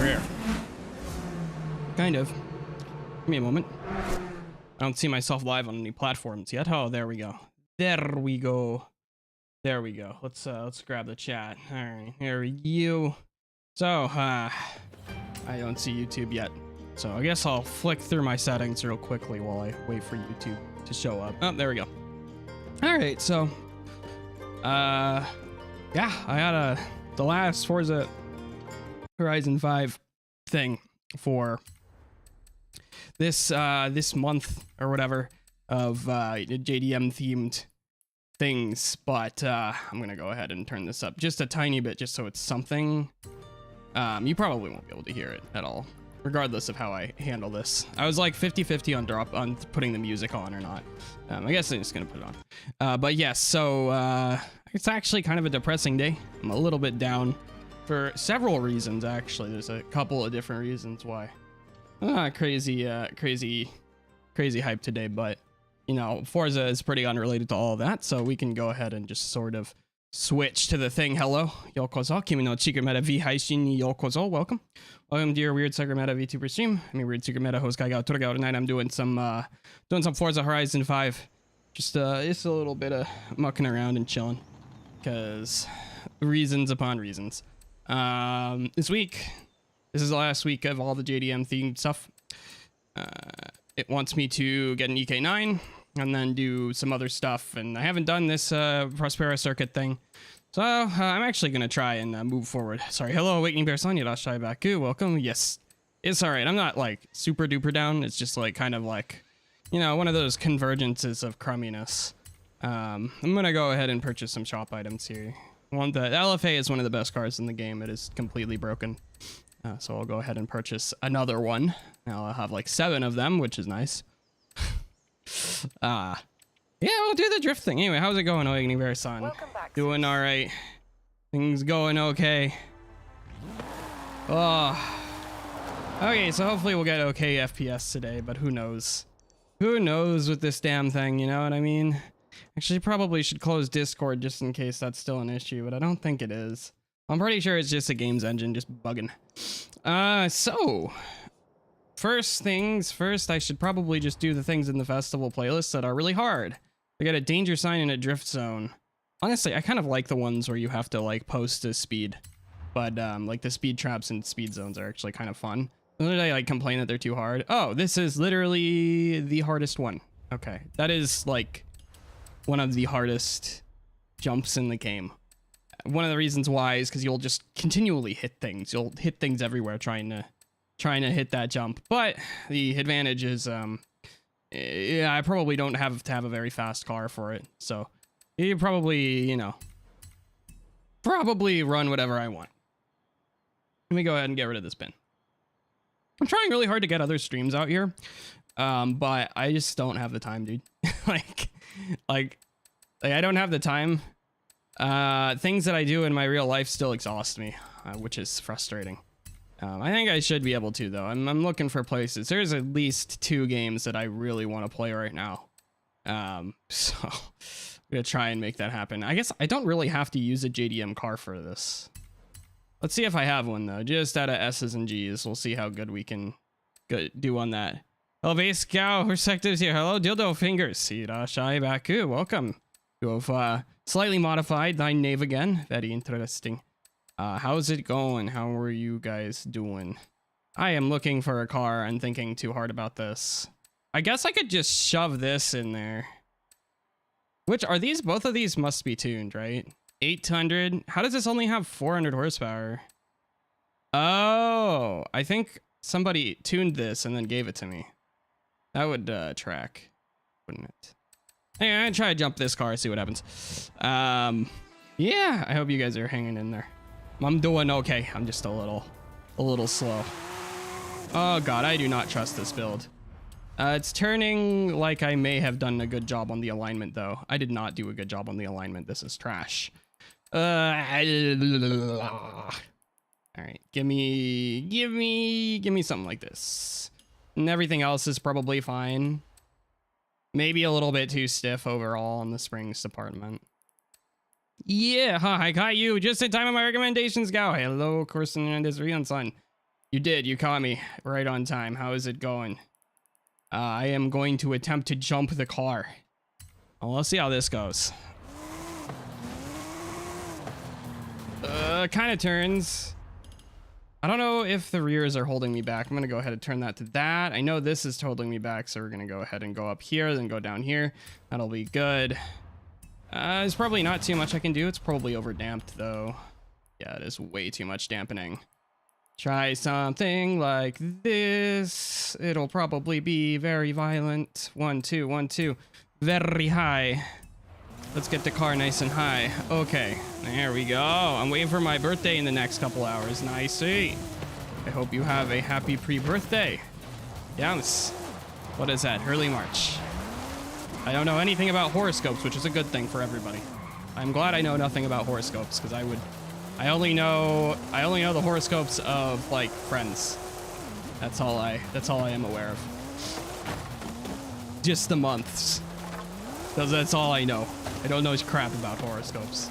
Rare. Kind of. Give me a moment. I don't see myself live on any platforms yet. Oh, there we go. There we go. There we go. Let's grab the chat. All right, here we go. So, I don't see YouTube yet. So I guess I'll flick through my settings real quickly while I wait for YouTube to show up. Oh, there we go. All right, so, yeah, I had the last Forza Horizon 5 thing for this month or whatever of JDM themed things, but I'm gonna go ahead and turn this up just a tiny bit just so it's something. You probably won't be able to hear it at all, regardless of how I handle this. I was like 50-50 on putting the music on or not. I guess I'm just gonna put it on. But yes, so it's actually kind of a depressing day. I'm a little bit down for several reasons, actually. There's a couple of different reasons why. Crazy hype today, but you know, Forza is pretty unrelated to all of that, so we can go ahead and just sort of switch to the thing. Hello, yokozo, kimi no secret meta V Haishin ni yokozo. Welcome to your weird secret meta VTuber stream. I'm your weird secret meta host Gao Torogao. Tonight I'm doing some Forza Horizon 5. Just a little bit of mucking around and chilling, cause reasons upon reasons. This is the last week of all the JDM themed stuff. It wants me to get an EK9 and then do some other stuff, and I haven't done this Prospera circuit thing, so I'm actually gonna try and move forward. Sorry, hello, Awakening Bear Son, Yirashai Baku, welcome. Yes, it's all right. I'm not like super duper down. It's just like kind of like, you know, one of those convergences of crumminess. I'm gonna go ahead and purchase some shop items here. The LFA is one of the best cars in the game. It is completely broken. So I'll go ahead and purchase another one. Now I'll have like 7 of them, which is nice. Yeah, we'll do the drift thing. Anyway, how's it going, Awakening Bear Son? Doing all right. Things going okay. Oh. Okay, so hopefully we'll get okay FPS today, but who knows? Who knows with this damn thing, you know what I mean? Actually, probably should close Discord just in case that's still an issue, but I don't think it is. I'm pretty sure it's just a games engine just bugging. So first things first, I should probably just do the things in the festival playlist that are really hard. I got a danger sign and a drift zone. Honestly, I kind of like the ones where you have to like post a speed, but like the speed traps and speed zones are actually kind of fun. Literally, I like complain that they're too hard. Oh, this is literally the hardest one. Okay, that is like one of the hardest jumps in the game. One of the reasons why is because you'll just continually hit things. You'll hit things everywhere trying to hit that jump. But the advantage is, yeah, I probably don't have to have a very fast car for it. So you probably, you know, probably run whatever I want. Let me go ahead and get rid of this bin. I'm trying really hard to get other streams out here, but I just don't have the time, dude. like I don't have the time. Things that I do in my real life still exhaust me, which is frustrating. I think I should be able to, though. I'm looking for places. There's at least 2 games that I really want to play right now. So I'm gonna try and make that happen. I guess I don't really have to use a JDM car for this. Let's see if I have one, though. Just out of S's and G's. We'll see how good we can do on that. Hello, Base Gao, Perspectives here. Hello, Dildo Fingers. Irashai Baku, welcome. You have slightly modified thy nave again. Very interesting. How's it going? How are you guys doing? I am looking for a car and thinking too hard about this. I guess I could just shove this in there. Which are these? Both of these must be tuned, right? 800. How does this only have 400 horsepower? Oh, I think somebody tuned this and then gave it to me. That would track, wouldn't it? Hey, I'm gonna try to jump this car, see what happens. Yeah, I hope you guys are hanging in there. I'm doing okay. I'm just a little slow. Oh god, I do not trust this build. It's turning like I may have done a good job on the alignment, though. I did not do a good job on the alignment. This is trash. All right, give me something like this. And everything else is probably fine. Maybe a little bit too stiff overall in the springs department. Yeah, I got you just in time of my recommendations, Gao. Hello, Corson and his Rion son. You did. You caught me right on time. How is it going? I am going to attempt to jump the car. Well, let's see how this goes. Kind of turns. I don't know if the rears are holding me back. I'm going to go ahead and turn that to that. I know this is holding me back, so we're going to go ahead and go up here, then go down here. That'll be good. There's probably not too much I can do. It's probably over-damped, though. Yeah, it is way too much dampening. Try something like this. It'll probably be very violent. 1, 2, 1, 2. Very high. Let's get the car nice and high. Okay, there we go. I'm waiting for my birthday in the next couple hours. Nicey. I hope you have a happy pre-birthday. Yes. What is that? Early March. I don't know anything about horoscopes, which is a good thing for everybody. I'm glad I know nothing about horoscopes, because I only know the horoscopes of like friends. That's all I am aware of. Just the months. That's all I know. I don't know crap about horoscopes.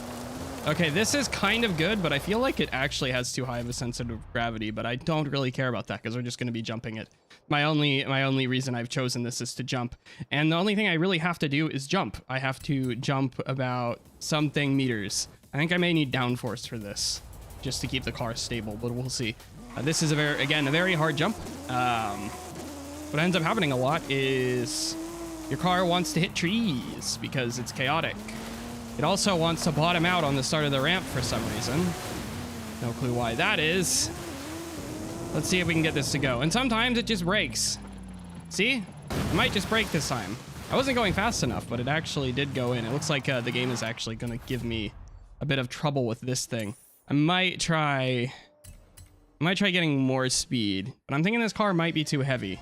Okay, this is kind of good, but I feel like it actually has too high of a sensitive gravity, but I don't really care about that because we're just going to be jumping it. My only reason I've chosen this is to jump. And the only thing I really have to do is jump. I have to jump about something meters. I think I may need downforce for this just to keep the car stable, but we'll see. This is a very hard jump. What ends up happening a lot is your car wants to hit trees because it's chaotic. It also wants to bottom out on the start of the ramp for some reason. No clue why that is. Let's see if we can get this to go. And sometimes it just breaks. See? It might just break this time. I wasn't going fast enough, but it actually did go in. It looks like the game is actually going to give me a bit of trouble with this thing. I might try getting more speed, but I'm thinking this car might be too heavy.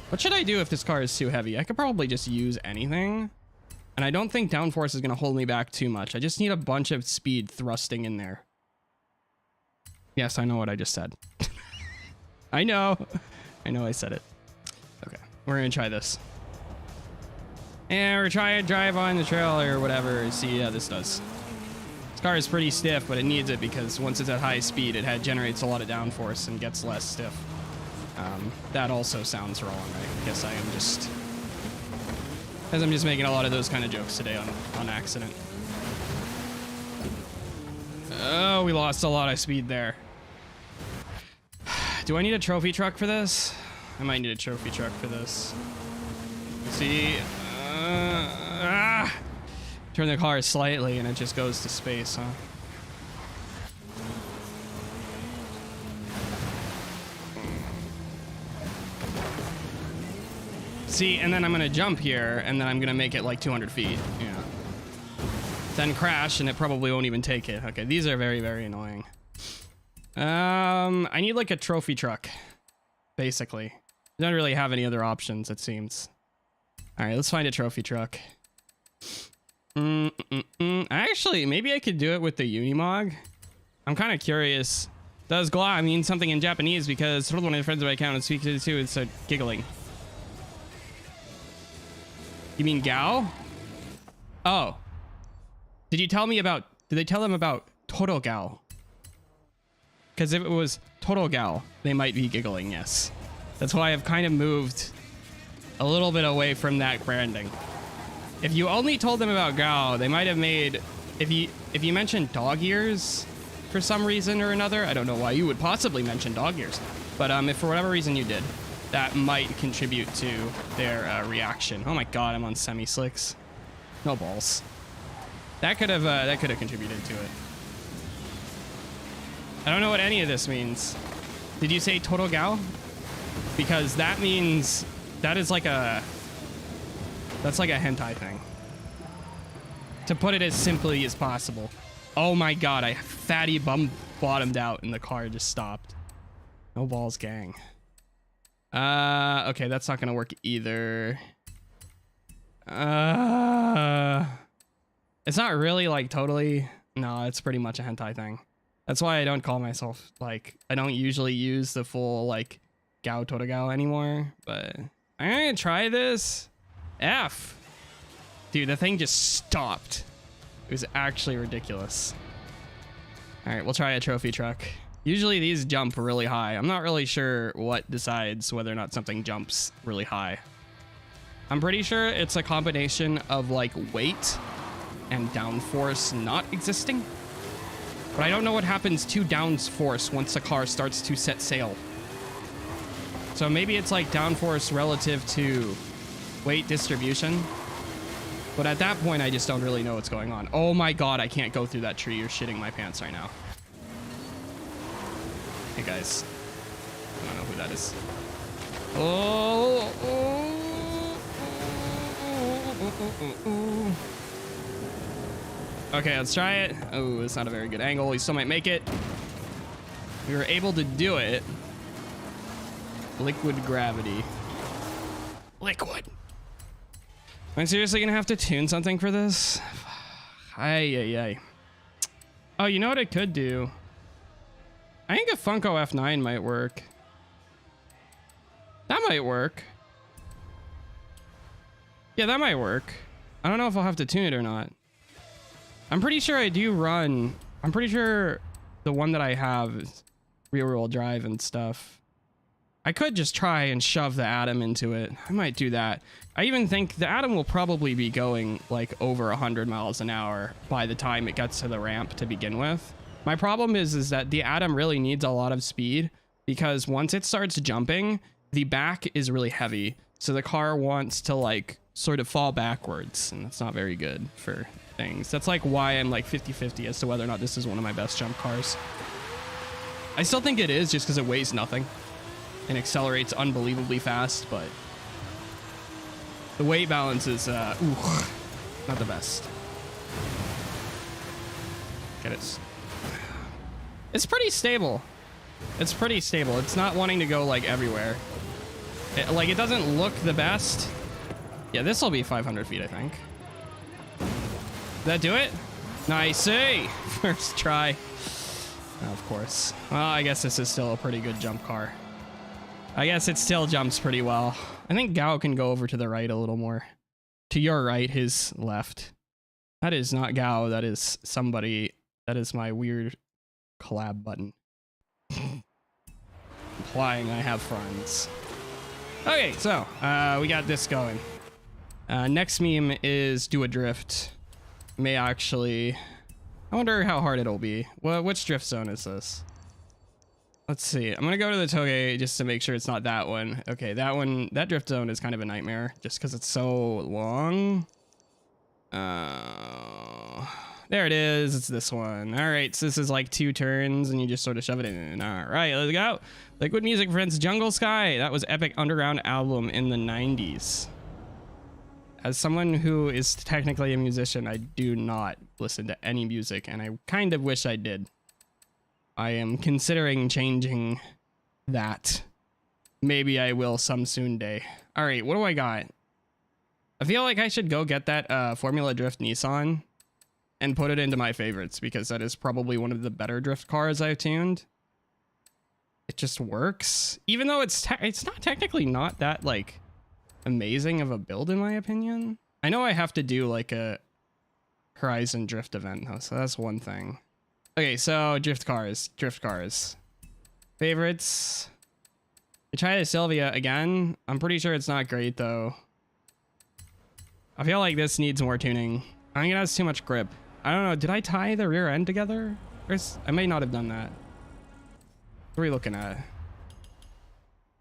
What should I do if this car is too heavy? I could probably just use anything. And I don't think downforce is going to hold me back too much. I just need a bunch of speed thrusting in there. Yes, I know what I just said. I know I said it. Okay, we're going to try this. And we're trying to drive on the trail or whatever. See how this does. This car is pretty stiff, but it needs it because once it's at high speed, it generates a lot of downforce and gets less stiff. That also sounds wrong. I guess I'm just making a lot of those kind of jokes today on accident. Oh, we lost a lot of speed there. Do I need a trophy truck for this? I might need a trophy truck for this. See? Turn the car slightly and it just goes to space, huh? See, and then I'm gonna jump here, and then I'm gonna make it like 200 feet. Yeah. Then crash, and it probably won't even take it. Okay, these are very, very annoying. I need like a trophy truck, basically. I don't really have any other options, it seems. All right, let's find a trophy truck. Actually, maybe I could do it with the Unimog. I'm kind of curious. Does gla mean something in Japanese? Because one of my friends of my account and speak to it too, it's giggling. You mean Gao? Oh. Did they tell them about Torogao? Because if it was Torogao, they might be giggling, yes. That's why I've kind of moved a little bit away from that branding. If you only told them about Gao, they might have made... If you mentioned dog ears for some reason or another, I don't know why you would possibly mention dog ears. But if for whatever reason you did, that might contribute to their reaction. Oh my god, I'm on semi-slicks. No balls. That could have contributed to it. I don't know what any of this means. Did you say Torogao? Because that means that's like a hentai thing. To put it as simply as possible. Oh my god, I fatty bottomed out and the car just stopped. No balls, gang. Okay, that's not gonna work either. It's not really like totally. No, it's pretty much a hentai thing. That's why I don't call myself like. I don't usually use the full like Gao Torogao anymore. But I'm gonna try this. F. Dude, the thing just stopped. It was actually ridiculous. All right, we'll try a trophy truck. Usually these jump really high. I'm not really sure what decides whether or not something jumps really high. I'm pretty sure it's a combination of like weight and downforce not existing. But I don't know what happens to downforce once the car starts to set sail. So maybe it's like downforce relative to weight distribution. But at that point, I just don't really know what's going on. Oh my god, I can't go through that tree. You're shitting my pants right now. Hey guys. I don't know who that is. Oh. Okay, let's try it. Oh, it's not a very good angle. We still might make it. We were able to do it. Liquid gravity. Liquid. Am I seriously gonna have to tune something for this? Ay. Oh, you know what I could do? I think a Funko F9 might work. That might work. Yeah, that might work. I don't know if I'll have to tune it or not. I'm pretty sure I do run. I'm pretty sure the one that I have is rear-wheel drive and stuff. I could just try and shove the Atom into it. I might do that. I even think the Atom will probably be going like over 100 miles an hour by the time it gets to the ramp to begin with. My problem is that the Atom really needs a lot of speed because once it starts jumping, the back is really heavy. So the car wants to like sort of fall backwards, and that's not very good for things. That's like why I'm like 50-50 as to whether or not this is one of my best jump cars. I still think it is just because it weighs nothing and accelerates unbelievably fast, but the weight balance is not the best. Get it. It's pretty stable. It's pretty stable. It's not wanting to go like everywhere. It doesn't look the best. Yeah, this will be 500 feet, I think. Did that do it? Nice. First try. Oh, of course. Well, I guess this is still a pretty good jump car. I guess it still jumps pretty well. I think Gao can go over to the right a little more. To your right, his left. That is not Gao. That is somebody. That is my weird collab button. Implying I have friends. Okay, so we got this going. Next meme is do a drift. May actually... I wonder how hard it'll be. Well, which drift zone is this? Let's see. I'm gonna go to the Toge just to make sure it's not that one. Okay, that one, that drift zone is kind of a nightmare just because it's so long. There it is. It's this one. All right, so this is like 2 turns and you just sort of shove it in. All right, let's go. Liquid Music Friends, Jungle Sky. That was epic underground album in the 90s. As someone who is technically a musician, I do not listen to any music, and I kind of wish I did. I am considering changing that. Maybe I will some soon day. All right, what do I got? I feel like I should go get that Formula Drift Nissan and put it into my favorites, because that is probably one of the better drift cars I've tuned. It just works. Even though it's not technically not that, like, amazing of a build, in my opinion. I know I have to do, like, a Horizon Drift event, though, so that's one thing. Okay, so drift cars. Favorites. I try the Sylvia again. I'm pretty sure it's not great, though. I feel like this needs more tuning. I think it has too much grip. I don't know. Did I tie the rear end together? I may not have done that. What are we looking at?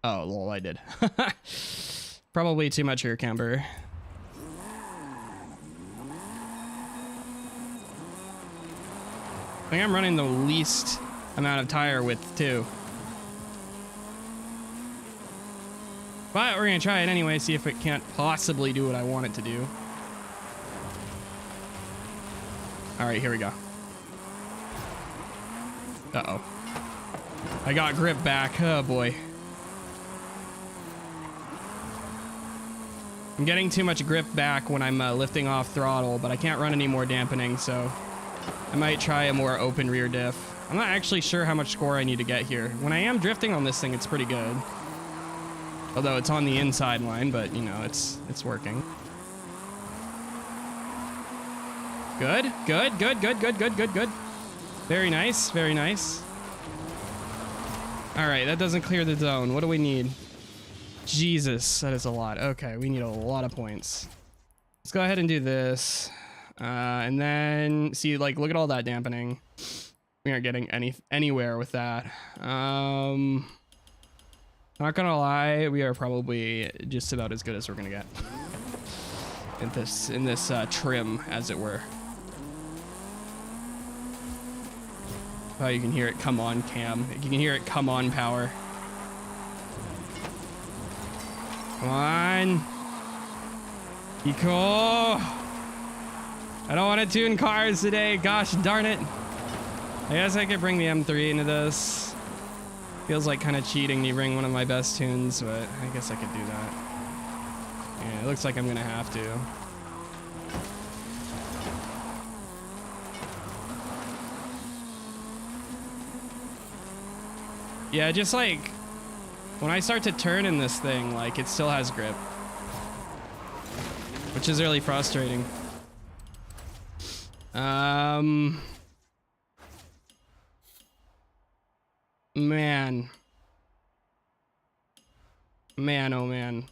Oh, lol, I did. Probably too much rear camber. I think I'm running the least amount of tire width, too. But we're gonna try it anyway, see if it can't possibly do what I want it to do. All right, here we go. Uh-oh. I got grip back. Oh, boy. I'm getting too much grip back when I'm lifting off throttle, but I can't run any more dampening, so I might try a more open rear diff. I'm not actually sure how much score I need to get here. When I am drifting on this thing, it's pretty good. Although it's on the inside line, but, you know, it's working. Good. Very nice. All right, that doesn't clear the zone. What do we need? Jesus, that is a lot. Okay, we need a lot of points. Let's go ahead and do this. And then see, like, look at all that dampening. We aren't getting anywhere with that. Not gonna lie, we are probably just about as good as we're gonna get in this trim, as it were. Oh, you can hear it come on, cam. You can hear it come on, power. Come on. Eco. I don't want to tune cars today. Gosh darn it. I guess I could bring the M3 into this. Feels like kind of cheating to bring one of my best tunes, but I guess I could do that. Yeah, it looks like I'm gonna have to. Yeah, just like when I start to turn in this thing, like it still has grip, which is really frustrating. Man, oh man.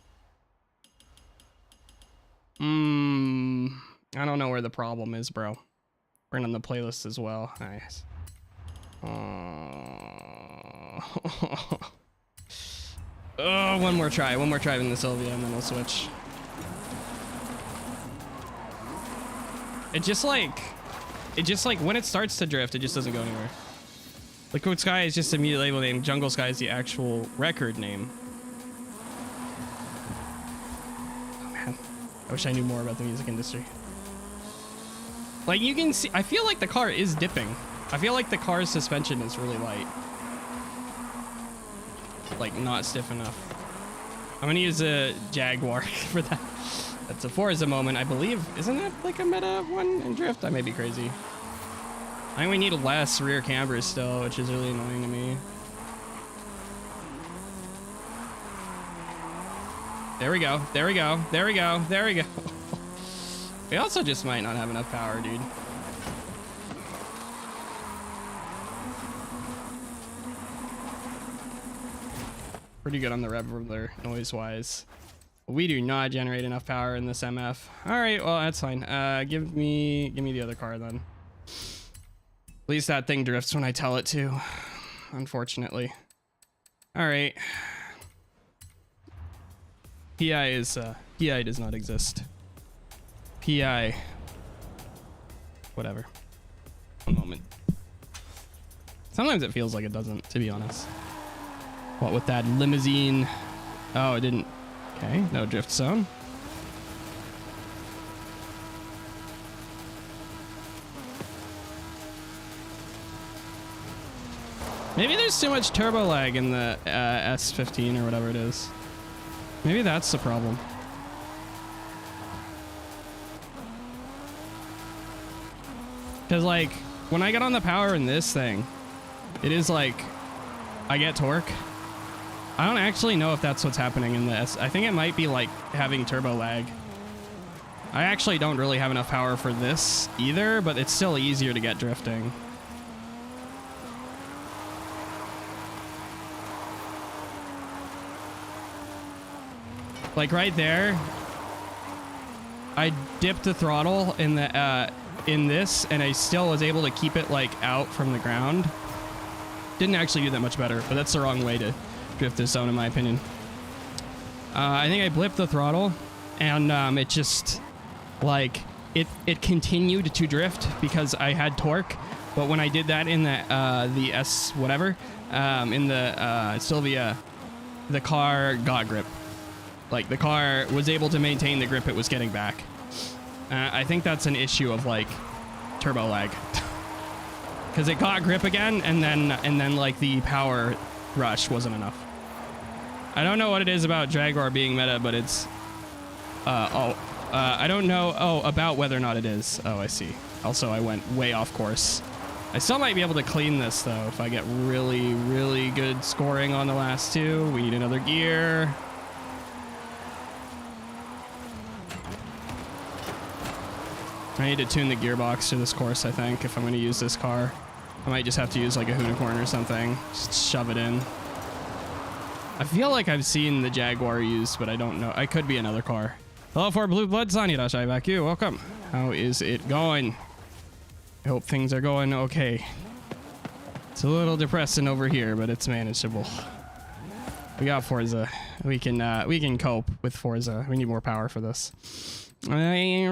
I don't know where the problem is, bro. We're on the playlist as well. Nice. Oh, one more try in the Sylvia, and then we'll switch. It just like when it starts to drift, it just doesn't go anywhere. Liquid Sky is just a mute label name. Jungle Sky is the actual record name. Oh man, I wish I knew more about the music industry. Like you can see, I feel like the car is dipping. I feel like the car's suspension is really light. Like not stiff enough. I'm gonna use a Jaguar for that. That's a Forza moment, I believe. Isn't that like a meta one in drift? I may be crazy. I think we need less rear cambers still, which is really annoying to me. There we go. There we go. There we go. There we go. We also just might not have enough power, dude. Pretty good on the rev ruler, noise-wise. We do not generate enough power in this MF. All right, well, that's fine. Give me the other car then. At least that thing drifts when I tell it to, unfortunately. All right. PI does not exist. PI. Whatever. One moment. Sometimes it feels like it doesn't, to be honest. What with that limousine? Oh, it didn't. Okay, no drift zone. Maybe there's too much turbo lag in the S15 or whatever it is. Maybe that's the problem. Because like when I get on the power in this thing, it is like I get torque. I don't actually know if that's what's happening in this. I think it might be like having turbo lag. I actually don't really have enough power for this either, but it's still easier to get drifting. Like right there, I dipped the throttle in the in this, and I still was able to keep it like out from the ground. Didn't actually do that much better, but that's the wrong way to drift this zone in my opinion. I think I blipped the throttle, and it just like it continued to drift because I had torque. But when I did that in the S whatever in the Sylvia, the car got grip. Like the car was able to maintain the grip it was getting back. I think that's an issue of like turbo lag, because it got grip again, and then like the power rush wasn't enough. I don't know what it is about Jaguar being meta, but it's I don't know about whether or not it is. Oh, I see. Also, I went way off course. I still might be able to clean this though if I get really good scoring on the last two. We need another gear. I need to tune the gearbox to this course, I think, if I'm going to use this car. I might just have to use like a unicorn or something. Just shove it in. I feel like I've seen the Jaguar used, but I don't know. I could be another car. Hello for Blue Blood Sun, Irashai back you. Welcome. How is it going? I hope things are going okay. It's a little depressing over here, but it's manageable. We got Forza. We can cope with Forza. We need more power for this. I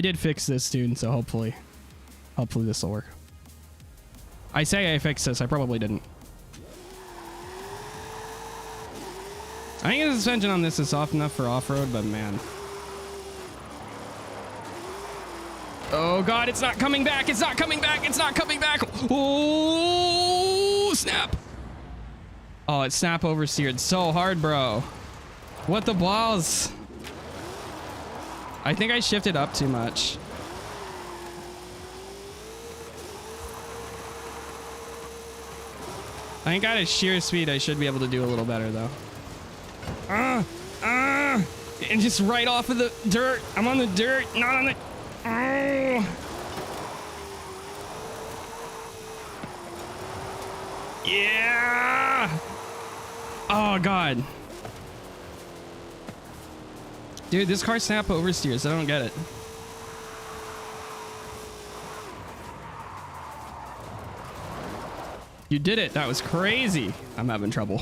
did fix this, dude, so hopefully this will work. I say I fixed this. I probably didn't. I think the suspension on this is soft enough for off-road, but man. Oh god, it's not coming back. It's not coming back. It's not coming back. Oh, snap. Oh, it snap oversteered so hard, bro. What the balls? I think I shifted up too much. I think at a sheer speed, I should be able to do a little better, though. And just right off of the dirt. I'm on the dirt, not on the... Yeah! Oh, God. Dude, this car snap oversteers. I don't get it. You did it. That was crazy. I'm having trouble.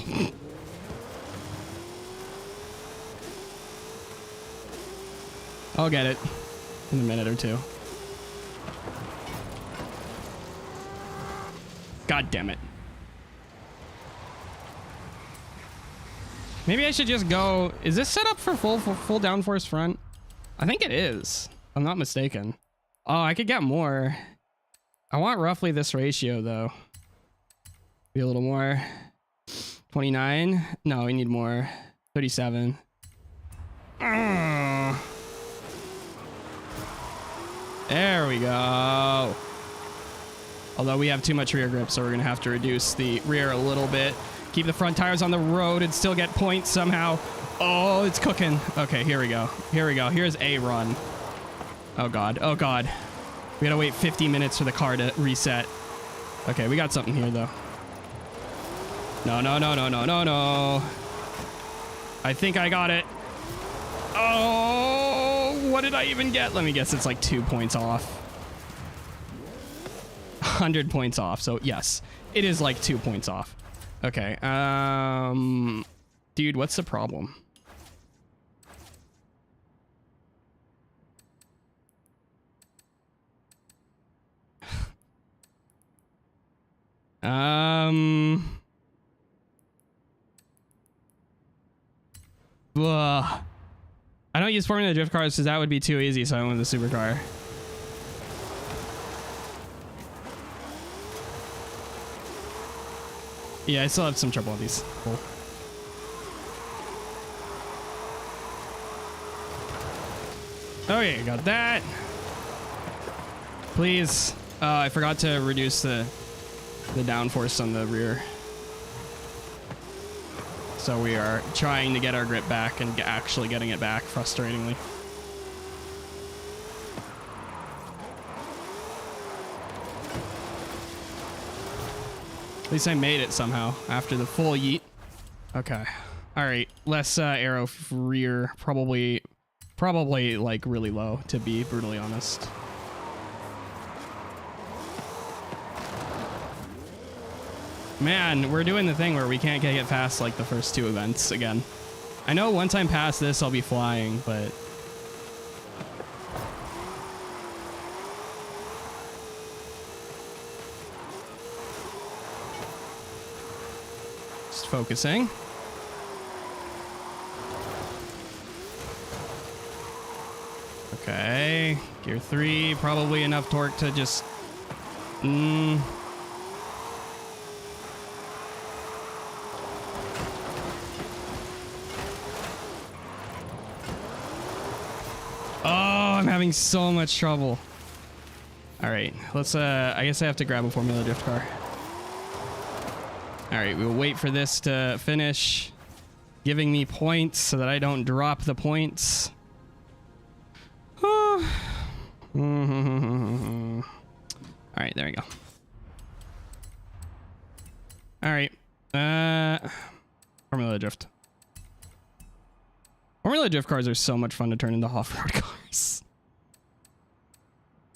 I'll get it in a minute or two. God damn it. Maybe I should just go... Is this set up for full downforce front? I think it is. If I'm not mistaken. Oh, I could get more. I want roughly this ratio, though. Be a little more. 29. No, we need more. 37. There we go. Although we have too much rear grip, so we're gonna have to reduce the rear a little bit. Keep the front tires on the road and still get points somehow. Oh, it's cooking. Okay, here we go. Here we go. Here's a run. Oh god. Oh god. We gotta wait 50 minutes for the car to reset. Okay, we got something here though. No, no, no, no, no, no, no. I think I got it. Oh, what did I even get? Let me guess, it's like 2 points off. 100 points off. So yes, it is like 2 points off. Okay. Dude, what's the problem? I don't use Formula Drift cars because that would be too easy, so I went with the supercar. Yeah, I still have some trouble with these. Cool. Okay, got that. Please. I forgot to reduce the downforce on the rear. So we are trying to get our grip back and actually getting it back, frustratingly. At least I made it somehow after the full yeet. Okay. All right. Less aero rear. Probably like really low, to be brutally honest. Man, we're doing the thing where we can't get past like the first two events again. I know once I'm past this, I'll be flying, but... Just focusing. Okay, gear 3, probably enough torque to just... I'm having so much trouble. All right, let's I guess I have to grab a Formula Drift car. All right, we'll wait for this to finish giving me points so that I don't drop the points. All right, there we go. All right. Formula Drift. Formula Drift cars are so much fun to turn into off-road cars.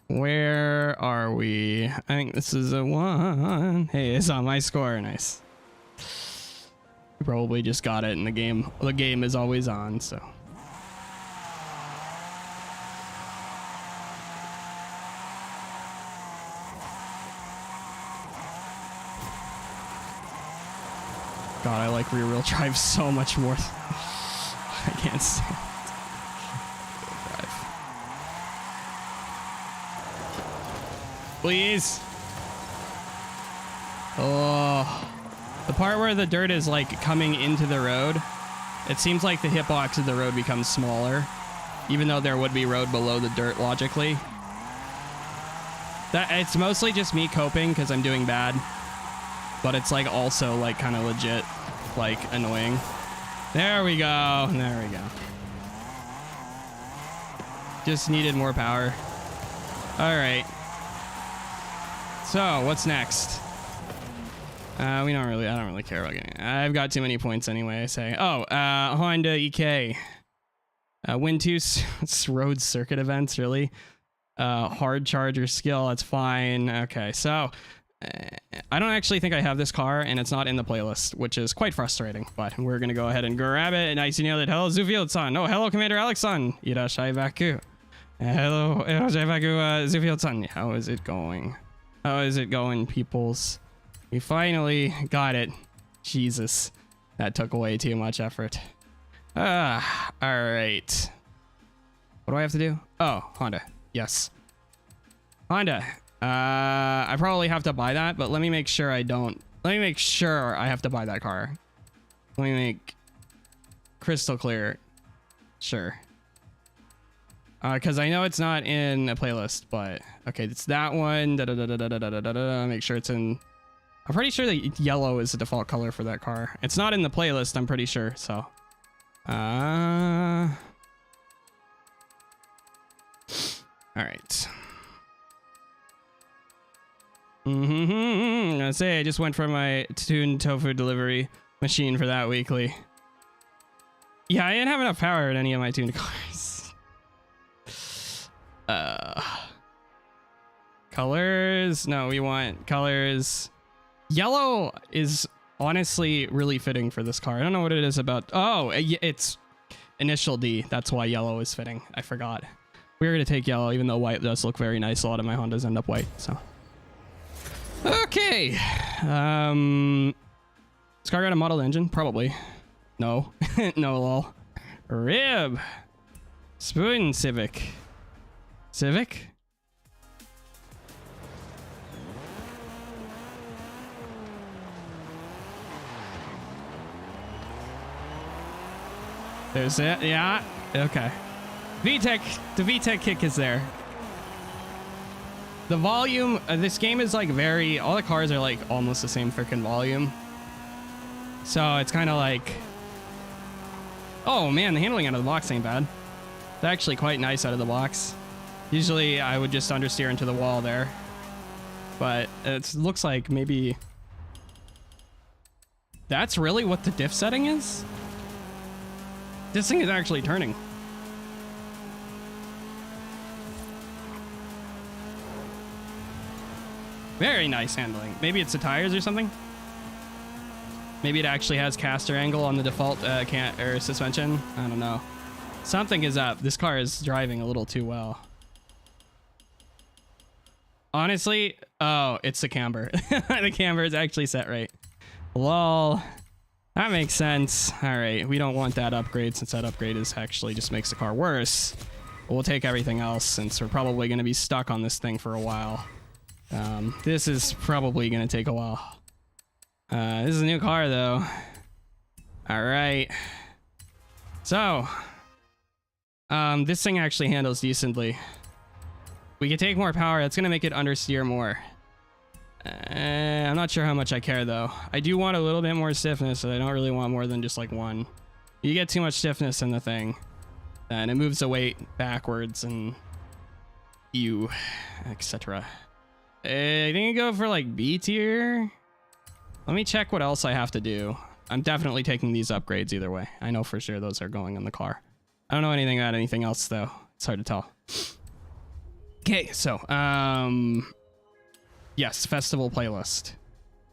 Where are we? I think this is a 1. Hey, it's on my score. Nice. You probably just got it in the game. The game is always on, so. God, I like rear wheel drive so much more. I can't stand it. Drive. Please. Oh. The part where the dirt is like coming into the road, it seems like the hitbox of the road becomes smaller, even though there would be road below the dirt logically. That it's mostly just me coping because I'm doing bad, but it's like also like kind of legit, like annoying. There we go. There we go. Just needed more power. All right. So what's next? I don't really care about getting it. I've got too many points anyway, I say. Oh, Honda EK. Win 2 road circuit events, really? Hard charger skill, that's fine. Okay, so I don't actually think I have this car, and it's not in the playlist, which is quite frustrating, but we're gonna go ahead and grab it. And I see now that hello, Zufield-san. Oh, hello, Commander Alex-san. Irashai Baku. Hello, Irashai Baku, Zufield-san. How is it going? How is it going, peoples? We finally got it. Jesus. That took way too much effort. All right. What do I have to do? Oh, Honda. Yes. Honda. I probably have to buy that, but let me make sure I don't. Let me make sure I have to buy that car. Let me make crystal clear. Sure. Because I know it's not in a playlist, but okay, it's that one. Make sure it's in. I'm pretty sure that yellow is the default color for that car. It's not in the playlist, I'm pretty sure, so. All right. I'm gonna say I just went for my tuned tofu delivery machine for that weekly. Yeah, I didn't have enough power in any of my tuned cars. Colors? No, we want colors. Yellow is honestly really fitting for this car. I don't know what it is about. Oh, it's initial D. That's why yellow is fitting. I forgot. We're going to take yellow, even though white does look very nice. A lot of my Hondas end up white, so. Okay. This car got a modeled engine? Probably. No. No, lol. Rib. Spoon Civic. Civic? There's it. Yeah. Okay. VTEC. The VTEC kick is there. The volume. This game is like very. All the cars are like almost the same freaking volume. So it's kind of like. Oh man, the handling out of the box ain't bad. It's actually quite nice out of the box. Usually I would just understeer into the wall there. But it looks like maybe. That's really what the diff setting is? This thing is actually turning. Very nice handling. Maybe it's the tires or something. Maybe it actually has caster angle on the default suspension. I don't know. Something is up. This car is driving a little too well. Honestly, oh, it's the camber. The camber is actually set right. Lol. That makes sense. All right, we don't want that upgrade since that upgrade is actually just makes the car worse. But we'll take everything else since we're probably going to be stuck on this thing for a while. This is probably going to take a while. This is a new car though. All right. So, this thing actually handles decently. We can take more power. That's going to make it understeer more. I'm not sure how much I care though. I do want a little bit more stiffness, so I don't really want more than just like one. You get too much stiffness in the thing, and it moves the weight backwards and etc. I think I go for like B tier. Let me check what else I have to do. I'm definitely taking these upgrades either way. I know for sure those are going on the car. I don't know anything about anything else though. It's hard to tell. Okay, so yes, festival playlist.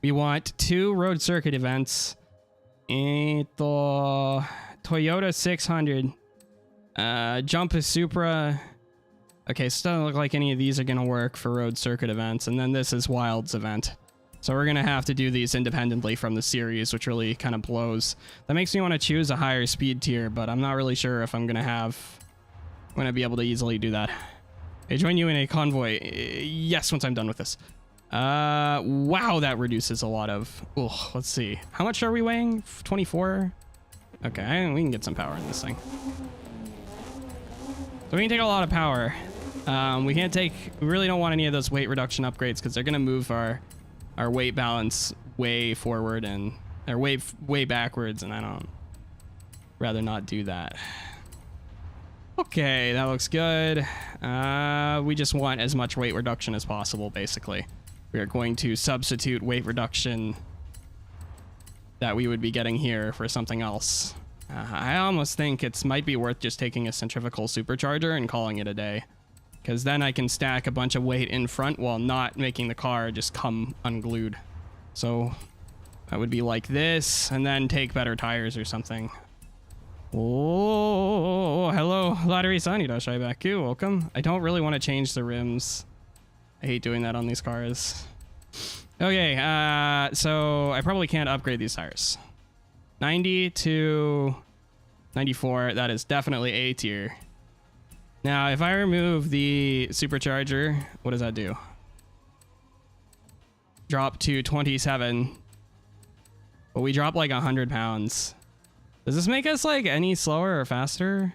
We want 2 road circuit events. Toyota 600. Jump a Supra. Okay, so it doesn't look like any of these are gonna work for road circuit events. And then this is Wild's event. So we're gonna have to do these independently from the series, which really kind of blows. That makes me want to choose a higher speed tier, but I'm not really sure if I'm gonna be able to easily do that. I join you in a convoy. Yes, once I'm done with this. Wow, that reduces a lot of... Oh, let's see. How much are we weighing? 24? Okay, we can get some power in this thing. So we can take a lot of power. We can't take... We really don't want any of those weight reduction upgrades because they're going to move our weight balance way forward and... Or way backwards, and I don't... Rather not do that. Okay, that looks good. We just want as much weight reduction as possible, basically. We are going to substitute weight reduction that we would be getting here for something else. I almost think it might be worth just taking a centrifugal supercharger and calling it a day. Because then I can stack a bunch of weight in front while not making the car just come unglued. So that would be like this, and then take better tires or something. Oh, hello, Lottery Sanidashai Baku, welcome. I don't really want to change the rims. I hate doing that on these cars. Okay, so I probably can't upgrade these tires. 90 to 94, that is definitely A tier. Now, if I remove the supercharger, what does that do? Drop to 27. But we drop like 100 pounds. Does this make us like any slower or faster?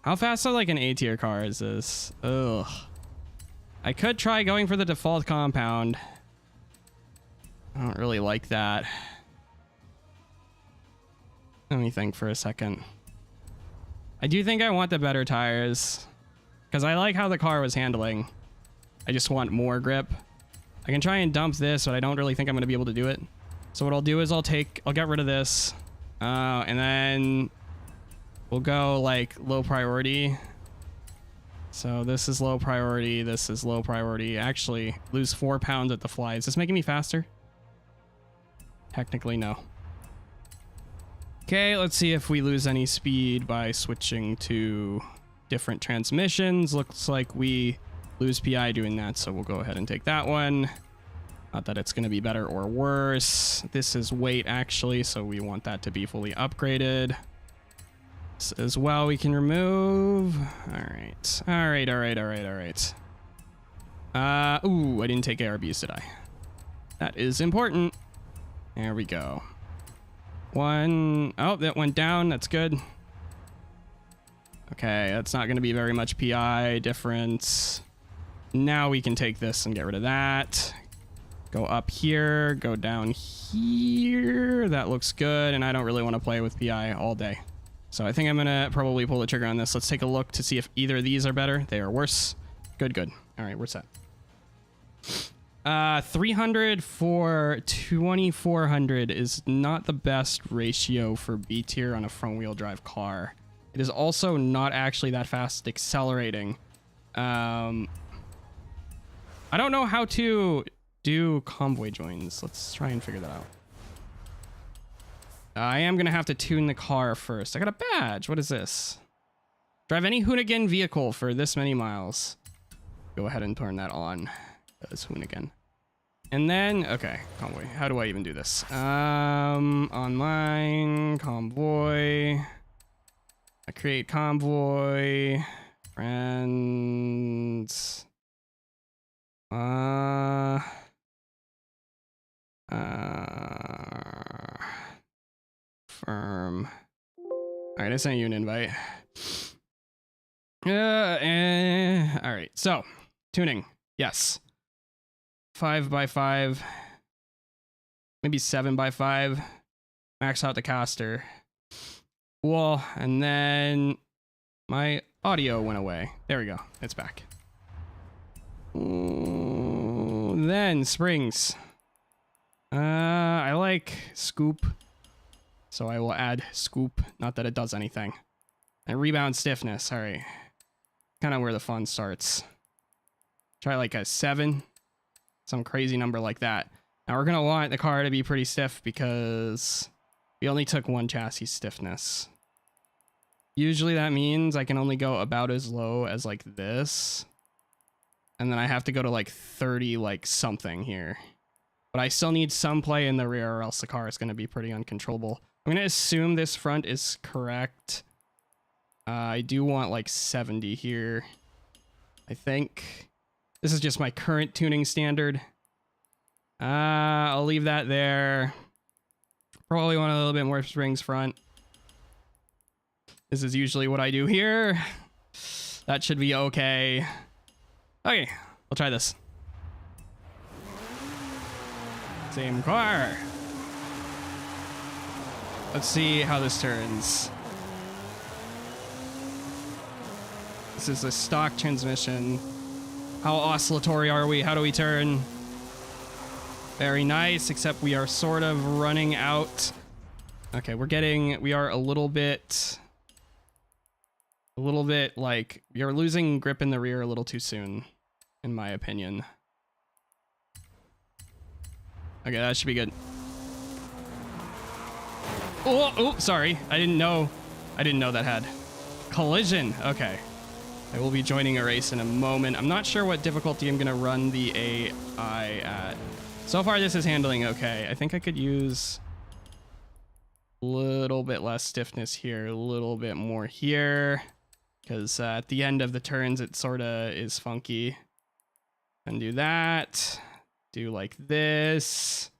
How fast are like an A tier car is this? Ugh. I could try going for the default compound. I don't really like that. Let me think for a second. I do think I want the better tires because I like how the car was handling. I just want more grip. I can try and dump this, but I don't really think I'm going to be able to do it. So what I'll do is I'll get rid of this, and then we'll go like low priority. So this is low priority. This is low priority. Actually, lose 4 pounds at the fly. Is this making me faster? Technically, no. Okay, let's see if we lose any speed by switching to different transmissions. Looks like we lose PI doing that, so we'll go ahead and take that one. Not that it's going to be better or worse. This is weight, actually, so we want that to be fully upgraded. This as well we can remove. All right. All right, all right, all right, all right. Ooh, I didn't take ARBs, did I? That is important. There we go. One. Oh, that went down. That's good. Okay, that's not going to be very much PI difference. Now we can take this and get rid of that. Go up here, go down here. That looks good, and I don't really want to play with PI all day. So I think I'm going to probably pull the trigger on this. Let's take a look to see if either of these are better. They are worse. Good, good. All right, we're set. 300 for 2400 is not the best ratio for B tier on a front wheel drive car. It is also not actually that fast accelerating. I don't know how to do convoy joins. Let's try and figure that out. I am going to have to tune the car first. I got a badge. What is this? Drive any Hoonigan vehicle for this many miles. Go ahead and turn that on. That's Hoonigan. And then, okay, convoy. How do I even do this? Online, convoy. I create convoy. Friends. Firm. All right, I sent you an invite. All right, so tuning, yes. 5x5, maybe 7x5. Max out the caster. Cool, and then my audio went away. There we go, it's back. Ooh, then springs. I like scoop, so I will add scoop. Not that it does anything. And rebound stiffness. All right, kind of where the fun starts. Try like a 7, some crazy number like that. Now we're gonna want the car to be pretty stiff because we only took 1 chassis stiffness. Usually that means I can only go about as low as like this. And then I have to go to like 30 like something here. But I still need some play in the rear or else the car is going to be pretty uncontrollable. I'm going to assume this front is correct. I do want like 70 here. I think. This is just my current tuning standard. I'll leave that there. Probably want a little bit more springs front. This is usually what I do here. That should be okay. Okay, we'll try this. Same car. Let's see how this turns. This is a stock transmission. How oscillatory are we? How do we turn? Very nice, except we are sort of running out. Okay, we are a little bit like, we are losing grip in the rear a little too soon, in my opinion. Okay, that should be good. Oh, sorry. I didn't know that had collision. Okay. I will be joining a race in a moment. I'm not sure what difficulty I'm going to run the AI at. So far, this is handling okay. I think I could use a little bit less stiffness here, a little bit more here, because at the end of the turns, it sort of is funky. And do that. Do like this.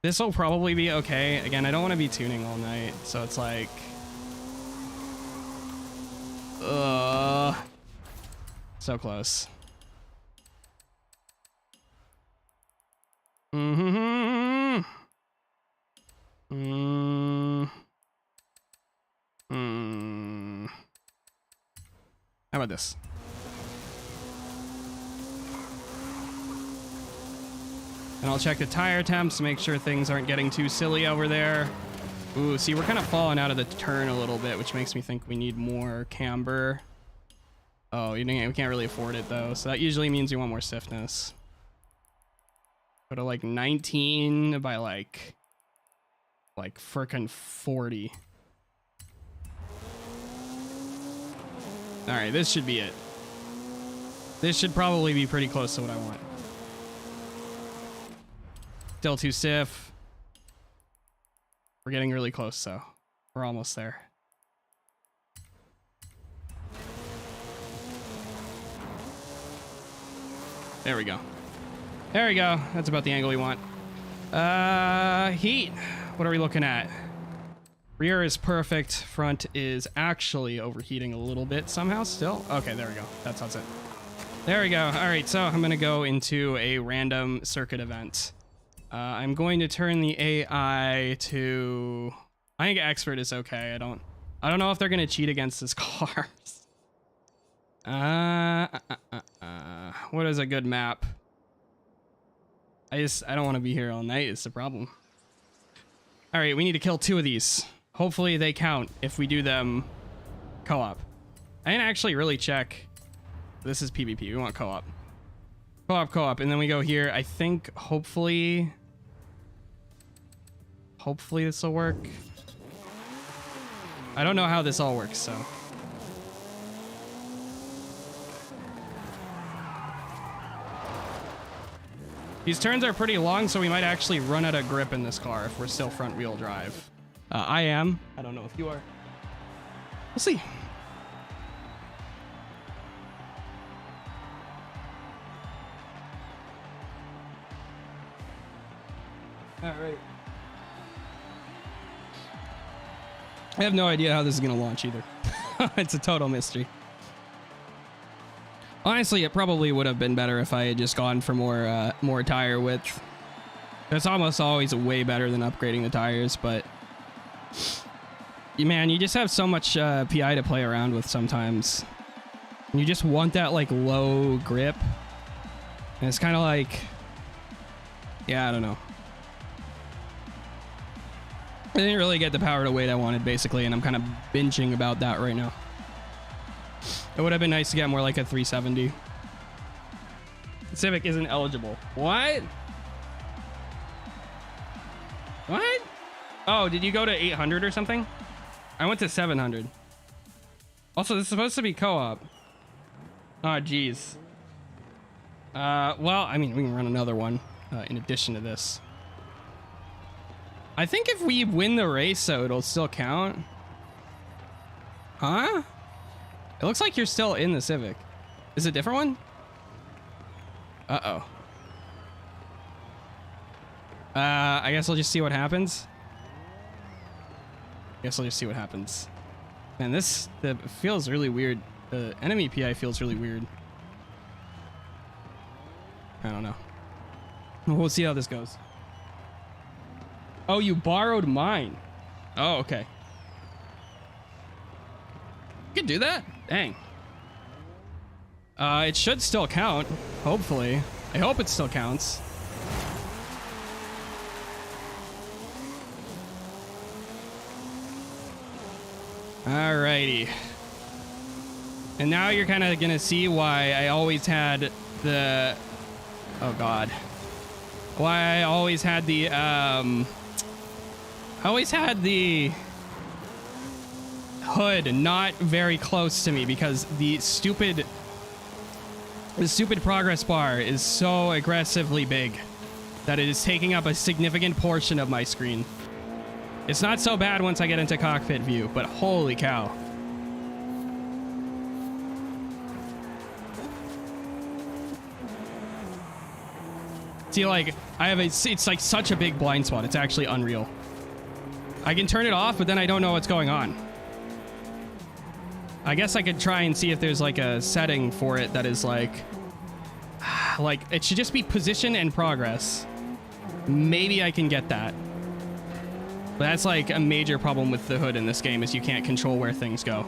This will probably be okay. Again, I don't want to be tuning all night, so it's like... so close. How about this? And I'll check the tire temps to make sure things aren't getting too silly over there. Ooh, see, we're kind of falling out of the turn a little bit, which makes me think we need more camber. Oh, we can't really afford it, though. So that usually means we want more stiffness. Go to, like, 19 by, like frickin' 40. All right, this should be it. This should probably be pretty close to what I want. Still too stiff. We're getting really close, though. We're almost there. There we go. There we go. That's about the angle we want. Heat. What are we looking at? Rear is perfect. Front is actually overheating a little bit somehow still. Okay, there we go. That's it. There we go. All right, so I'm going to go into a random circuit event. I'm going to turn the AI to... I think expert is okay. I don't know if they're going to cheat against this car. What is a good map? I don't want to be here all night. It's the problem. All right, we need to kill 2 of these. Hopefully they count if we do them co-op. I didn't actually really check. This is PvP. We want co-op. Co-op, and then we go here. I think hopefully this will work. I don't know how this all works, so. These turns are pretty long, so we might actually run out of grip in this car if we're still front wheel drive. I am. I don't know if you are. We'll see. All right. I have no idea how this is going to launch either. It's a total mystery. Honestly, it probably would have been better if I had just gone for more tire width. It's almost always way better than upgrading the tires, but man, you just have so much PI to play around with sometimes. And you just want that like low grip. And it's kind of like Yeah, I don't know. I didn't really get the power to weight I wanted, basically, and I'm kind of binging about that right now. It would have been nice to get more like a 370. The Civic isn't eligible. What? What? Oh, did you go to 800 or something? I went to 700. Also, this is supposed to be co-op. Oh, geez. Well, I mean, we can run another one in addition to this. I think if we win the race, though, it'll still count. Huh? It looks like you're still in the Civic. Is it a different one? Uh-oh. I guess I'll just see what happens. Man, this feels really weird. The enemy PI feels really weird. I don't know. We'll see how this goes. Oh, you borrowed mine. Oh, okay. You can do that? Dang. It should still count, hopefully. I hope it still counts. Alrighty. And now you're kind of gonna see why I always had the... Oh god. Why I always had the, hood not very close to me, because the stupid progress bar is so aggressively big that it is taking up a significant portion of my screen. It's not so bad once I get into cockpit view, but holy cow. See, like, it's like such a big blind spot. It's actually unreal. I can turn it off, but then I don't know what's going on. I guess I could try and see if there's like a setting for it that is like it should just be position and progress. Maybe I can get that. But that's like a major problem with the hood in this game, is you can't control where things go.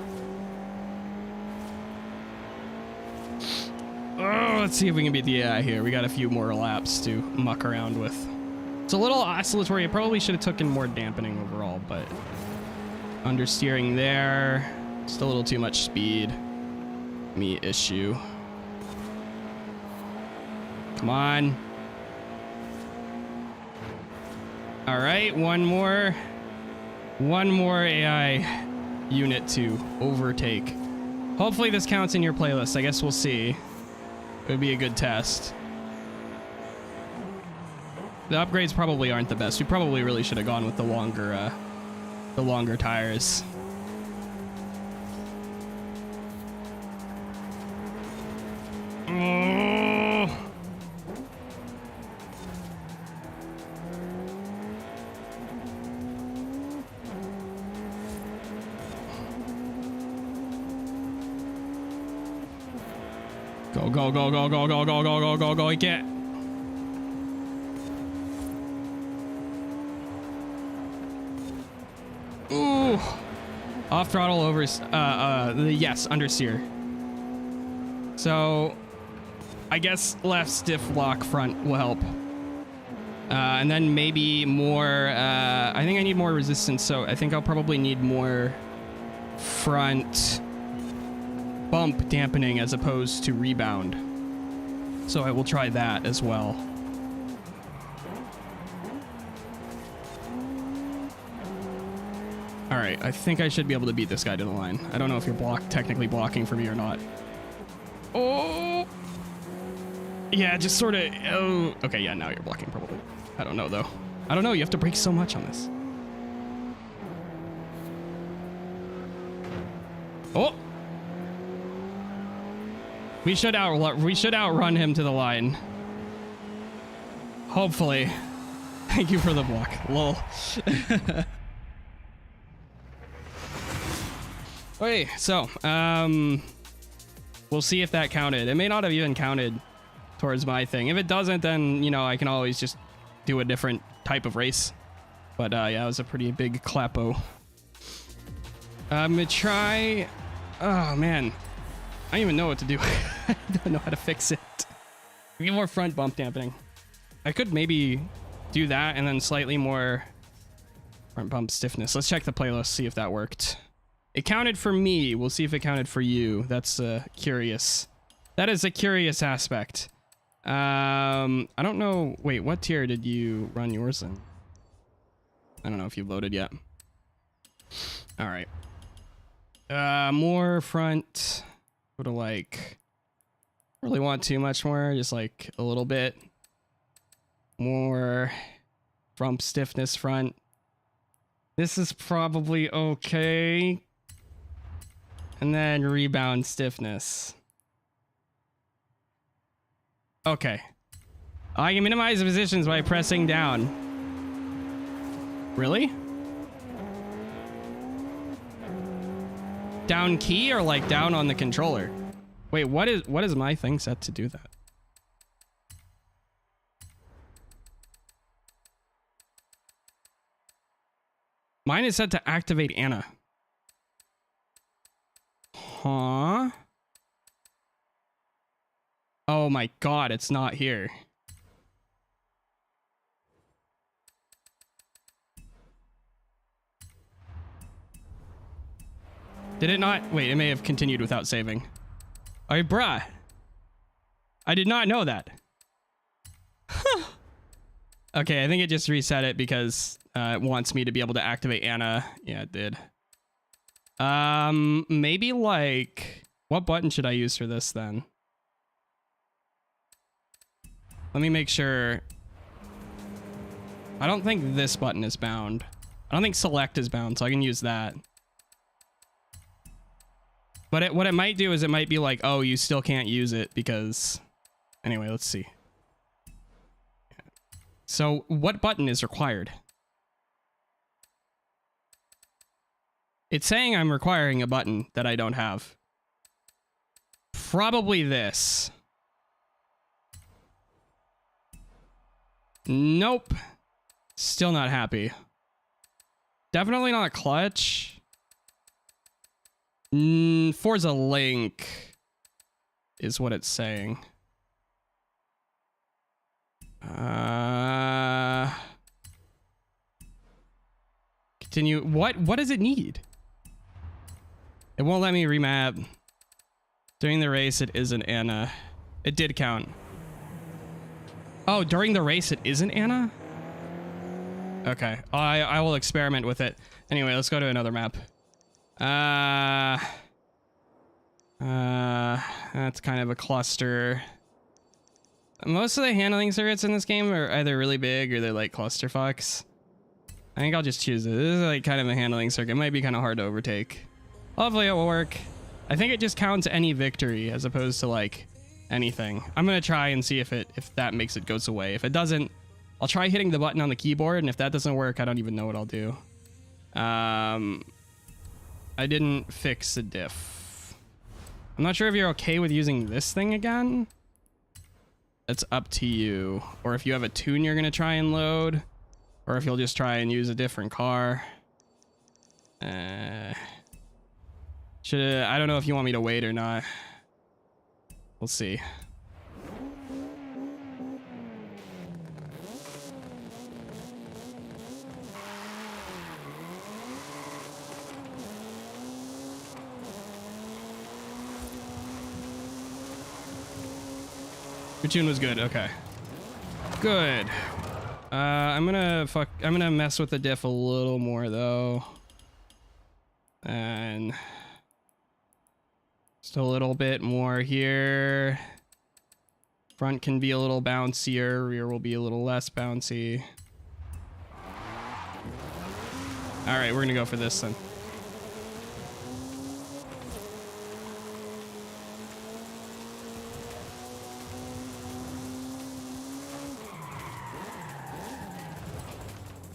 Oh, let's see if we can beat the AI here. We got a few more laps to muck around with. It's a little oscillatory. It probably should have taken more dampening overall, but understeering there. Just a little too much speed. Me issue. Come on. All right, one more AI unit to overtake. Hopefully this counts in your playlist. I guess we'll see. It would be a good test. The upgrades probably aren't the best. We probably really should have gone with the longer tires. Go, go, go, go, go, go, go, go, go, go, go, get. Ooh. Off throttle over, yes, understeer. So, I guess left stiff lock front will help. And then maybe more, I think I need more resistance, so I think I'll probably need more front bump dampening as opposed to rebound. So I will try that as well. All right, I think I should be able to beat this guy to the line. I don't know if you're technically blocking for me or not. Oh! Yeah, just sort of, oh. Okay, yeah, now you're blocking probably. I don't know though. I don't know, you have to brake so much on this. Oh! We should outrun him to the line. Hopefully. Thank you for the block. Lol. Okay, so we'll see if that counted. It may not have even counted towards my thing. If it doesn't, then you know I can always just do a different type of race. But yeah, it was a pretty big clapo. I'm gonna try. Oh man. I don't even know what to do. I don't know how to fix it. Get more front bump dampening. I could maybe do that and then slightly more front bump stiffness. Let's check the playlist, see if that worked. It counted for me. We'll see if it counted for you. That's curious. That is a curious aspect. I don't know. Wait, what tier did you run yours in? I don't know if you've loaded yet. All right. More front. Go to like, really want too much more, just like a little bit more front stiffness front. This is probably okay. And then rebound stiffness. Okay. I can minimize the positions by pressing down. Really? Down key or like down on the controller? Wait, what is my thing set to do that? Mine is set to activate Anna. Huh? Oh my god, it's not here. Did it not? Wait, it may have continued without saving. Oh, bruh. I did not know that. Okay, I think it just reset it because it wants me to be able to activate Anna. Yeah, it did. Maybe like, what button should I use for this then? Let me make sure. I don't think this button is bound. I don't think select is bound, so I can use that. But what it might do is it might be like, oh, you still can't use it because... Anyway, let's see. So what button is required? It's saying I'm requiring a button that I don't have. Probably this. Nope. Still not happy. Definitely not clutch. Forza Link is what it's saying. Continue. What does it need? It won't let me remap. During the race, it isn't Anna. It did count. Oh, during the race, it isn't Anna? Okay. I will experiment with it. Anyway, let's go to another map. That's kind of a cluster. Most of the handling circuits in this game are either really big or they're like clusterfucks. I think I'll just choose it. This is like kind of a handling circuit. It might be kind of hard to overtake. Hopefully it will work. I think it just counts any victory as opposed to like anything. I'm gonna try and see if that makes it goes away. If it doesn't, I'll try hitting the button on the keyboard, and if that doesn't work, I don't even know what I'll do. I didn't fix the diff. I'm not sure if you're okay with using this thing again. It's up to you. Or if you have a tune you're gonna try and load, or if you'll just try and use a different car. I don't know if you want me to wait or not. We'll see. Your tune was good. Okay. Good. I'm gonna mess with the diff a little more though. And just a little bit more here. Front can be a little bouncier. Rear will be a little less bouncy. All right, we're gonna go for this then.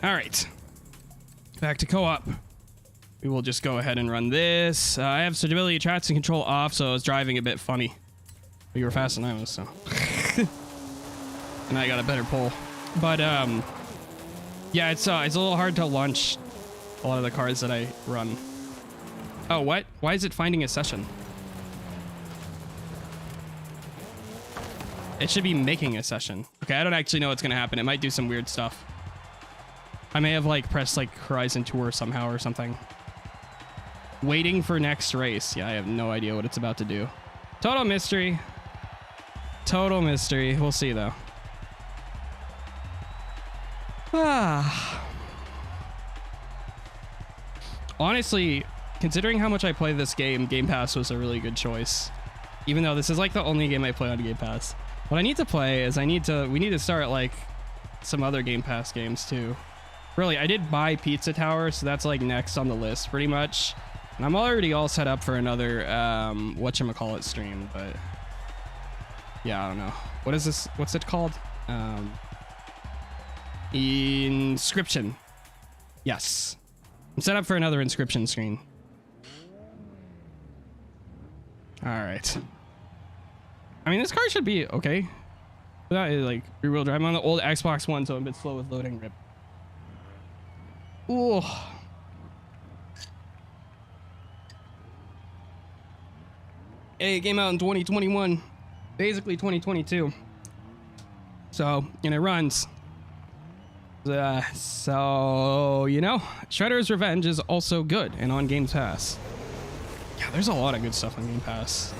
All right, back to co-op. We will just go ahead and run this. I have stability, traction control off, so I was driving a bit funny. But you were faster than I was, so. And I got a better pull. But yeah, it's a little hard to launch a lot of the cars that I run. Oh, what? Why is it finding a session? It should be making a session. Okay, I don't actually know what's gonna happen. It might do some weird stuff. I may have like pressed like Horizon Tour somehow or something. Waiting for next race. Yeah, I have no idea what it's about to do. Total mystery. Total mystery. We'll see though. Honestly, considering how much I play this game, Game Pass was a really good choice. Even though this is like the only game I play on Game Pass. What I need to play is we need to start like some other Game Pass games too. Really, I did buy Pizza Tower, so that's like next on the list pretty much. And I'm already all set up for another whatchamacallit stream, but yeah, I don't know. What is this? What's it called? Inscription. Yes. I'm set up for another Inscription screen. All right. I mean, this car should be okay. Without like rear-wheel drive. I'm on the old Xbox One, so I'm a bit slow with loading. Rip. Ooh. Hey, it came out in 2021. Basically 2022. So, and it runs. So, you know, Shredder's Revenge is also good and on Game Pass. Yeah, there's a lot of good stuff on Game Pass.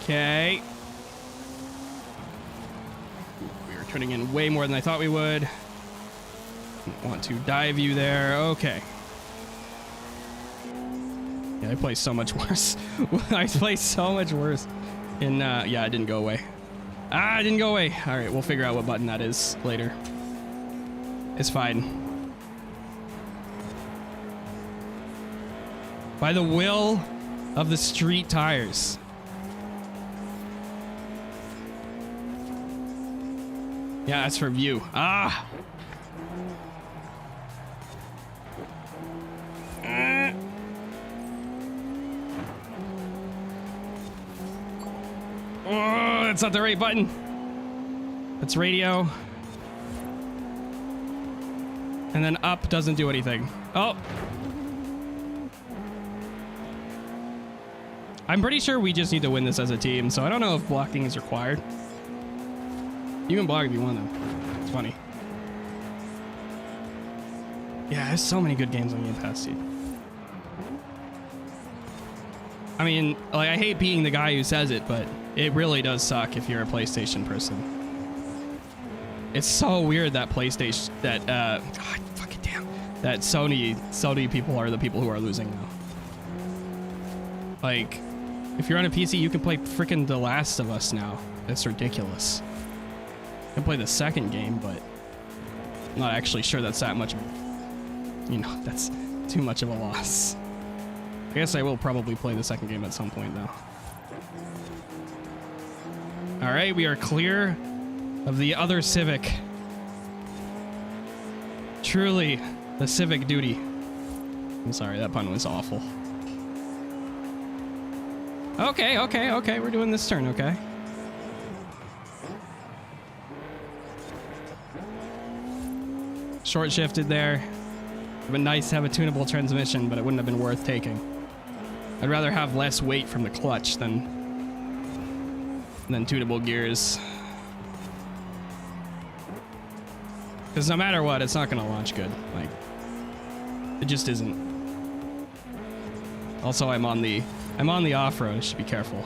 Okay. We are turning in way more than I thought we would. Want to dive you there. Okay. Yeah, I play so much worse. I play so much worse. And yeah, it didn't go away. Ah, it didn't go away. All right, we'll figure out what button that is later. It's fine. By the will of the street tires. Yeah, that's for view. Ah. Oh, that's not the right button. That's radio. And then up doesn't do anything. Oh. I'm pretty sure we just need to win this as a team, so I don't know if blocking is required. You can block if you want though. It's funny. Yeah, there's so many good games on Game Pass, dude. I mean, like, I hate being the guy who says it, but it really does suck if you're a PlayStation person. It's so weird that PlayStation, that, God, fucking damn, that Sony people are the people who are losing now. Like, if you're on a PC, you can play freaking The Last of Us now. It's ridiculous. You can play the second game, but I'm not actually sure that's that much, you know, that's too much of a loss. I guess I will probably play the second game at some point, though. All right, we are clear of the other Civic. Truly, the civic duty. I'm sorry, that pun was awful. Okay, we're doing this turn, okay. Short shifted there. It would have been nice to have a tunable transmission, but it wouldn't have been worth taking. I'd rather have less weight from the clutch than tunable gears. Because no matter what, it's not going to launch good. Like, it just isn't. Also, I'm on the off-road. I should be careful.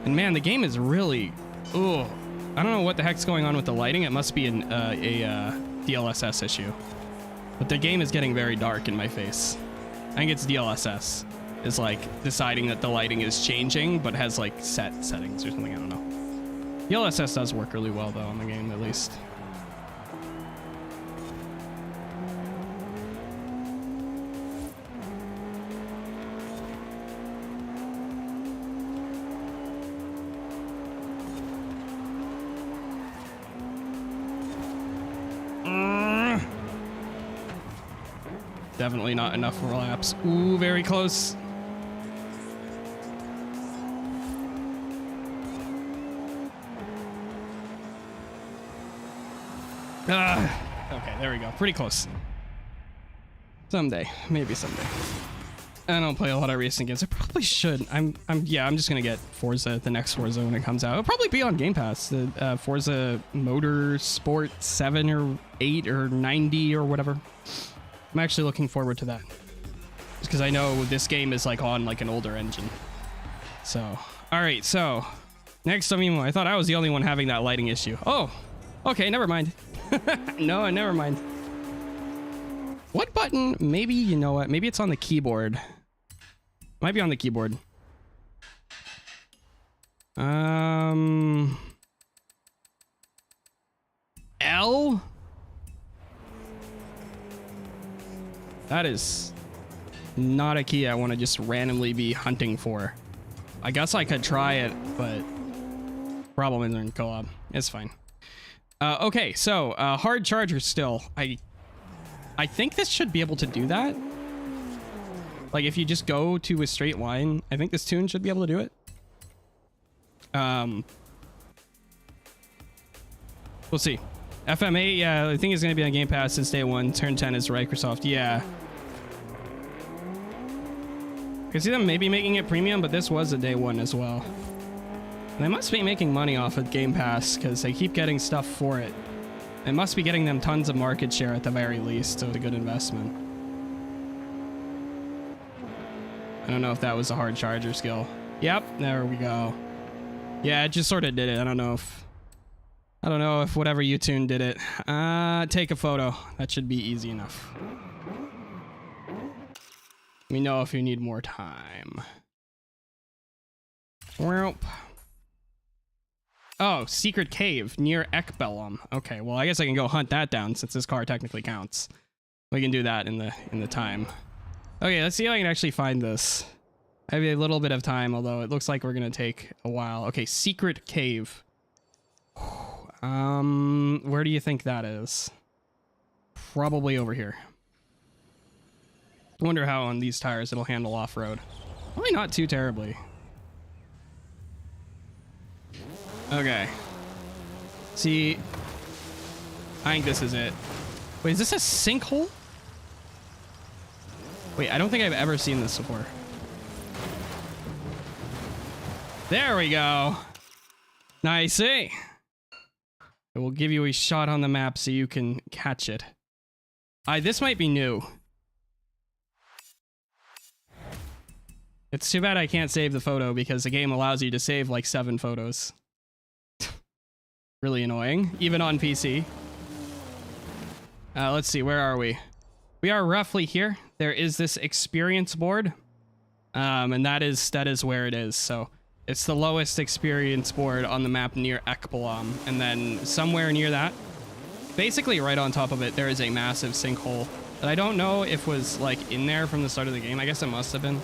And man, the game is really, ooh. I don't know what the heck's going on with the lighting. It must be a DLSS issue. But the game is getting very dark in my face. I think it's DLSS. Is like deciding that the lighting is changing, but has like set settings or something. I don't know. DLSS does work really well though on the game, at least. Definitely not enough laps. Ooh, very close. Okay, there we go. Pretty close. Someday. Maybe someday. I don't play a lot of racing games. I probably should. I'm just gonna get Forza, the next Forza when it comes out. It'll probably be on Game Pass. The Forza Motorsport 7 or 8 or 90 or whatever. I'm actually looking forward to that. Because I know this game is like on like an older engine. So, all right. So, next Amiibo. I thought I was the only one having that lighting issue. Oh, okay. Never mind. No, never mind. What button? Maybe, you know what? Maybe it's on the keyboard. Might be on the keyboard. L? That is not a key I want to just randomly be hunting for. I guess I could try it, but problem is in co-op. It's fine. Okay, so hard charger still. I think this should be able to do that. Like if you just go to a straight line, I think this tune should be able to do it. We'll see. FM8, yeah, I think it's going to be on Game Pass since day one. Turn 10 is Microsoft, yeah. I can see them maybe making it premium, but this was a day one as well. They must be making money off of Game Pass because they keep getting stuff for it. It must be getting them tons of market share at the very least, so it's a good investment. I don't know if that was a hard charger skill. Yep, there we go. Yeah, it just sort of did it. I don't know if whatever you tuned did it. Take a photo. That should be easy enough. Let me know if you need more time. Welp. Oh, secret cave near Ekbellum. Okay, well, I guess I can go hunt that down since this car technically counts. We can do that in the time. Okay, let's see if I can actually find this. I have a little bit of time, although it looks like we're gonna take a while. Okay, secret cave. Where do you think that is? Probably over here. I wonder how on these tires it'll handle off-road. Probably not too terribly. Okay. See, I think this is it. Wait, is this a sinkhole? Wait, I don't think I've ever seen this before. There we go. Nice. It will give you a shot on the map so you can catch it. This might be new. It's too bad I can't save the photo because the game allows you to save like 7 photos. Really annoying, even on PC. Let's see, where are we? We are roughly here. There is this experience board, and that is where it is. So it's the lowest experience board on the map near Ekbellum, and then somewhere near that, basically right on top of it, there is a massive sinkhole that I don't know if was like in there from the start of the game. I guess it must have been,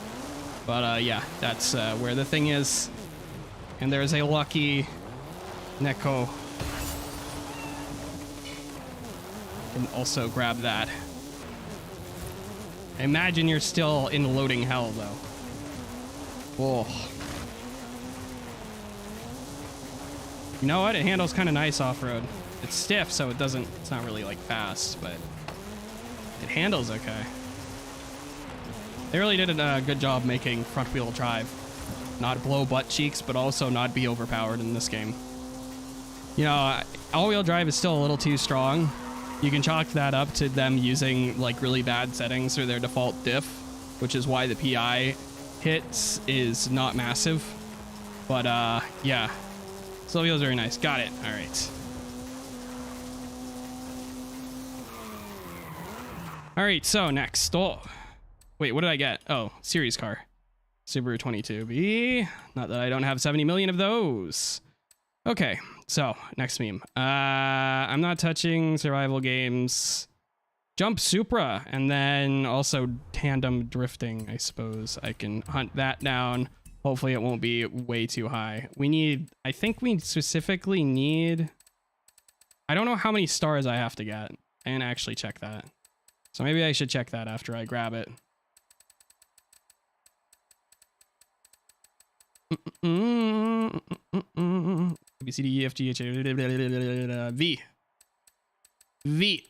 but yeah, that's where the thing is. And there's a lucky Neko. Can also grab that. Imagine you're still in loading hell, though. Whoa. You know what? It handles kind of nice off-road. It's stiff, so it's not really like fast, but it handles okay. They really did a good job making front-wheel drive not blow butt cheeks, but also not be overpowered in this game. You know, all-wheel drive is still a little too strong. You can chalk that up to them using like really bad settings for their default diff, which is why the PI hits is not massive. But yeah, slow wheels are very nice. Got it. All right. All right. So next, oh wait, what did I get? Oh, series car, Subaru 22B. Not that I don't have 70 million of those. Okay, so next meme. I'm not touching survival games. Jump Supra, and then also tandem drifting, I suppose. I can hunt that down. Hopefully it won't be way too high. I think we specifically need, I don't know how many stars I have to get. I didn't actually check that. So maybe I should check that after I grab it. A, B, C, D, E, F, G, H, V. V.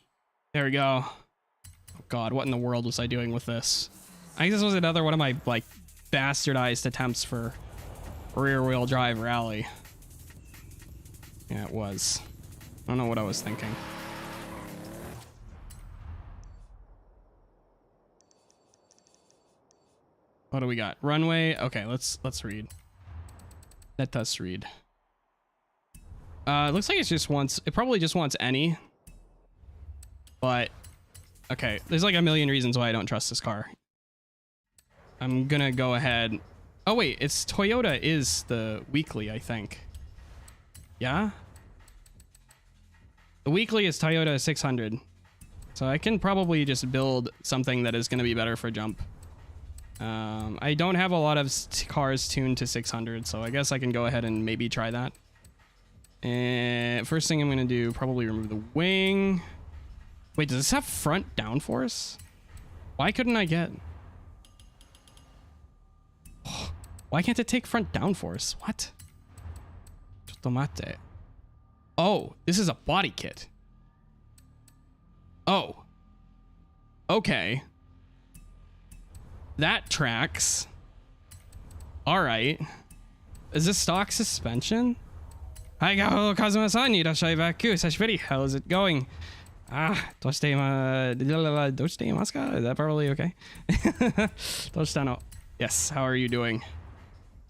There we go. Oh God, what in the world was I doing with this? I think this was another one of my, like, bastardized attempts for rear-wheel drive rally. Yeah, it was. I don't know what I was thinking. What do we got? Runway. Okay, let's read. Let us read. It looks like it probably just wants any. But okay, there's like a million reasons why I don't trust this car. I'm gonna go ahead. Oh wait, it's Toyota is the weekly, I think. Yeah? The weekly is Toyota 600. So I can probably just build something that is gonna be better for jump. I don't have a lot of cars tuned to 600, so I guess I can go ahead and maybe try that. And first thing I'm gonna do, probably remove the wing. Wait, does this have front downforce? Why couldn't I get... Why can't it take front downforce? What? Chottomate. Oh, this is a body kit. Oh. Okay. That tracks. Alright. Is this stock suspension? Hi, Gao Kazuma-san, irashai baku. Sashiburi, how's it going? Doshite imasu ka? Is that probably okay? Doshita no. Yes, how are you doing?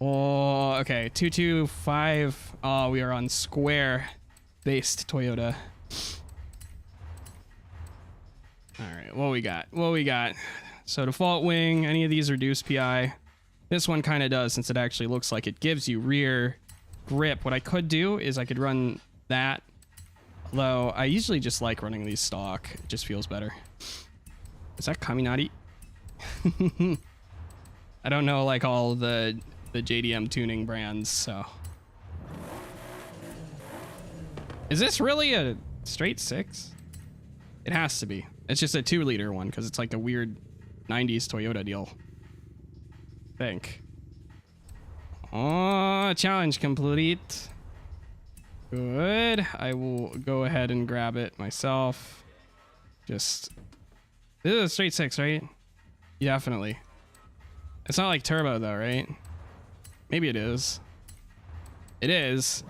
Oh, okay. 225. Oh, we are on square-based Toyota. Alright, what we got? What we got? So default wing, any of these reduce PI. This one kind of does, since it actually looks like it gives you rear grip. What I could do is I could run that. Although I usually just like running these stock. It just feels better. Is that Kaminari? I don't know like all the JDM tuning brands, so. Is this really a straight 6? It has to be. It's just a 2-liter one because it's like a weird 90s Toyota deal. I think. Oh, challenge complete. Good. I will go ahead and grab it myself. Just... This is a straight 6, right? Definitely. It's not like turbo though, right? Maybe it is. It is.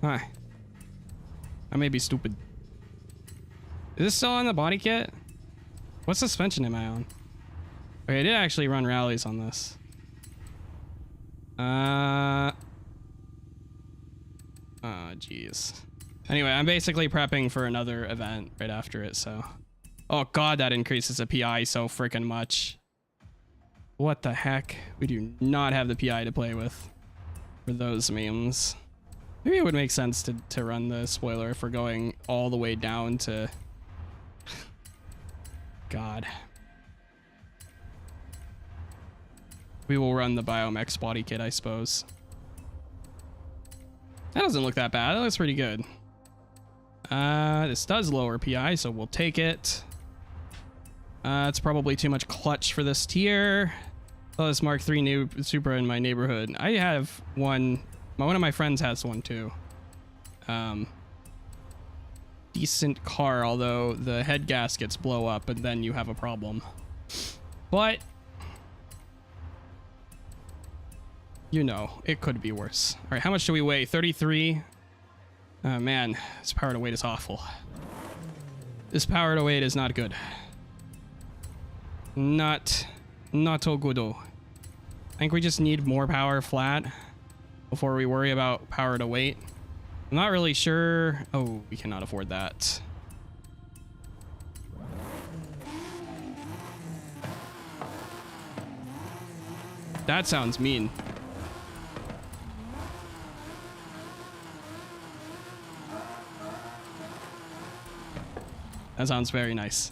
Huh. I may be stupid. Is this still on the body kit? What suspension am I on? Okay, I did actually run rallies on this. Oh, jeez. Anyway, I'm basically prepping for another event right after it, so... Oh god, that increases the PI so freaking much. What the heck? We do not have the PI to play with for those memes. Maybe it would make sense to run the spoiler if we're going all the way down to... God. We will run the Biomex body kit, I suppose. That doesn't look that bad. That looks pretty good. This does lower PI, so we'll take it. It's probably too much clutch for this tier. Oh, this Mark III new Supra in my neighborhood. I have one. One of my friends has one too. Decent car, although the head gaskets blow up and then you have a problem. But you know, it could be worse. All right, how much do we weigh? 33. Oh man, this power to weight is awful. This power to weight is not good. Not all good. I think we just need more power flat before we worry about power to weight. I'm not really sure. Oh, we cannot afford that. That sounds mean. That sounds very nice.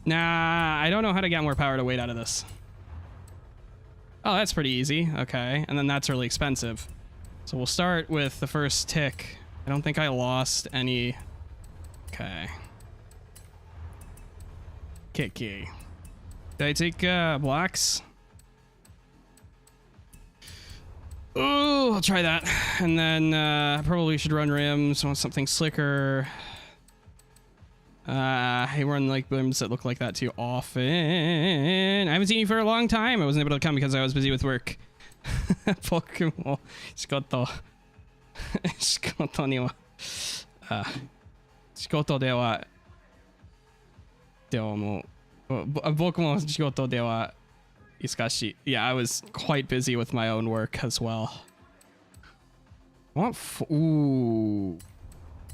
Nah, I don't know how to get more power to weight out of this. Oh, that's pretty easy. Okay, and then that's really expensive. So we'll start with the first tick. I don't think I lost any. Okay. Kiki. Did I take blocks? Oh, I'll try that. And then probably should run rims. Want something slicker. I run like booms that look like that too often. I haven't seen you for a long time. I wasn't able to come because I was busy with work. Pokemon. 仕事には仕事ではもう僕も仕事では忙しい Yeah, I was quite busy with my own work as well. Ooh.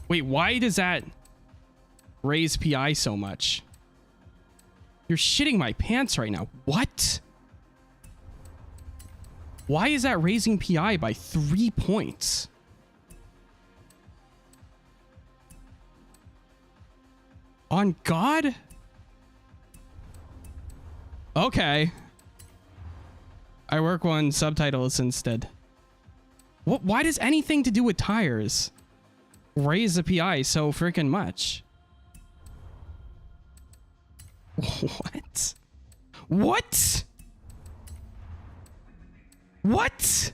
Wait, why does that raise PI so much? You're shitting my pants right now. What? Why is that raising PI by 3 points? On God? Okay. I work on subtitles instead. What? Why does anything to do with tires raise the PI so freaking much? What? What? What?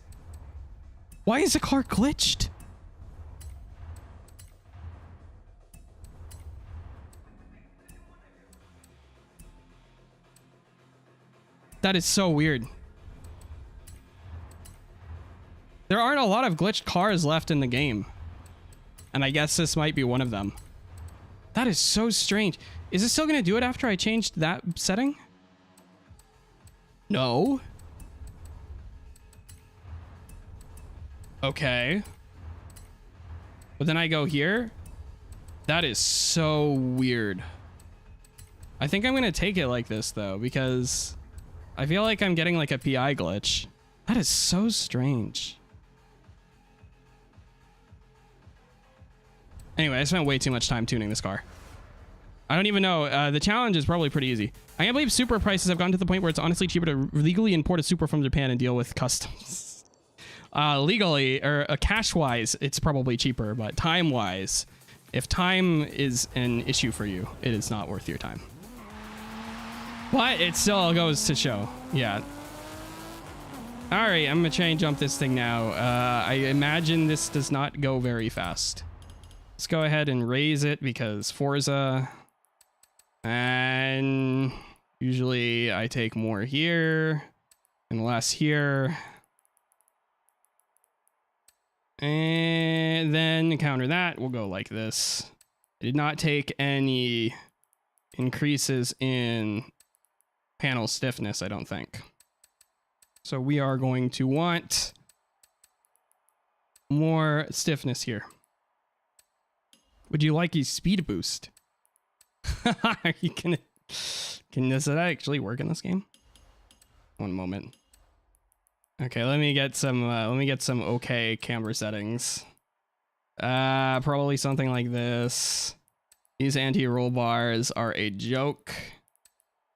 Why is the car glitched? That is so weird. There aren't a lot of glitched cars left in the game. And I guess this might be one of them. That is so strange. Is it still going to do it after I changed that setting? No. Okay. But then I go here. That is so weird. I think I'm going to take it like this though, because I feel like I'm getting like a PI glitch. That is so strange. Anyway, I spent way too much time tuning this car. I don't even know. The challenge is probably pretty easy. I can't believe Supra prices have gotten to the point where it's honestly cheaper to legally import a Supra from Japan and deal with customs. Legally, or cash-wise, it's probably cheaper, but time-wise, if time is an issue for you, it is not worth your time. But it still goes to show. Yeah. Alright, I'm gonna try and jump this thing now. I imagine this does not go very fast. Let's go ahead and raise it because Forza. And usually I take more here and less here. And then to counter that, we'll go like this. I did not take any increases in panel stiffness, I don't think. So we are going to want more stiffness here. Would you like a speed boost? Are you gonna... does that actually work in this game? One moment. Okay, let me get some okay camera settings. Probably something like this. These anti-roll bars are a joke.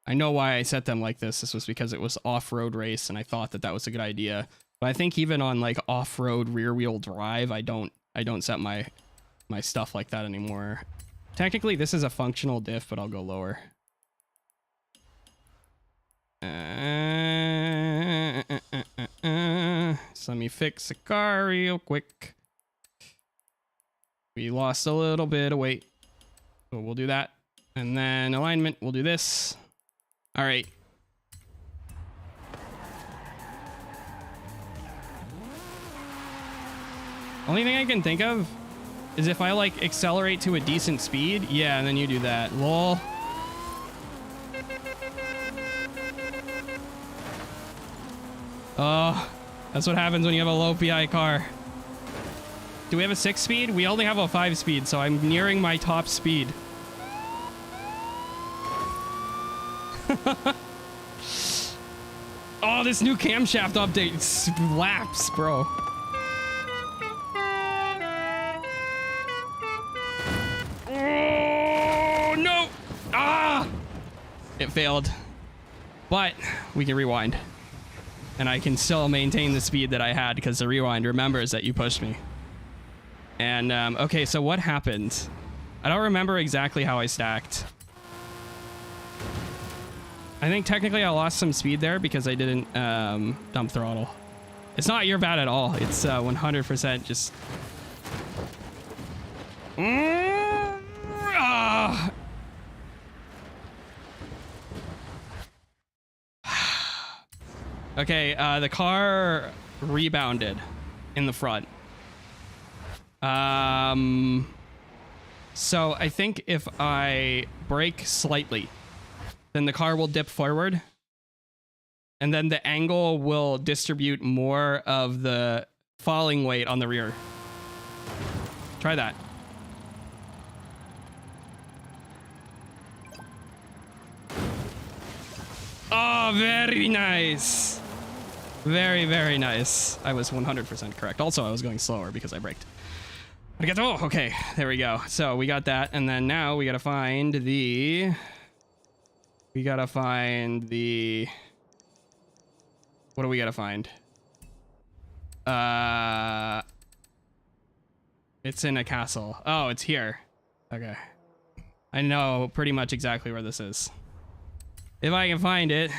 I know why I set them like this. This was because it was off-road race and I thought that that was a good idea. But I think even on like off-road rear-wheel drive, I don't set my stuff like that anymore. Technically, this is a functional diff, but I'll go lower. So let me fix the car real quick. We lost a little bit of weight, so we'll do that. And then alignment, we'll do this. All right. Only thing I can think of is if I like accelerate to a decent speed. Yeah, and then you do that. Lol. Oh, that's what happens when you have a low PI car. Do we have a 6 speed? We only have a 5 speed, so I'm nearing my top speed. Oh, this new camshaft update slaps, bro. Oh, no. Ah! It failed. But we can rewind. And I can still maintain the speed that I had because the rewind remembers that you pushed me. And, okay, so what happened? I don't remember exactly how I stacked. I think technically I lost some speed there because I didn't dump throttle. It's not your bad at all. It's 100% just... Okay, the car rebounded in the front. So I think if I brake slightly, then the car will dip forward. And then the angle will distribute more of the falling weight on the rear. Try that. Oh, very nice. Very, very nice. I was 100% correct. Also, I was going slower because I braked. Oh, okay. There we go. So we got that. And then now we got to find the... What do we got to find? It's in a castle. Oh, it's here. Okay. I know pretty much exactly where this is. If I can find it.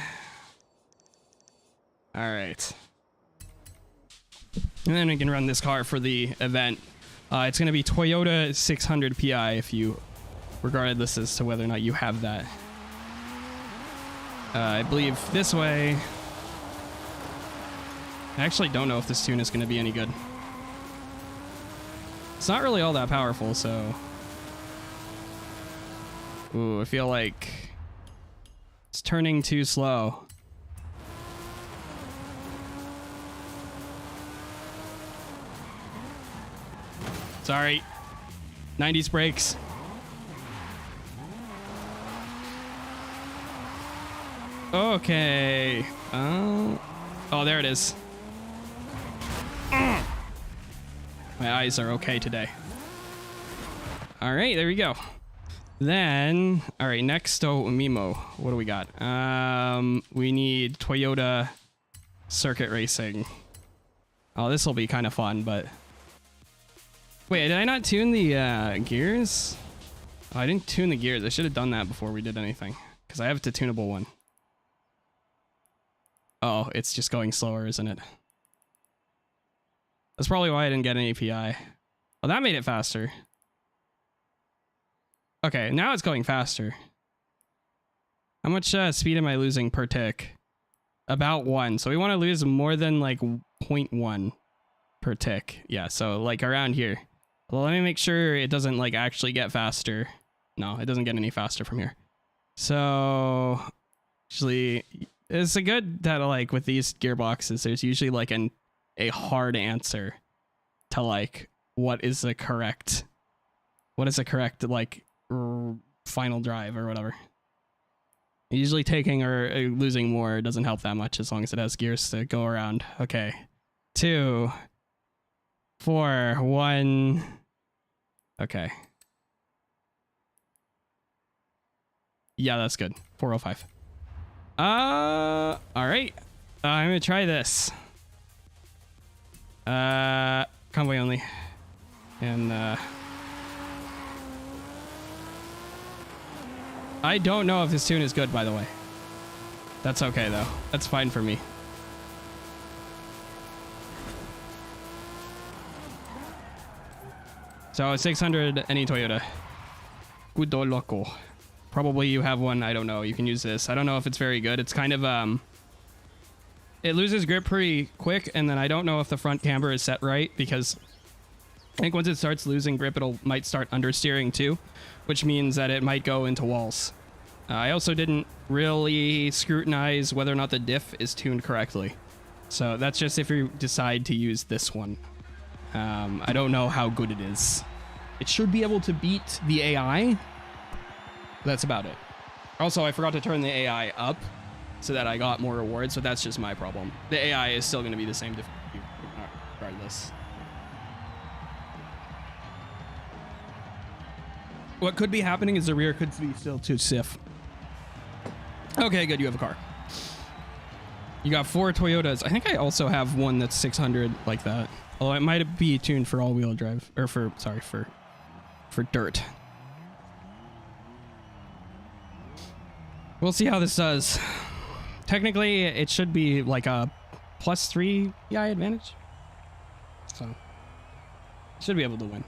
All right. And then we can run this car for the event. It's going to be Toyota 600 PI if you, regardless as to whether or not you have that. I believe this way. I actually don't know if this tune is going to be any good. It's not really all that powerful, so... Ooh, I feel like it's turning too slow. Sorry. 90s brakes. Okay. Oh, there it is. My eyes are okay today. All right, there we go. Then, all right, next, Mimo. What do we got? We need Toyota circuit racing. Oh, this will be kind of fun, but... Wait, did I not tune the gears? Oh, I didn't tune the gears. I should have done that before we did anything, because I have the tunable one. Oh, it's just going slower, isn't it? That's probably why I didn't get an API. Well, that made it faster. Okay, now it's going faster. How much speed am I losing per tick? About 1. So we want to lose more than like 0.1 per tick. Yeah, so like around here. Well, let me make sure it doesn't like actually get faster. No, it doesn't get any faster from here. So actually, it's a good that like with these gearboxes, there's usually like a hard answer to like what is the correct like final drive or whatever. Usually taking or losing more doesn't help that much as long as it has gears to go around. Okay. 2, 4, 1. Okay. Yeah, that's good. 405. All right. I'm gonna try this. Convoy only. And I don't know if this tune is good, by the way. That's okay though. That's fine for me. So 600 any Toyota. Gudo loco. Probably you have one. I don't know. You can use this. I don't know if it's very good. It's kind of it loses grip pretty quick, and then I don't know if the front camber is set right because I think once it starts losing grip, might start understeering too, which means that it might go into walls. I also didn't really scrutinize whether or not the diff is tuned correctly. So that's just if you decide to use this one. I don't know how good it is. It should be able to beat the AI. That's about it. Also, I forgot to turn the AI up so that I got more rewards, but that's just my problem. The AI is still going to be the same regardless. What could be happening is the rear could be still too stiff. Okay, good. You have a car. You got 4 Toyotas. I think I also have one that's 600 like that. Although it might be tuned for all-wheel drive, or for dirt. We'll see how this does. Technically, it should be like a +3 PI advantage. So, should be able to win.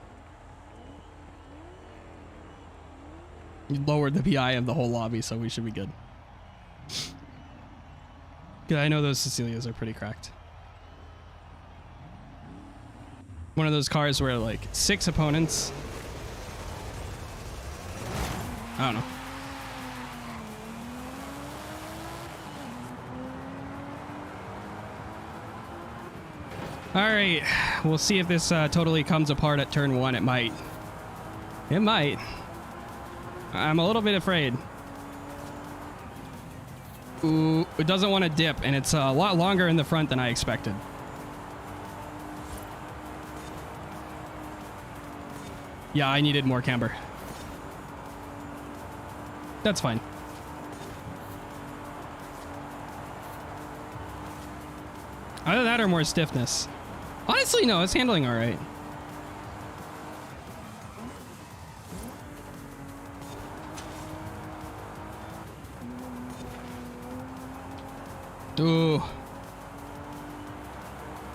You lowered the PI of the whole lobby, so we should be good. Yeah, I know those Cecilias are pretty cracked. One of those cars where like 6 opponents. I don't know. All right, we'll see if this totally comes apart at turn 1. It might. It might. I'm a little bit afraid. Ooh, it doesn't want to dip, and it's a lot longer in the front than I expected. Yeah, I needed more camber. That's fine. Either that or more stiffness. Honestly, no, it's handling all right. Ooh.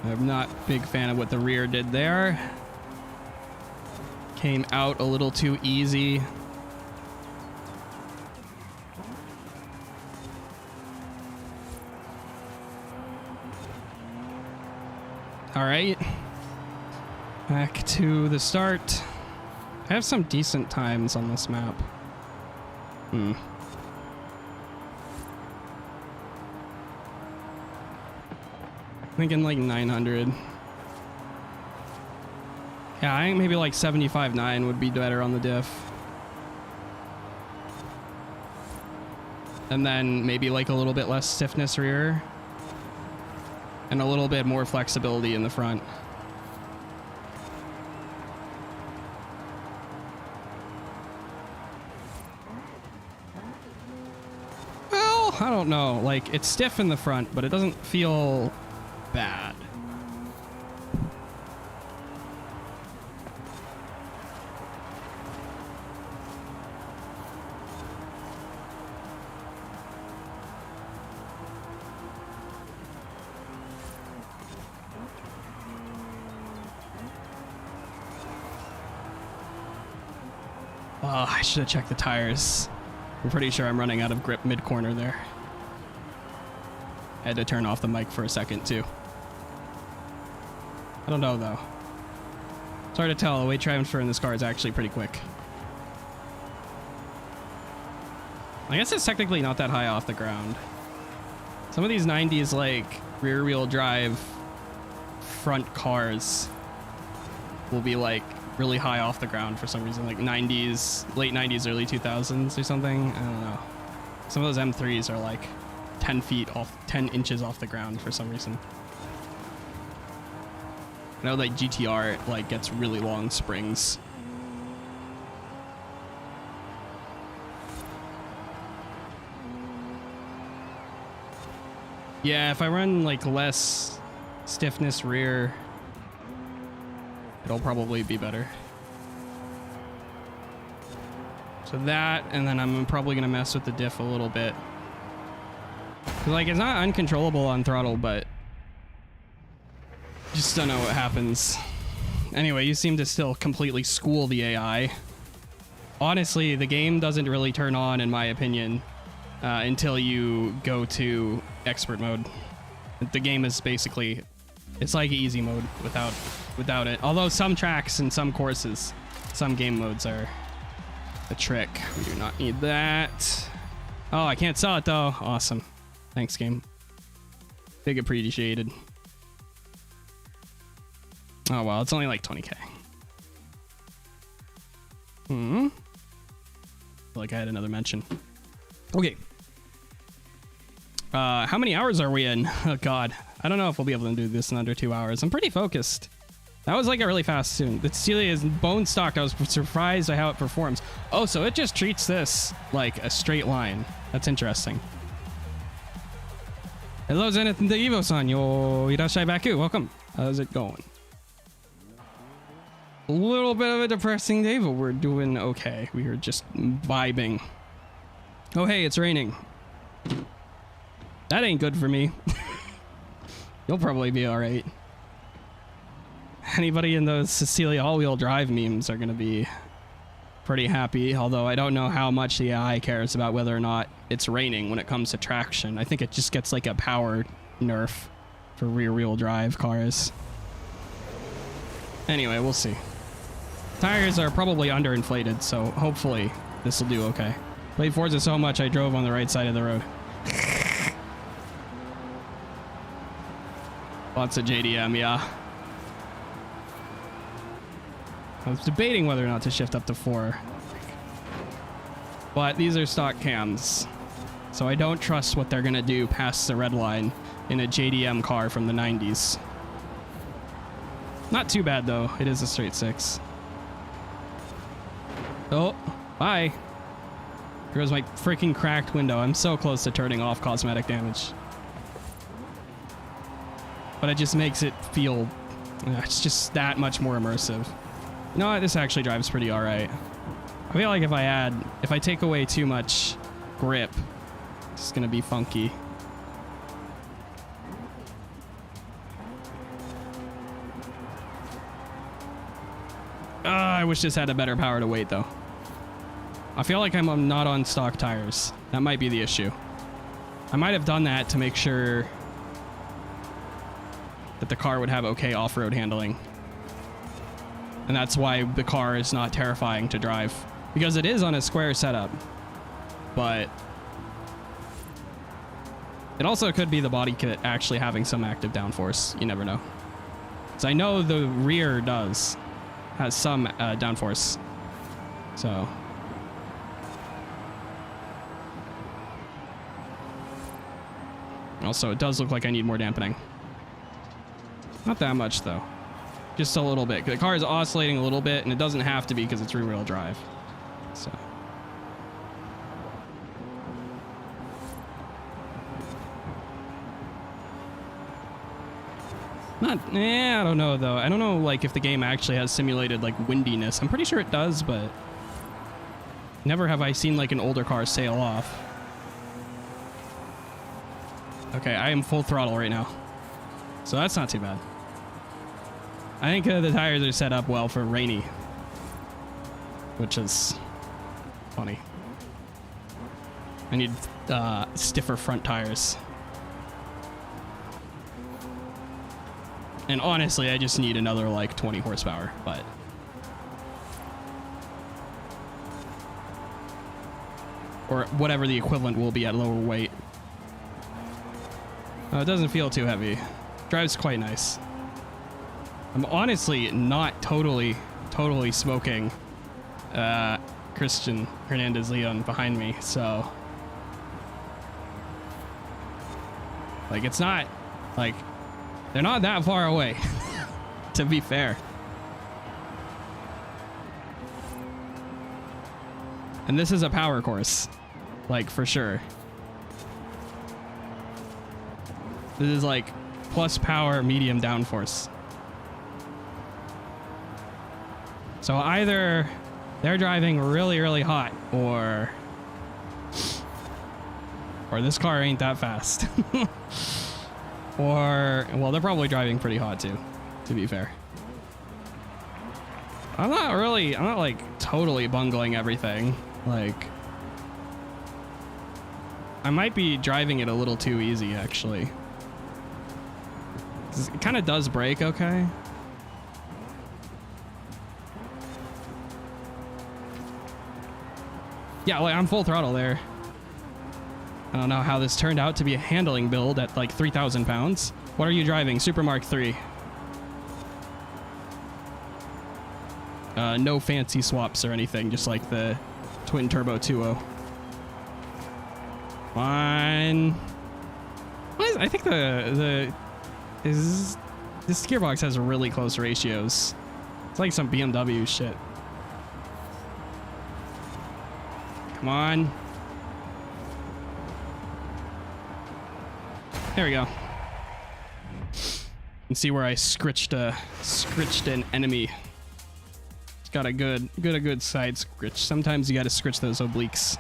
I'm not a big fan of what the rear did there. Came out a little too easy. All right. Back to the start. I have some decent times on this map. Thinking like 900. Yeah, I think maybe like 75.9 would be better on the diff. And then maybe like a little bit less stiffness rear. And a little bit more flexibility in the front. Well, I don't know. Like, it's stiff in the front, but it doesn't feel bad. Oh, I should have checked the tires. I'm pretty sure I'm running out of grip mid-corner there. I had to turn off the mic for a second, too. I don't know, though. It's hard to tell. The weight transfer in this car is actually pretty quick. I guess it's technically not that high off the ground. Some of these 90s, like, rear-wheel drive front cars will be, like, really high off the ground for some reason. Like 90s, late 90s, early 2000s or something. I don't know. Some of those M3s are, like, 10 feet off, 10 inches off the ground for some reason. I know like GTR like gets really long springs. Yeah, if I run like less stiffness rear, it'll probably be better. So that, and then I'm probably gonna mess with the diff a little bit. 'Cause, like, it's not uncontrollable on throttle, but just don't know what happens. Anyway, you seem to still completely school the AI. Honestly, the game doesn't really turn on, in my opinion, until you go to expert mode. The game is basically, it's like easy mode without it. Although some tracks and some courses, some game modes are a trick. We do not need that. Oh, I can't sell it though. Awesome. Thanks, game. Big appreciated. Oh, well, it's only like 20K. Like I had another mention. Okay. How many hours are we in? Oh, God. I don't know if we'll be able to do this in under 2 hours. I'm pretty focused. That was like a really fast tune. The Cecilia is bone stock. I was surprised by how it performs. Oh, so it just treats this like a straight line. That's interesting. Hello, Zenith and Evo-san. Yo, irashai baku. Welcome. How's it going? A little bit of a depressing day, but we're doing okay. We are just vibing. Oh, hey, it's raining. That ain't good for me. You'll probably be all right. Anybody in those Cecilia all-wheel drive memes are going to be pretty happy, although I don't know how much the AI cares about whether or not it's raining when it comes to traction. I think it just gets like a power nerf for rear-wheel drive cars. Anyway, we'll see. Tires are probably underinflated, so hopefully this will do okay. Played Forza so much I drove on the right side of the road. Lots of JDM, yeah. I was debating whether or not to shift up to 4. But these are stock cams, so I don't trust what they're gonna do past the red line in a JDM car from the 90s. Not too bad though, it is a straight 6. Oh, bye. Here goes my freaking cracked window. I'm so close to turning off cosmetic damage. But it just makes it feel, it's just that much more immersive. You know what, this actually drives pretty alright. I feel like if I take away too much grip, it's gonna be funky. I wish this had a better power to weight though. I feel like I'm not on stock tires. That might be the issue. I might have done that to make sure that the car would have okay off-road handling. And that's why the car is not terrifying to drive. Because it is on a square setup. But it also could be the body kit actually having some active downforce. You never know. So I know the rear has some downforce. So also, it does look like I need more dampening. Not that much, though. Just a little bit. The car is oscillating a little bit, and it doesn't have to be because it's rear-wheel drive. So. I don't know, though. I don't know, like, if the game actually has simulated, like, windiness. I'm pretty sure it does, but never have I seen, like, an older car sail off. Okay, I am full throttle right now. So that's not too bad. I think the tires are set up well for rainy. Which is funny. I need stiffer front tires. And honestly, I just need another like 20 horsepower, but or whatever the equivalent will be at lower weight. It doesn't feel too heavy. Drives quite nice. I'm honestly not totally smoking Christian Hernandez Leon behind me, so like it's not like they're not that far away to be fair. And this is a power course, like for sure. This is like plus power, medium downforce. So either they're driving really hot or this car ain't that fast. Or, well, they're probably driving pretty hot too, to be fair. I'm not like totally bungling everything. Like, I might be driving it a little too easy actually. It kind of does brake okay. Yeah, like I'm full throttle there. I don't know how this turned out to be a handling build at like 3,000 pounds. What are you driving? Super Mark III. No fancy swaps or anything, just like the twin turbo 2.0. Fine. I think this gearbox has really close ratios. It's like some BMW shit. Come on. There we go. You can see where I scritched an enemy. It's got a good side scritch. Sometimes you got to scritch those obliques.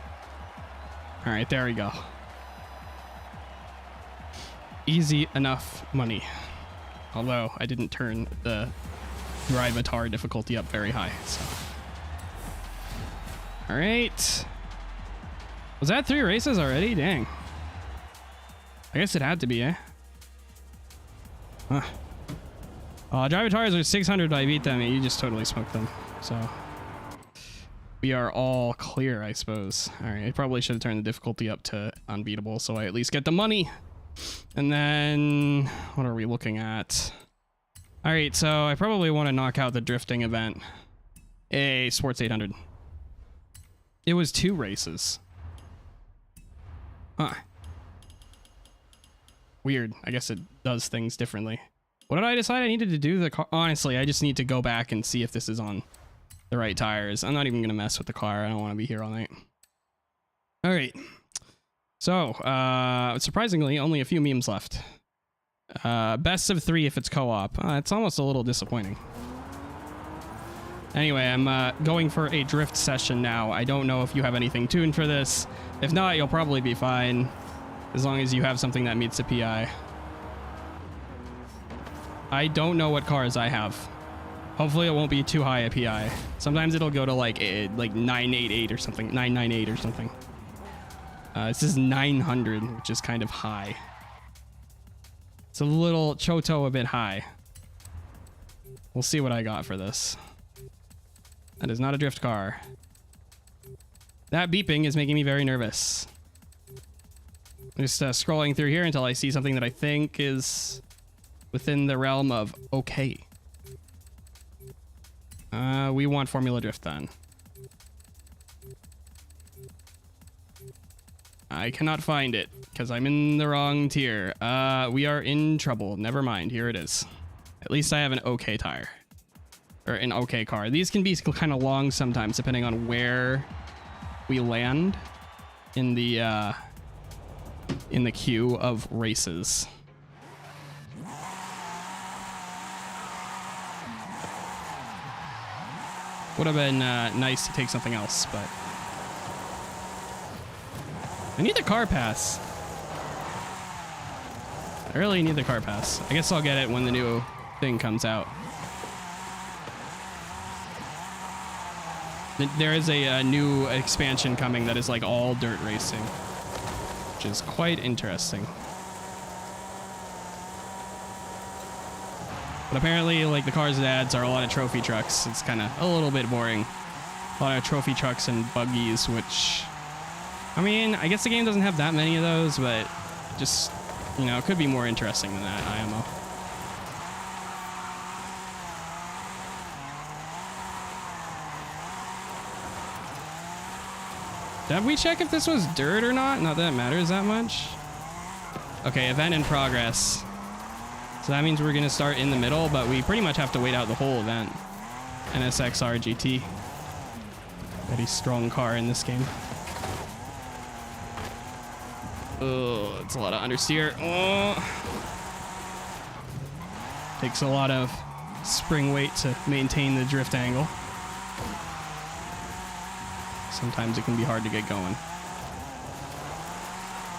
All right, there we go. Easy enough money. Although I didn't turn the Drivatar difficulty up very high. So. All right. Was that 3 races already? Dang. I guess it had to be, eh? Huh. Drivatars are 600, I beat them, and you just totally smoked them. So we are all clear, I suppose. All right, I probably should have turned the difficulty up to unbeatable so I at least get the money. And then what are we looking at? All right, so I probably want to knock out the drifting event. A Sports 800. It was 2 races. Huh. Weird. I guess it does things differently. What did I decide I needed to do? The car? Honestly, I just need to go back and see if this is on the right tires. I'm not even going to mess with the car. I don't want to be here all night. All right. So, surprisingly, only a few memes left. Best of 3 if it's co-op. It's almost a little disappointing. Anyway, I'm going for a drift session now. I don't know if you have anything tuned for this. If not, you'll probably be fine. As long as you have something that meets the PI. I don't know what cars I have. Hopefully it won't be too high a PI. Sometimes it'll go to like 988 or something. 998 or something. This is 900, which is kind of high. It's a little choto a bit high. We'll see what I got for this. That is not a drift car. That beeping is making me very nervous. Just scrolling through here until I see something that I think is within the realm of okay. We want Formula Drift then. I cannot find it because I'm in the wrong tier. We are in trouble. Never mind. Here it is. At least I have an okay tire. Or an okay car. These can be kind of long sometimes depending on where we land in the queue of races. Would have been nice to take something else, but I need the car pass. I really need the car pass. I guess I'll get it when the new thing comes out. There is a new expansion coming that is like all dirt racing, which is quite interesting. But apparently, like, the cars it adds are a lot of trophy trucks. It's kind of a little bit boring. A lot of trophy trucks and buggies, which, I mean, I guess the game doesn't have that many of those, but just, you know, it could be more interesting than that, IMO. Did we check if this was dirt or not? Not that it matters that much. Okay, event in progress. So that means we're going to start in the middle, but we pretty much have to wait out the whole event. NSXR GT. Very strong car in this game. Oh, it's a lot of understeer. Oh. Takes a lot of spring weight to maintain the drift angle. Sometimes it can be hard to get going.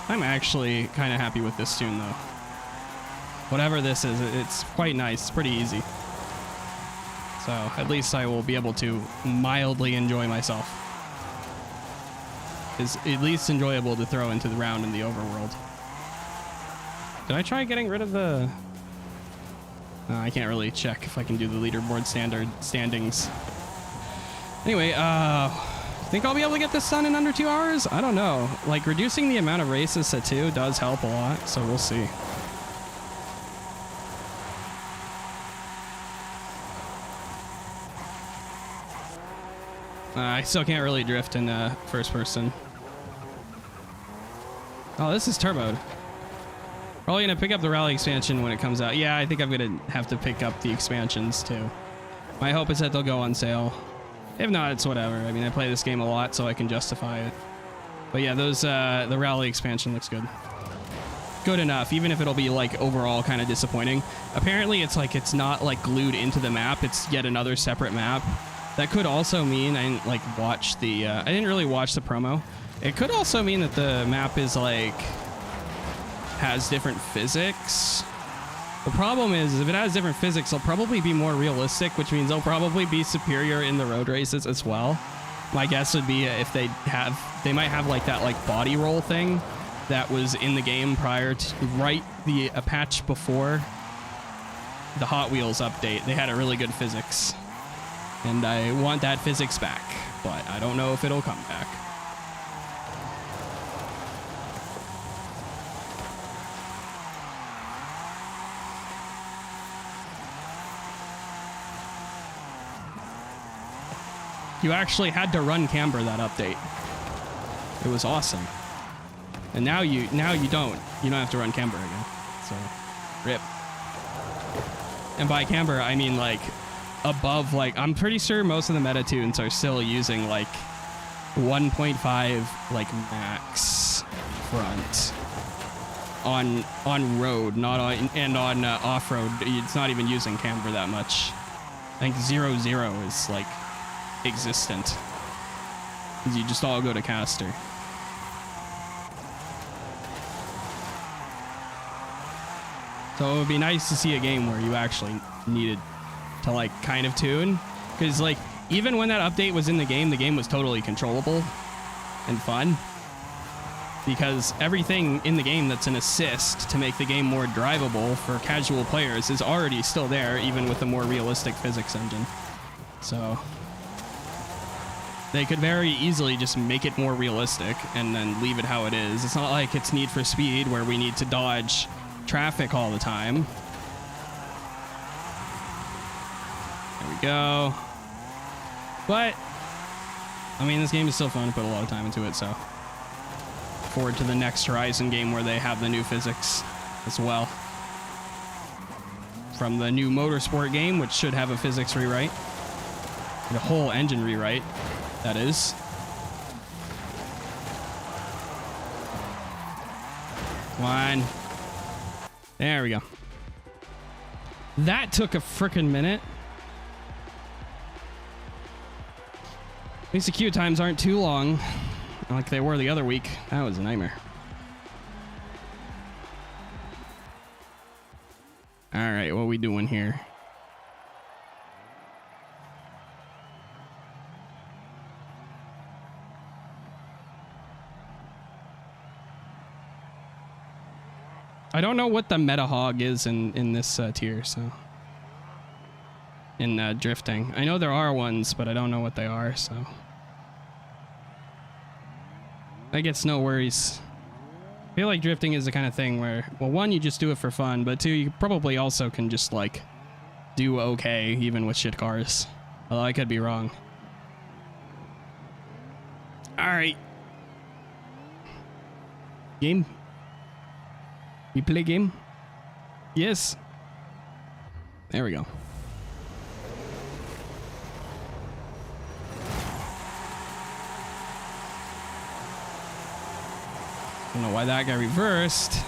I'm actually kind of happy with this tune, though. Whatever this is, it's quite nice. It's pretty easy. So at least I will be able to mildly enjoy myself. It's at least enjoyable to throw into the round in the overworld. Did I try getting rid of the... I can't really check if I can do the leaderboard standings. Anyway, think I'll be able to get this done in under 2 hours? I don't know. Like, reducing the amount of races to 2 does help a lot, so we'll see. I still can't really drift in first person. Oh, this is turboed. Probably gonna pick up the rally expansion when it comes out. Yeah, I think I'm gonna have to pick up the expansions too. My hope is that they'll go on sale. If not, it's whatever. I mean, I play this game a lot, so I can justify it. But yeah, those the rally expansion looks good. Good enough, even if it'll be like overall kind of disappointing. Apparently, it's like it's not like glued into the map. It's yet another separate map. That could also mean I didn't like watch the. I didn't really watch the promo. It could also mean that the map is like has different physics. The problem is if it has different physics, it'll probably be more realistic, which means they'll probably be superior in the road races as well. My guess would be if they might have like that like body roll thing that was in the game prior to a patch before the Hot Wheels update. They had a really good physics, and I want that physics back, but I don't know if it'll come back. You actually had to run camber that update. It was awesome. And now you don't. You don't have to run camber again. So, rip. And by camber, I mean like above, like, I'm pretty sure most of the meta tunes are still using like 1.5 like max front on road, not on, and on off-road. It's not even using camber that much. I think 0.0 is like existent. You just all go to caster. So it would be nice to see a game where you actually needed to like kind of tune, because like even when that update was in the game was totally controllable and fun, because everything in the game that's an assist to make the game more drivable for casual players is already still there, even with the more realistic physics engine. So they could very easily just make it more realistic and then leave it how it is. It's not like it's Need for Speed where we need to dodge traffic all the time. There we go. But, I mean, this game is still fun to put a lot of time into it, so forward to the next Horizon game where they have the new physics as well. From the new Motorsport game, which should have a physics rewrite. The whole engine rewrite, that is. Come on. There we go. That took a frickin' minute. At least the queue times aren't too long like they were the other week. That was a nightmare. All right, what are we doing here? I don't know what the meta hog is in this tier, so in drifting. I know there are ones, but I don't know what they are, so I guess no worries. I feel like drifting is the kind of thing where, well, one, you just do it for fun, but two, you probably also can just like do okay even with shit cars. Although I could be wrong. All right. Game. We play game? Yes. There we go. I don't know why that got reversed.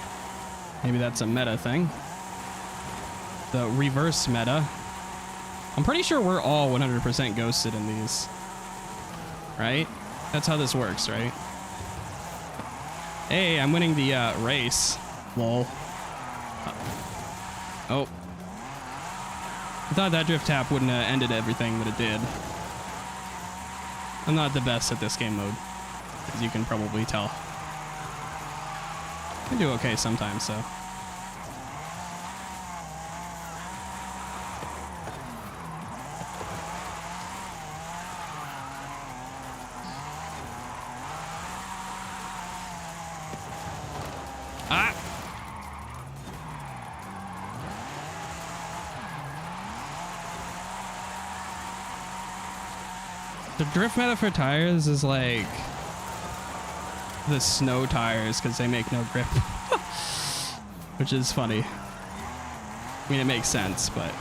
Maybe that's a meta thing. The reverse meta. I'm pretty sure we're all 100% ghosted in these. Right? That's how this works, right? Hey, I'm winning the race. Lol. Oh. I thought that drift tap wouldn't have ended everything, but it did. I'm not the best at this game mode, as you can probably tell. I do okay sometimes, so. Ah! The drift meta for tires is like the snow tires because they make no grip. Which is funny. I mean, it makes sense, but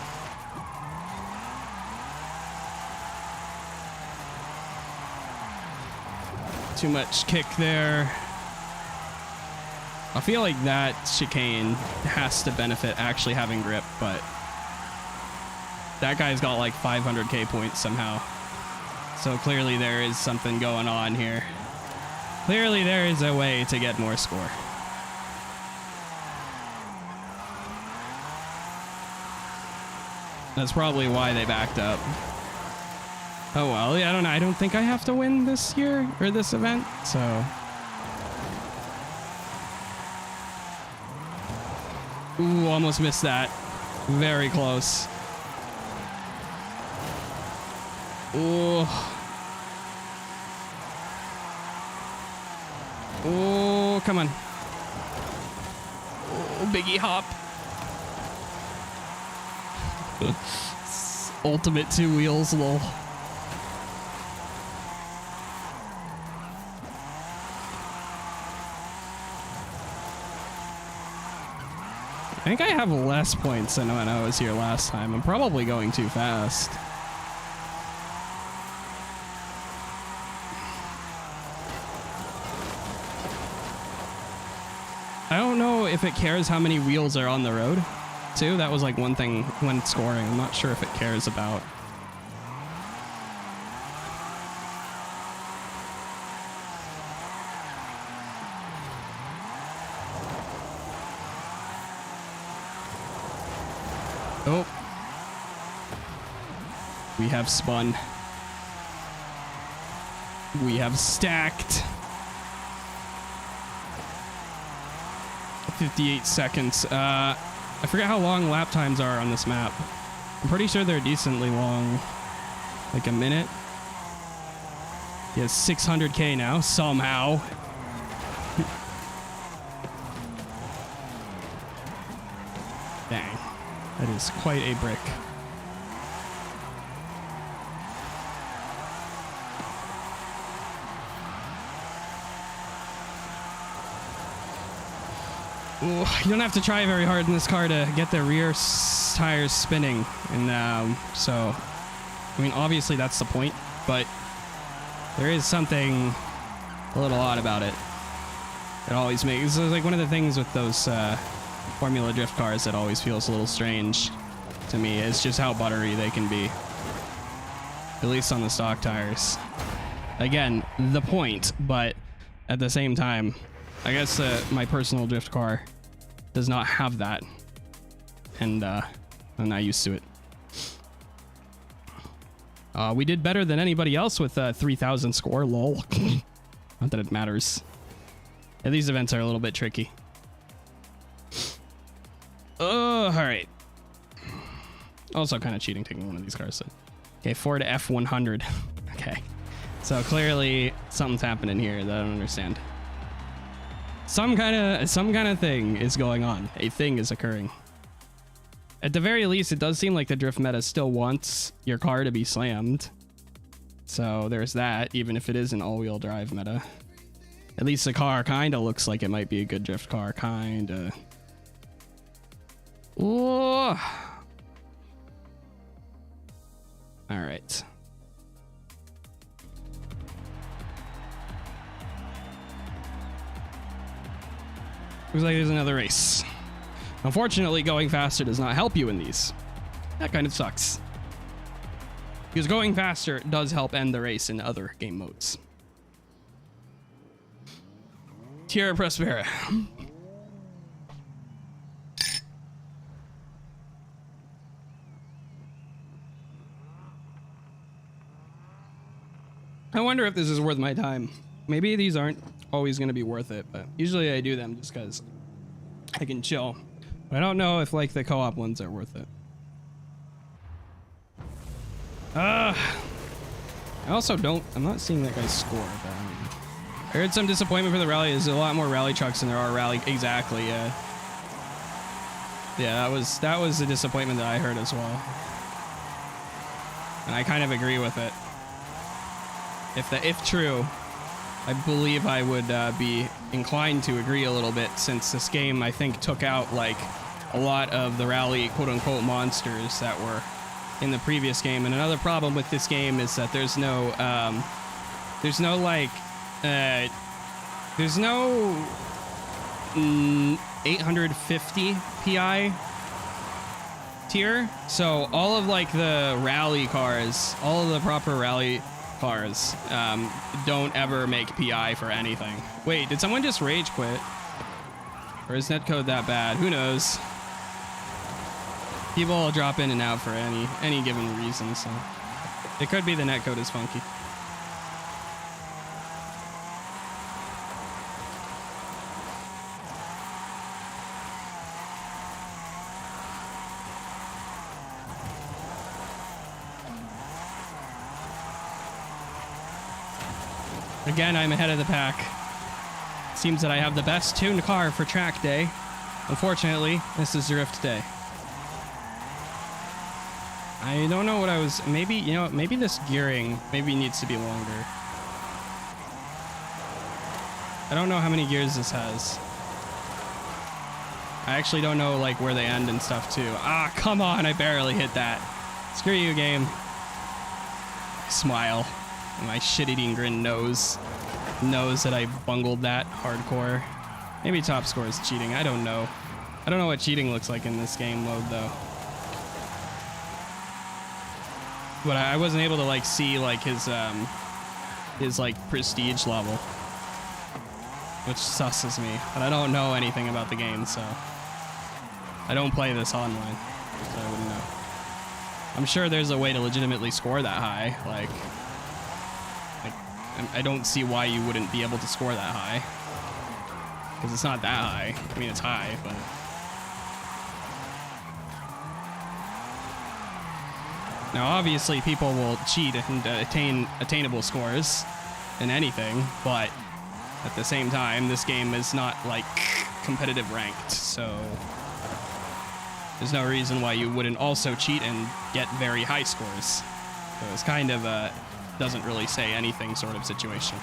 too much kick there. I feel like that chicane has to benefit actually having grip, but that guy's got like 500k points somehow. So clearly there is something going on here. Clearly there is a way to get more score. That's probably why they backed up. Oh well, yeah, I don't know. I don't think I have to win this year or this event, so. Ooh, almost missed that. Very close. Ooh. Oh, come on. Oh, biggie hop. Ultimate 2 wheels, lol. I think I have less points than when I was here last time. I'm probably going too fast. I don't know if it cares how many wheels are on the road, too. That was like one thing when scoring. I'm not sure if it cares about. Oh. We have spun. We have stacked. 58 seconds. I forget how long lap times are on this map. I'm pretty sure they're decently long. Like a minute. He has 600k now, somehow. Dang. That is quite a brick. Ooh, you don't have to try very hard in this car to get the rear tires spinning. And so, I mean, obviously that's the point, but there is something a little odd about it. It always makes, it's like one of the things with those Formula Drift cars that always feels a little strange to me is just how buttery they can be. At least on the stock tires. Again, the point, but at the same time, I guess my personal drift car does not have that. And I'm not used to it. We did better than anybody else with 3,000 score, lol. Not that it matters. Yeah, these events are a little bit tricky. Oh, all right. Also kind of cheating taking one of these cars. So. Okay, Ford F100. Okay. So clearly something's happening here that I don't understand. Some kind of thing is going on. A thing is occurring. At the very least, it does seem like the drift meta still wants your car to be slammed. So there's that, even if it is an all-wheel drive meta. At least the car kind of looks like it might be a good drift car, kind of. All right. Looks like there's another race. Unfortunately, going faster does not help you in these. That kind of sucks. Because going faster does help end the race in other game modes. Tierra Prospera. I wonder if this is worth my time. Maybe these aren't always going to be worth it, but usually I do them just because I can chill. But I don't know if like the co-op ones are worth it. I also don't, I'm not seeing that guy score, but I heard some disappointment for the rally. There's a lot more rally trucks than there are rally, exactly, yeah. Yeah, that was a disappointment that I heard as well. And I kind of agree with it. If true, I believe I would be inclined to agree a little bit, since this game I think took out like a lot of the rally quote-unquote monsters that were in the previous game. And another problem with this game is that there's no 850 PI tier, so all of like the rally cars, all of the proper rally cars don't ever make PI for anything. Wait, did someone just rage quit? Or is netcode that bad? Who knows? People will drop in and out for any given reason, so It could be the netcode is funky. Again, I'm ahead of the pack. Seems that I have the best tuned car for track day. Unfortunately, this is drift day. I don't know what I was... Maybe, you know, maybe this gearing maybe needs to be longer. I don't know how many gears this has. I actually don't know, like, where they end and stuff, too. Ah, come on, I barely hit that. Screw you, game. Smile. My shit-eating grin knows that I bungled that hardcore. Maybe top score is cheating. I don't know. I don't know what cheating looks like in this game mode, though. But I wasn't able to, like, see, like, his like, prestige level. Which susses me. But I don't know anything about the game, so... I don't play this online, so I wouldn't know. I'm sure there's a way to legitimately score that high, like... I don't see why you wouldn't be able to score that high. Because it's not that high. I mean, it's high, but... Now, obviously, people will cheat and attain attainable scores in anything, but at the same time, this game is not, like, competitive ranked, so... There's no reason why you wouldn't also cheat and get very high scores. So it's kind of a... doesn't really say anything sort of situation.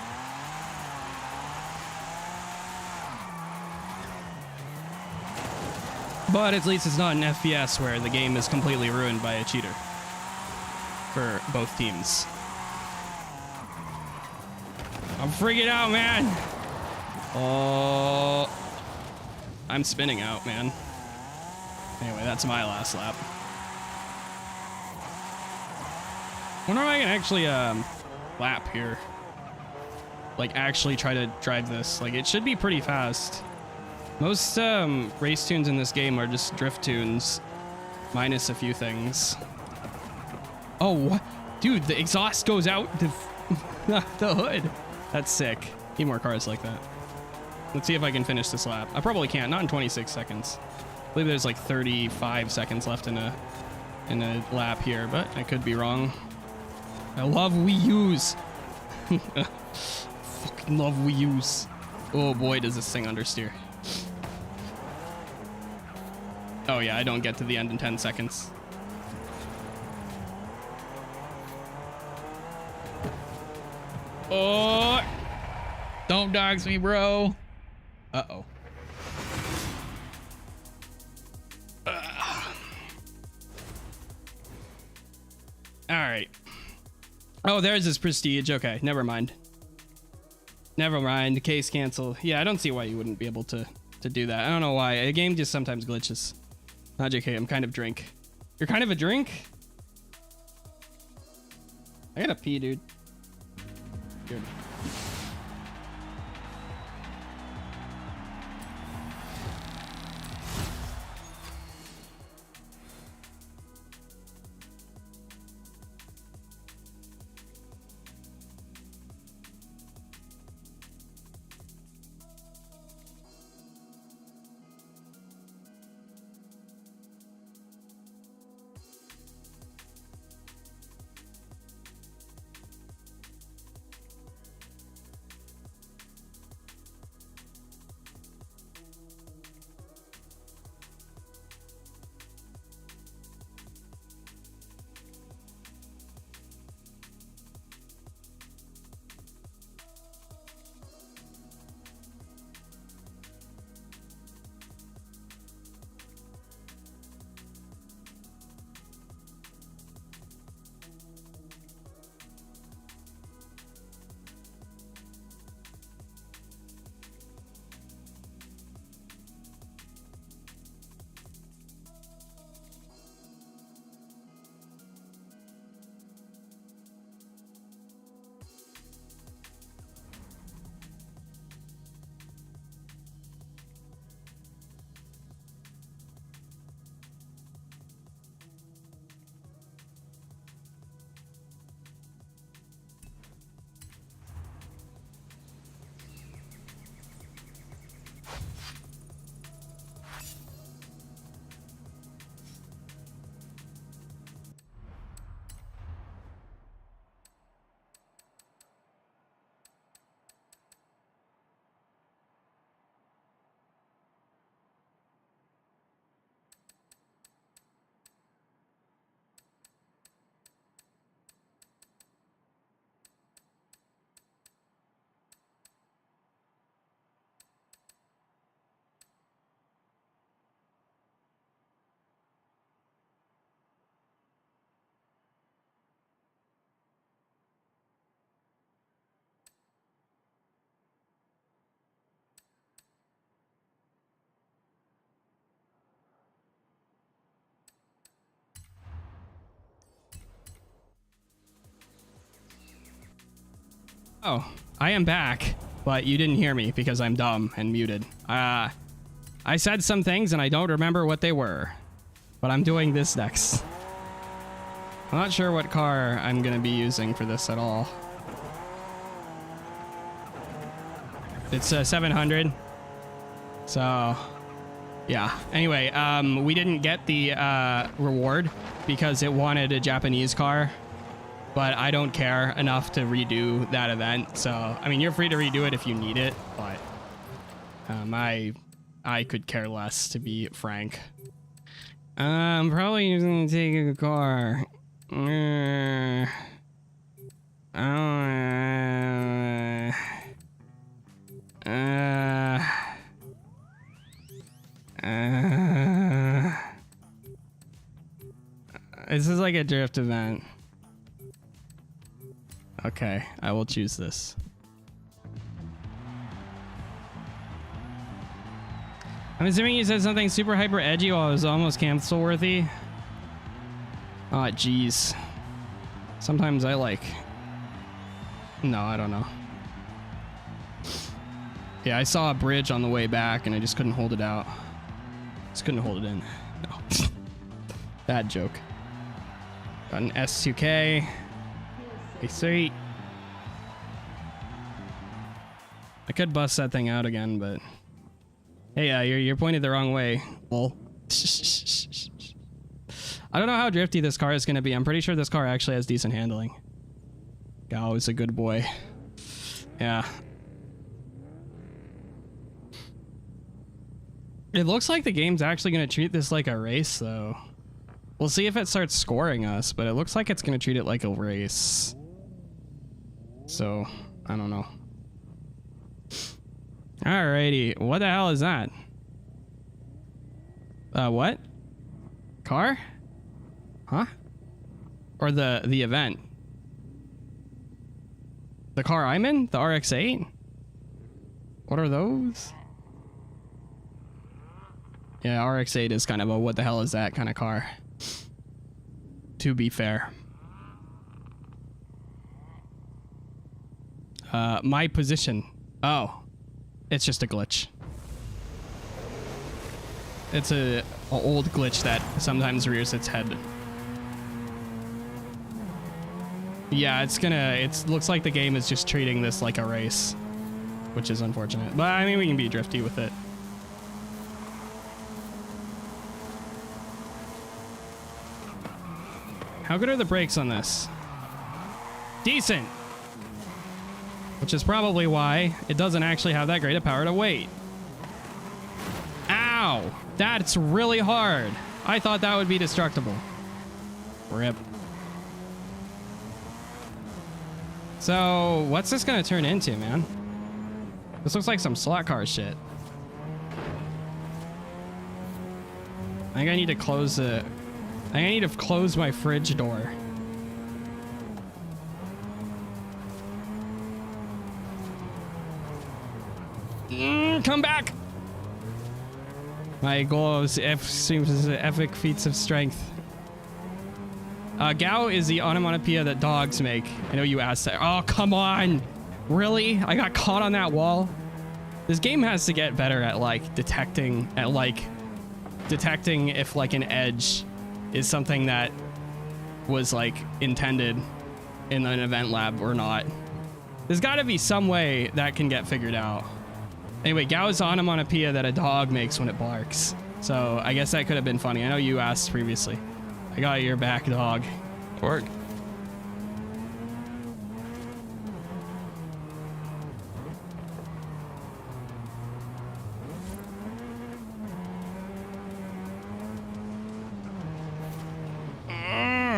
But at least it's not an FPS where the game is completely ruined by a cheater for both teams. I'm freaking out, man. Oh, I'm spinning out, man. Anyway, that's my last lap. Wonder if I can actually lap here. Like actually try to drive this. Like it should be pretty fast. Most race tunes in this game are just drift tunes, minus a few things. Oh, what? Dude, the exhaust goes out the hood. That's sick. Need more cars like that. Let's see if I can finish this lap. I probably can't. Not in 26 seconds. I believe there's like 35 seconds left in a lap here, but I could be wrong. I love Wii U's. Fucking love Wii U's. Oh boy, does this thing understeer. Oh yeah, I don't get to the end in 10 seconds. Oh! Don't dox me, bro. Uh-oh. All right. Oh, there's his prestige. Okay, never mind. Never mind. Case cancel. Yeah, I don't see why you wouldn't be able to do that. I don't know why. A game just sometimes glitches. Not JK, I'm kind of drink. You're kind of a drink? I gotta pee, dude. Good. Oh, I am back, but you didn't hear me because I'm dumb and muted. I said some things and I don't remember what they were, but I'm doing this next. I'm not sure what car I'm gonna be using for this at all. It's 700. So, yeah. Anyway, we didn't get the reward because it wanted a Japanese car. But I don't care enough to redo that event. So, I mean, you're free to redo it if you need it, but I could care less, to be frank. I'm probably using to take a car. This is like a drift event. Okay, I will choose this. I'm assuming you said something super hyper edgy while it was almost cancel worthy. Ah, oh, jeez. Sometimes I like... No, I don't know. Yeah, I saw a bridge on the way back and I just couldn't hold it out. Just couldn't hold it in. No. Bad joke. Got an S2K. Sweet. I could bust that thing out again, but hey, you're pointed the wrong way. Well, I don't know how drifty this car is gonna be. I'm pretty sure this car actually has decent handling. Gao is a good boy. Yeah. It looks like the game's actually gonna treat this like a race, though. We'll see if it starts scoring us, but it looks like it's gonna treat it like a race. So, I don't know. Alrighty, what the hell is that? What? Car? Huh? Or the event? The car I'm in? The RX-8? What are those? Yeah, RX-8 is kind of a what the hell is that kind of car. To be fair. My position. Oh, it's just a glitch. It's a old glitch that sometimes rears its head. Yeah, it looks like the game is just treating this like a race, which is unfortunate. But I mean, we can be drifty with it. How good are the brakes on this? Decent. Which is probably why it doesn't actually have that great a power to weight. Ow! That's really hard. I thought that would be destructible. Rip. So, what's this gonna turn into, man? This looks like some slot car shit. I think I need to close the... I think I need to close my fridge door. Come back! My goal is seems epic feats of strength. Gao is the onomatopoeia that dogs make. I know you asked that. Oh, come on! Really? I got caught on that wall? This game has to get better at, like, detecting if, like, an edge is something that was, like, intended in an event lab or not. There's gotta be some way that can get figured out. Anyway, Gao is the onomatopoeia that a dog makes when it barks. So I guess that could have been funny. I know you asked previously. I got your back, dog. Work.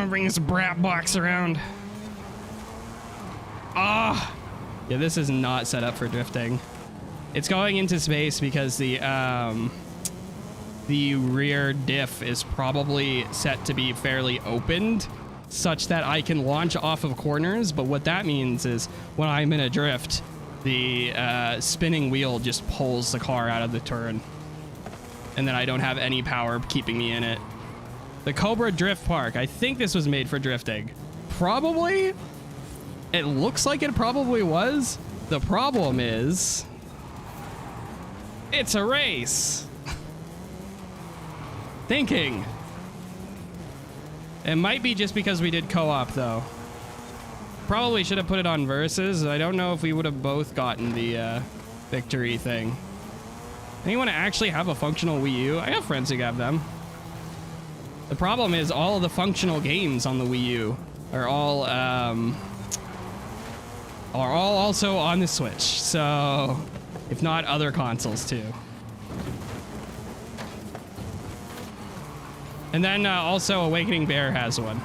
Bring this brat box around. Ah! Yeah, this is not set up for drifting. It's going into space because the rear diff is probably set to be fairly opened, such that I can launch off of corners. But what that means is when I'm in a drift, the spinning wheel just pulls the car out of the turn, and then I don't have any power keeping me in it. The Cobra Drift Park. I think this was made for drifting. Probably? It looks like it probably was. The problem is, it's a race. Thinking. It might be just because we did co-op though. Probably should have put it on versus. I don't know if we would have both gotten the victory thing. Anyone actually have a functional Wii U? I have friends who have them. The problem is all of the functional games on the Wii U are all also on the Switch. So, if not other consoles too. And then also Awakening Bear has one.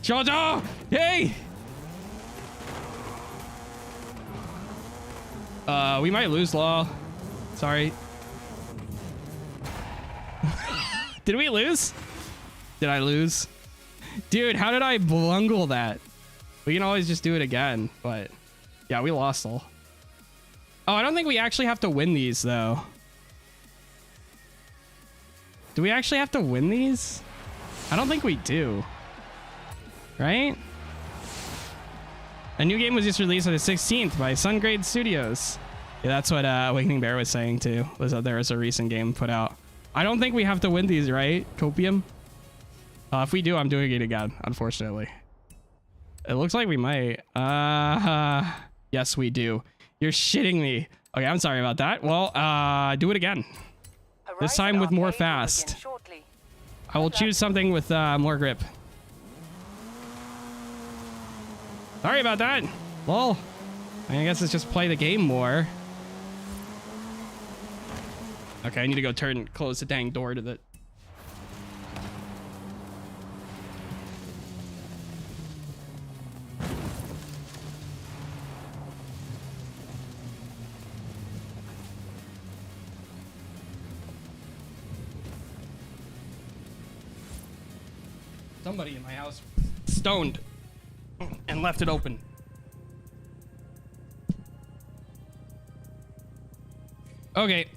Jojo! Hey! We might lose, Law. Sorry. Did we lose? Did I lose? Dude, how did I bungle that? We can always just do it again, but yeah, we lost all. Oh, I don't think we actually have to win these though. Do we actually have to win these? I don't think we do. Right? A new game was just released on the 16th by Sungrade Studios. Yeah, that's what Awakening Bear was saying too, was that there was a recent game put out. I don't think we have to win these, right? Copium? If we do, I'm doing it again, unfortunately. It looks like we might. Yes, we do. You're shitting me. Okay, I'm sorry about that. Well, do it again. This time with more fast. I will choose something with more grip. Sorry about that. Well, I guess it's just play the game more. Okay, I need to go turn and close the dang door to the... Somebody in my house stoned and left it open. Okay.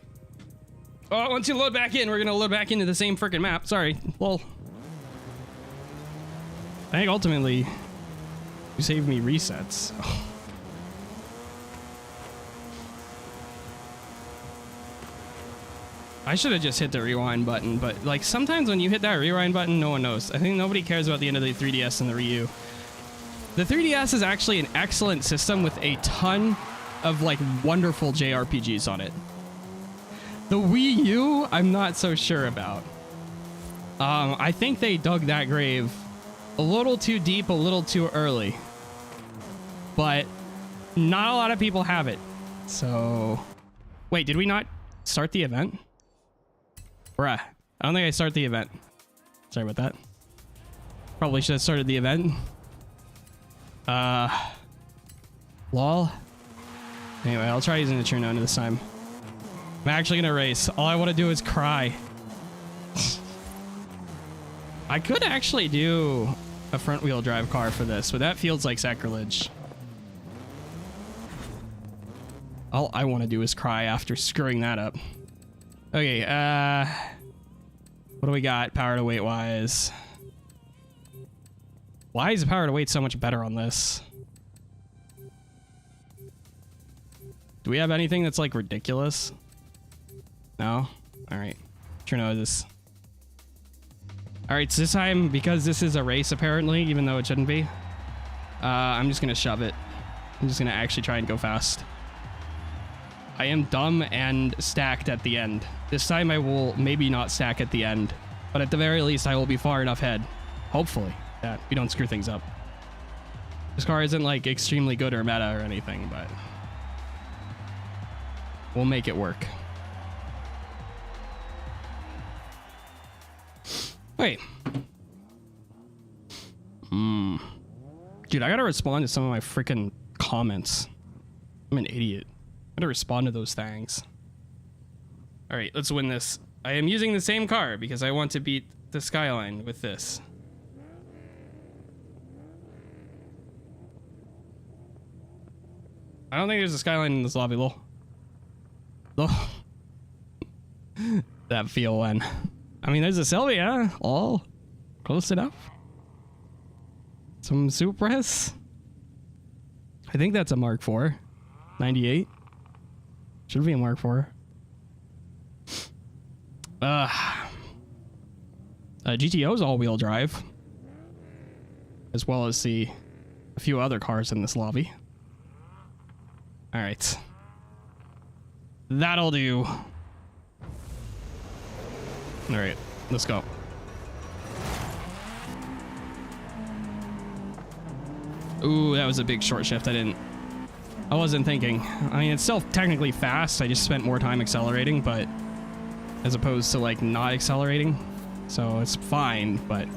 Oh, once you load back in, we're gonna load back into the same freaking map. Sorry. Well, I think ultimately you saved me resets. Oh. I should have just hit the rewind button, but like sometimes when you hit that rewind button, no one knows. I think nobody cares about the end of the 3DS and the Wii U. The 3DS is actually an excellent system with a ton of like wonderful JRPGs on it. The Wii U, I'm not so sure about. I think they dug that grave a little too deep, a little too early. But not a lot of people have it. So, wait, did we not start the event? Bruh, I don't think I started the event. Sorry about that. Probably should have started the event. Lol. Anyway, I'll try using the turn on this time. I'm actually gonna race. All I want to do is cry. I could actually do a front wheel drive car for this, but that feels like sacrilege. All I want to do is cry after screwing that up. Okay, what do we got power to weight wise? Why is the power to weight so much better on this? Do we have anything that's like ridiculous? No? Alright. Chernosis. Alright, so this time, because this is a race apparently, even though it shouldn't be, I'm just gonna shove it. I'm just gonna actually try and go fast. I am dumb and stacked at the end. This time I will maybe not stack at the end, but at the very least I will be far enough ahead. Hopefully, that we don't screw things up. This car isn't like extremely good or meta or anything, but we'll make it work. Wait. Dude, I gotta respond to some of my freaking comments. I'm an idiot. I gotta respond to those things. Alright, let's win this. I am using the same car because I want to beat the Skyline with this. I don't think there's a skyline in this lobby, lol. That feel when. I mean, there's a Sylvia. All close enough. Some Supras. I think that's a Mark IV. 98. Should be a Mark IV. GTO's all-wheel drive. As well as a few other cars in this lobby. Alright. That'll do. Alright, let's go. Ooh, that was a big short shift. I wasn't thinking. I mean, it's still technically fast. I just spent more time accelerating, but as opposed to like not accelerating. So it's fine, but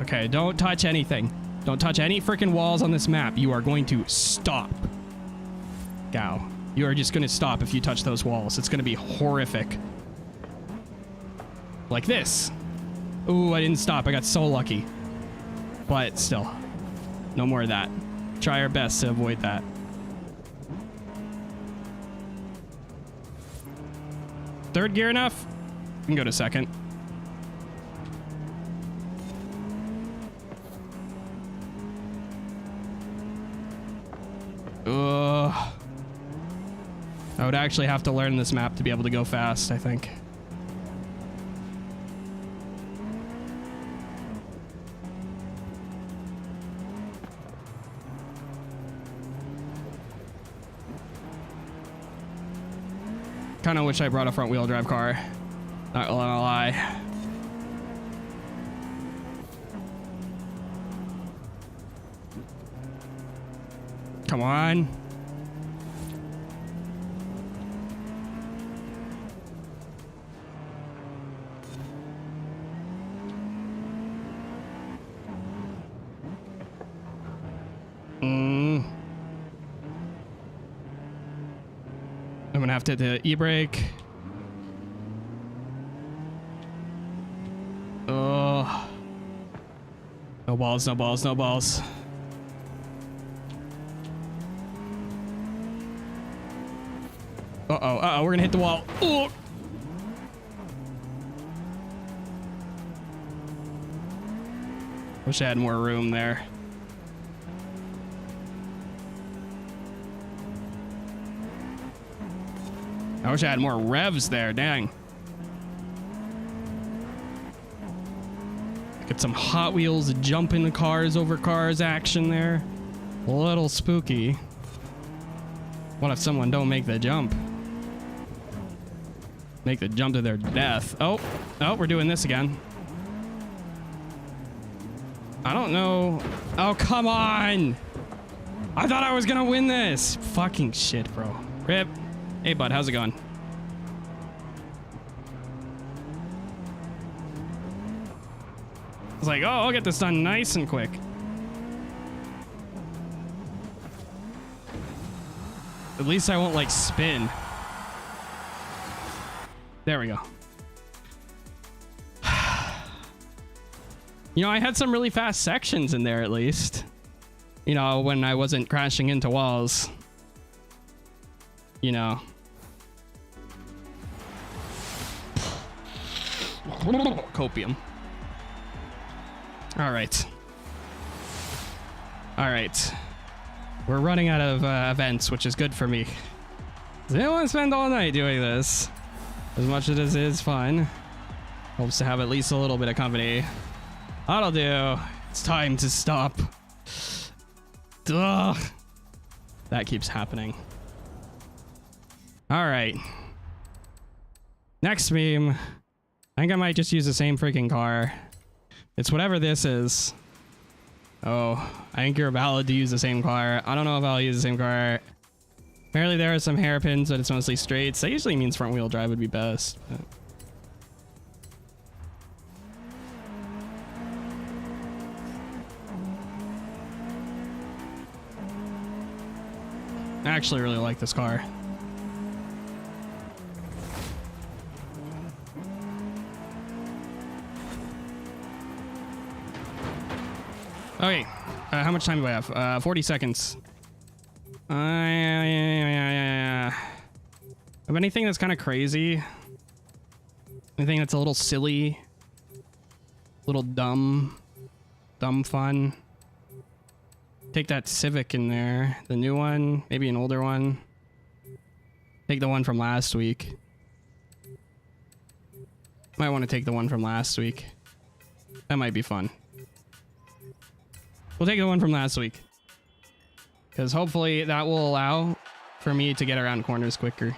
okay, don't touch anything. Don't touch any freaking walls on this map. You are going to stop. Gao, you are just going to stop if you touch those walls. It's going to be horrific. Like this. Ooh, I didn't stop. I got so lucky. But still, no more of that. Try our best to avoid that. Third gear enough? We can go to second. Ugh. I would actually have to learn this map to be able to go fast, I think. Kind of wish I brought a front wheel drive car. Not gonna lie. Come on. I'm gonna have to hit the e-brake. Oh. No balls, no balls, no balls. Uh-oh, we're gonna hit the wall. Oh. Wish I had more room there. I wish I had more revs there, dang. Get some Hot Wheels jumping the cars over cars action there. A little spooky. What if someone don't make the jump? Make the jump to their death. Oh, we're doing this again. I don't know. Oh, come on. I thought I was gonna win this. Fucking shit, bro. Rip. Hey, bud, how's it going? I was like, oh, I'll get this done nice and quick. At least I won't, like, spin. There we go. You know, I had some really fast sections in there, at least. You know, when I wasn't crashing into walls. You know. Copium. All right. All right. We're running out of events, which is good for me. I don't want to spend all night doing this. As much as this is fun. Hopes to have at least a little bit of company. That'll do. It's time to stop. Ugh. That keeps happening. All right. Next meme. I think I might just use the same freaking car. It's whatever this is. Oh, I think you're valid to use the same car. I don't know if I'll use the same car. Apparently there are some hairpins, but it's mostly straights. That usually means front wheel drive would be best. But I actually really like this car. Okay, how much time do I have? 40 seconds. Have anything that's kind of crazy? Anything that's a little silly? A little dumb? Dumb fun? Take that Civic in there. The new one, maybe an older one. Take the one from last week. Might want to take the one from last week. That might be fun. We'll take the one from last week. Because hopefully that will allow for me to get around corners quicker.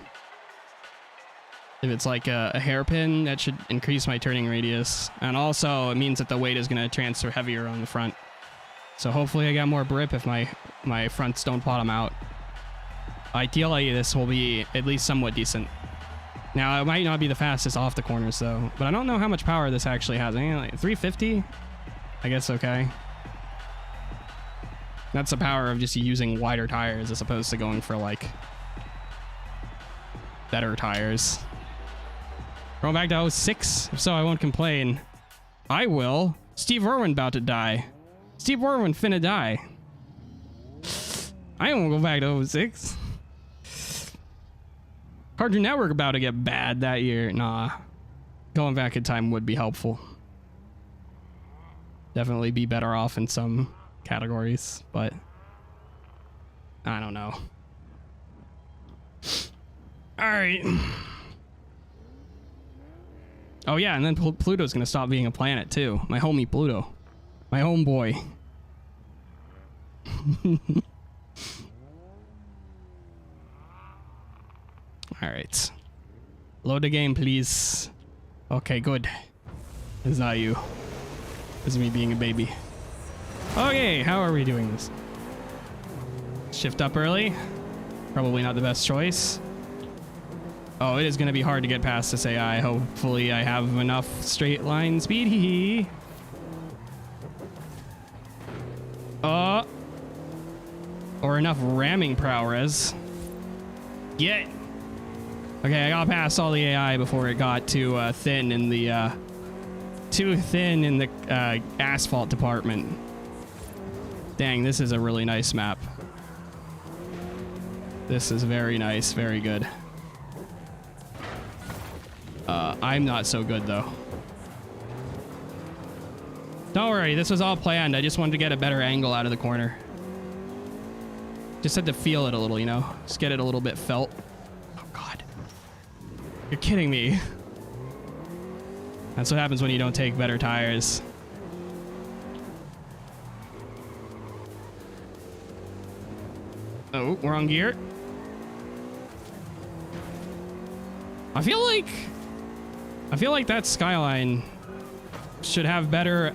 If it's like a hairpin, that should increase my turning radius. And also, it means that the weight is going to transfer heavier on the front. So hopefully I got more grip if my fronts don't bottom out. Ideally, this will be at least somewhat decent. Now, it might not be the fastest off the corners, though. But I don't know how much power this actually has. I mean, like 350? I guess okay. That's the power of just using wider tires as opposed to going for, like, better tires. Going back to 06? If so, I won't complain. I will. Steve Irwin about to die. Steve Irwin finna die. I don't go back to 06. Cartoon Network about to get bad that year. Nah. Going back in time would be helpful. Definitely be better off in some categories, but I don't know. All right. Oh yeah, and then Pluto's gonna stop being a planet too. My homie Pluto. My homeboy. All right. Load the game, please. Okay, good. It's not you. It's me being a baby. Okay, how are we doing this? Shift up early. Probably not the best choice. Oh, it is going to be hard to get past this AI. Hopefully I have enough straight line speed. Or enough ramming prowess. Get. Okay, I got past all the AI before it got too thin in the asphalt department. Dang, this is a really nice map. This is very nice, very good. I'm not so good though. Don't worry, this was all planned. I just wanted to get a better angle out of the corner. Just had to feel it a little, you know? Just get it a little bit felt. Oh God. You're kidding me. That's what happens when you don't take better tires. Oh, wrong gear. I feel like that Skyline should have better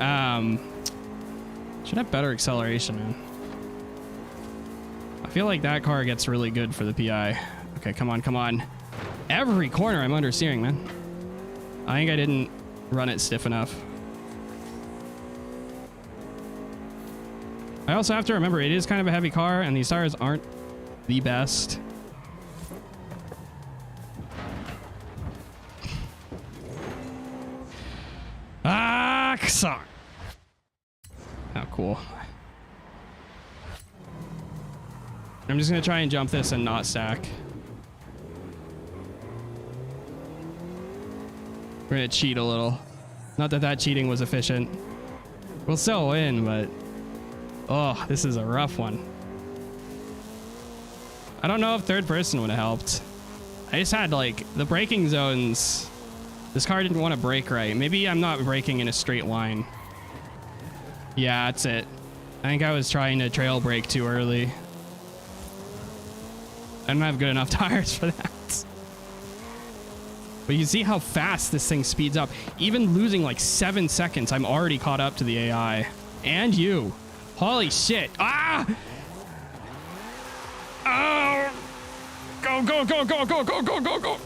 acceleration, man. I feel like that car gets really good for the PI. Okay, come on, come on. Every corner I'm understeering, man. I think I didn't run it stiff enough. I also have to remember it is kind of a heavy car and these tires aren't the best. Oh, cool. I'm just gonna try and jump this and not stack. We're gonna cheat a little. Not that that cheating was efficient. We'll still win, but oh, this is a rough one. I don't know if third person would have helped. I just had like the braking zones. This car didn't want to brake right. Maybe I'm not braking in a straight line. Yeah, that's it. I think I was trying to trail brake too early. I don't have good enough tires for that. But you see how fast this thing speeds up. Even losing like 7 seconds, I'm already caught up to the AI. And you. Holy shit. Ah! Oh! Go, go, go, go, go, go, go, go, go!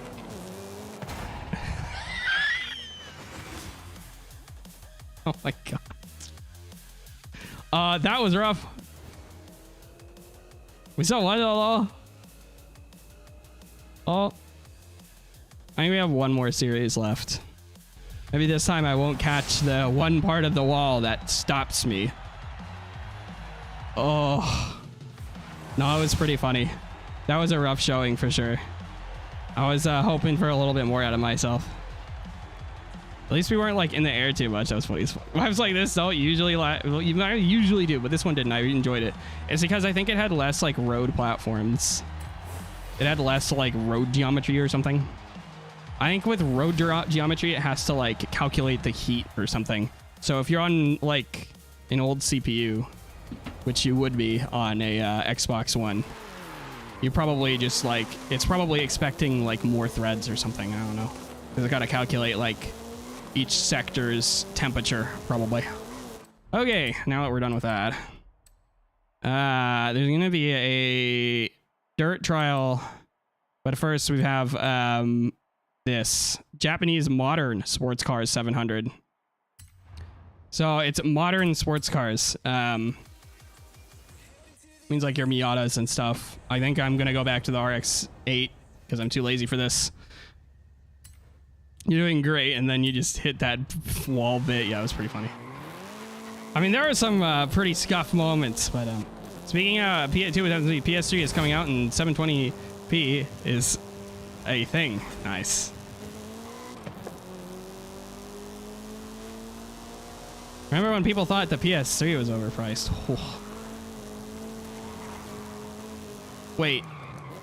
Oh my god. That was rough. We saw one all. Oh. I think we have one more series left. Maybe this time I won't catch the one part of the wall that stops me. Oh. No, it was pretty funny. That was a rough showing for sure. I was hoping for a little bit more out of myself. At least we weren't like in the air too much. That was funny. Lives like this don't usually well, you might usually do, but this one didn't. I enjoyed it. It's because I think it had less like road platforms. It had less like road geometry or something. I think with road geometry, it has to like calculate the heat or something. So if you're on like an old CPU, which you would be on a Xbox One, you probably just like, it's probably expecting like more threads or something. I don't know. Because it got to calculate like each sector's temperature, probably. Okay, now that we're done with that, there's gonna be a dirt trial, but first we have this Japanese modern sports cars 700. So it's modern sports cars. Means like your Miatas and stuff. I think I'm gonna go back to the RX-8 because I'm too lazy for this. You're doing great, and then you just hit that wall bit. Yeah, it was pretty funny. I mean, there are some pretty scuffed moments, but speaking of PS3 is coming out and 720p is a thing. Nice. Remember when people thought the PS3 was overpriced? Oh. Wait,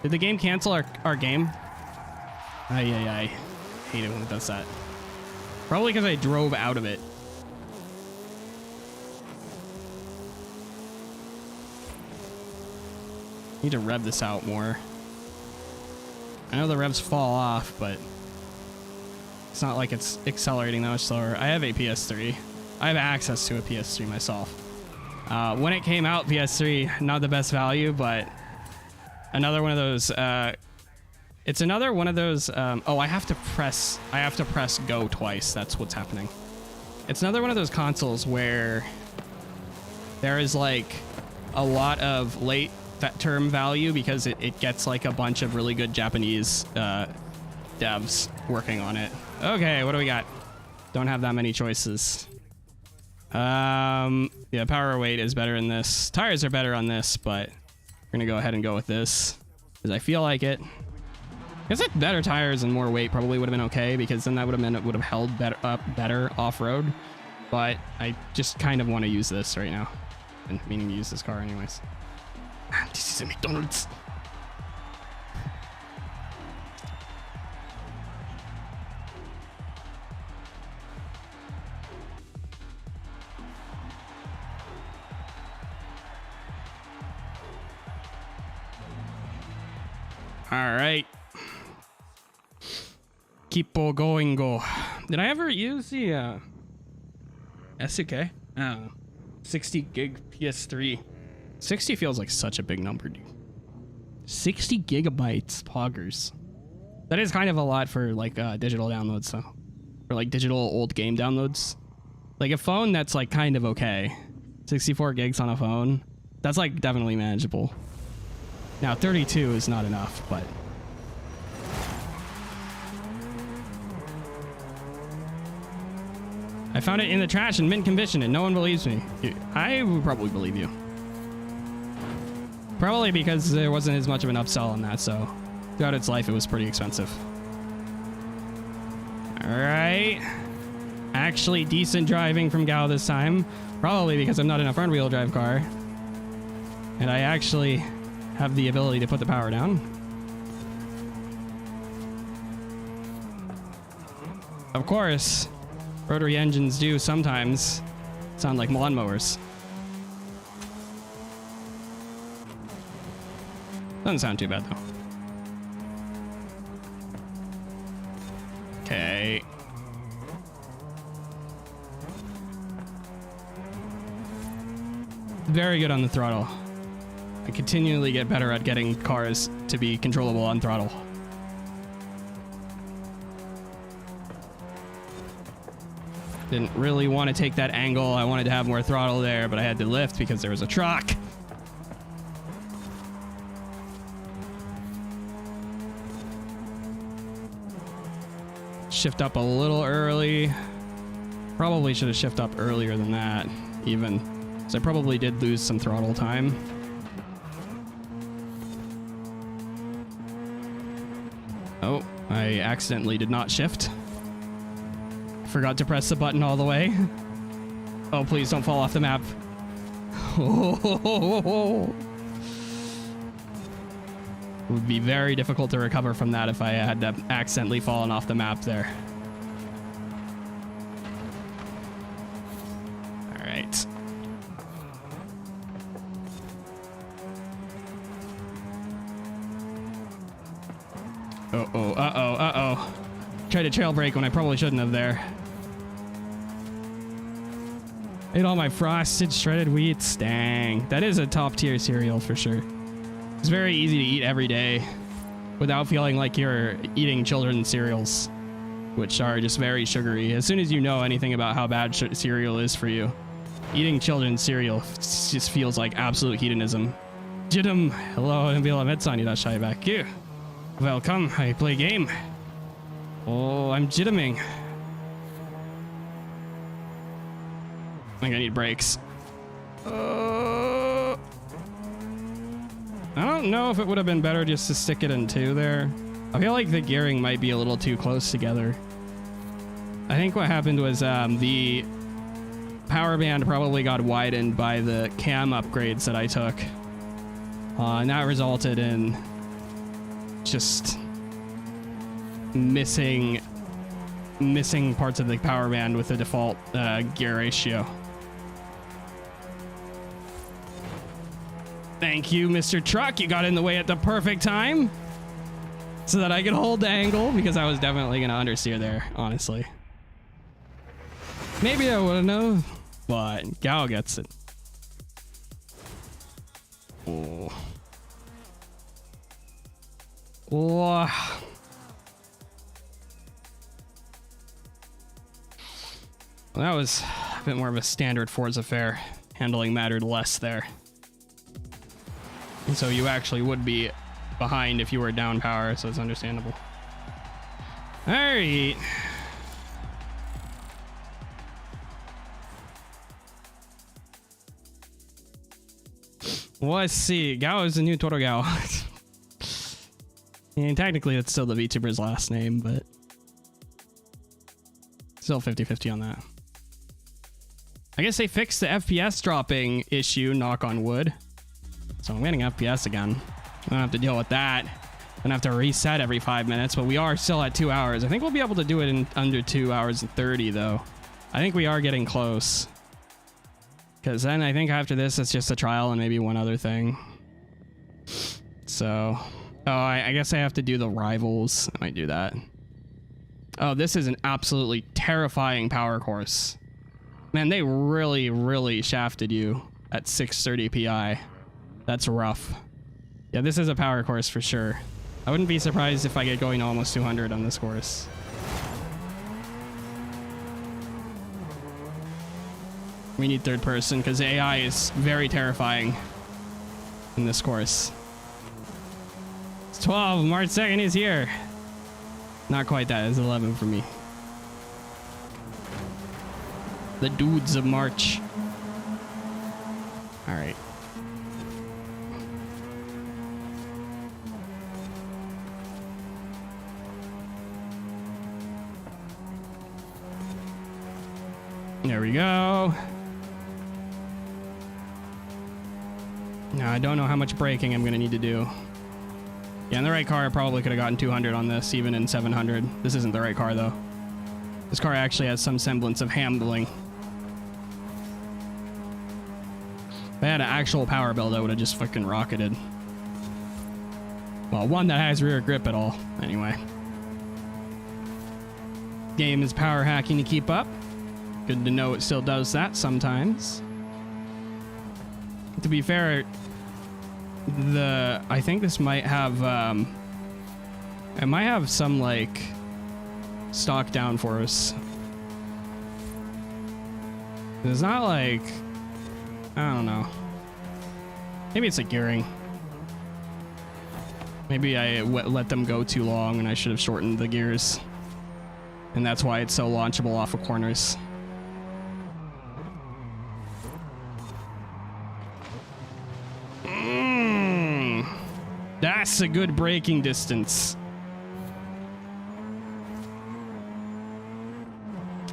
did the game cancel our game? I hate it when it does that. Probably because I drove out of it. Need to rev this out more. I know the revs fall off, but it's not like it's accelerating that much slower. I have a PS3. I have access to a PS3 myself. When it came out, PS3, not the best value, but another one of those, it's another one of those, oh, I have to press go twice. That's what's happening. It's another one of those consoles where there is like a lot of late term value because it gets like a bunch of really good Japanese devs working on it. Okay, what do we got? Don't have that many choices. Yeah, power weight is better in this. Tires are better on this, but we're gonna go ahead and go with this because I feel like it. I guess like better tires and more weight probably would have been okay because then that would have meant it would have held better off-road. But I just kind of want to use this right now, and meaning to use this car anyways. This is a McDonald's. All right. Keep going, go. Did I ever use the SUK? 60 gig PS3. 60 feels like such a big number, dude. 60 gigabytes, poggers. That is kind of a lot for like digital downloads, though. For like digital old game downloads. Like a phone that's like kind of okay. 64 gigs on a phone. That's like definitely manageable. Now 32 is not enough, but I found it in the trash in mint condition and no one believes me. I would probably believe you. Probably because there wasn't as much of an upsell on that, so throughout its life it was pretty expensive. Alright. Actually decent driving from Gao this time. Probably because I'm not in a front wheel drive car. And I actually have the ability to put the power down. Of course, rotary engines do sometimes sound like lawnmowers. Doesn't sound too bad though. Okay. Very good on the throttle. I continually get better at getting cars to be controllable on throttle. Didn't really want to take that angle. I wanted to have more throttle there, but I had to lift because there was a truck. Shift up a little early. Probably should have shifted up earlier than that, even. So I probably did lose some throttle time. Oh, I accidentally did not shift. Forgot to press the button all the way. Oh, please don't fall off the map. Oh. It would be very difficult to recover from that if I had accidentally fallen off the map there. All right. Uh-oh. Tried to trail brake when I probably shouldn't have there. Ate all my frosted shredded wheats. Dang. That is a top tier cereal for sure. It's very easy to eat every day without feeling like you're eating children's cereals, which are just very sugary. As soon as you know anything about how bad cereal is for you, eating children's cereal just feels like absolute hedonism. Jidddumm, hello, and Vila Medsani back here. Welcome, I play game. Oh, I'm jiddumming. I think I need brakes. I don't know if it would have been better just to stick it in 2 there. I feel like the gearing might be a little too close together. I think what happened was the power band probably got widened by the cam upgrades that I took. And that resulted in just missing parts of the power band with the default gear ratio. Thank you, Mr. Truck. You got in the way at the perfect time so that I could hold the angle, because I was definitely going to understeer there, honestly. Maybe I wouldn't have, but Gao gets it. Oh. Oh. Well, that was a bit more of a standard Forza fare. Handling mattered less there. And so you actually would be behind if you were down power, so it's understandable. All right. Let's see. Gao is the new Torogao. And technically, it's still the Vtuber's last name, but still 50-50 on that. I guess they fixed the FPS dropping issue, knock on wood. So I'm getting FPS again. I don't have to deal with that. I don't have to reset every 5 minutes, but we are still at 2 hours. I think we'll be able to do it in under 2 hours and 30 though. I think we are getting close. Because then I think after this, it's just a trial and maybe one other thing. So, oh, I guess I have to do the rivals. I might do that. Oh, this is an absolutely terrifying power course. Man, they really, really shafted you at 630 PI. That's rough. Yeah, this is a power course for sure. I wouldn't be surprised if I get going to almost 200 on this course. We need third person because the AI is very terrifying in this course. It's 12. March 2nd is here. Not quite that. It's 11 for me. The dudes of March. All right. There we go. Now I don't know how much braking I'm going to need to do. Yeah, in the right car, I probably could have gotten 200 on this, even in 700. This isn't the right car, though. This car actually has some semblance of handling. If I had an actual power build, I would have just fucking rocketed. Well, one that has rear grip at all, anyway. Game is power hacking to keep up. Good to know it still does that sometimes. To be fair, I think this might have, it might have some, like, stock downforce. It's not like, I don't know. Maybe it's like gearing. Maybe I let them go too long and I should have shortened the gears. And that's why it's so launchable off of corners. That's a good braking distance.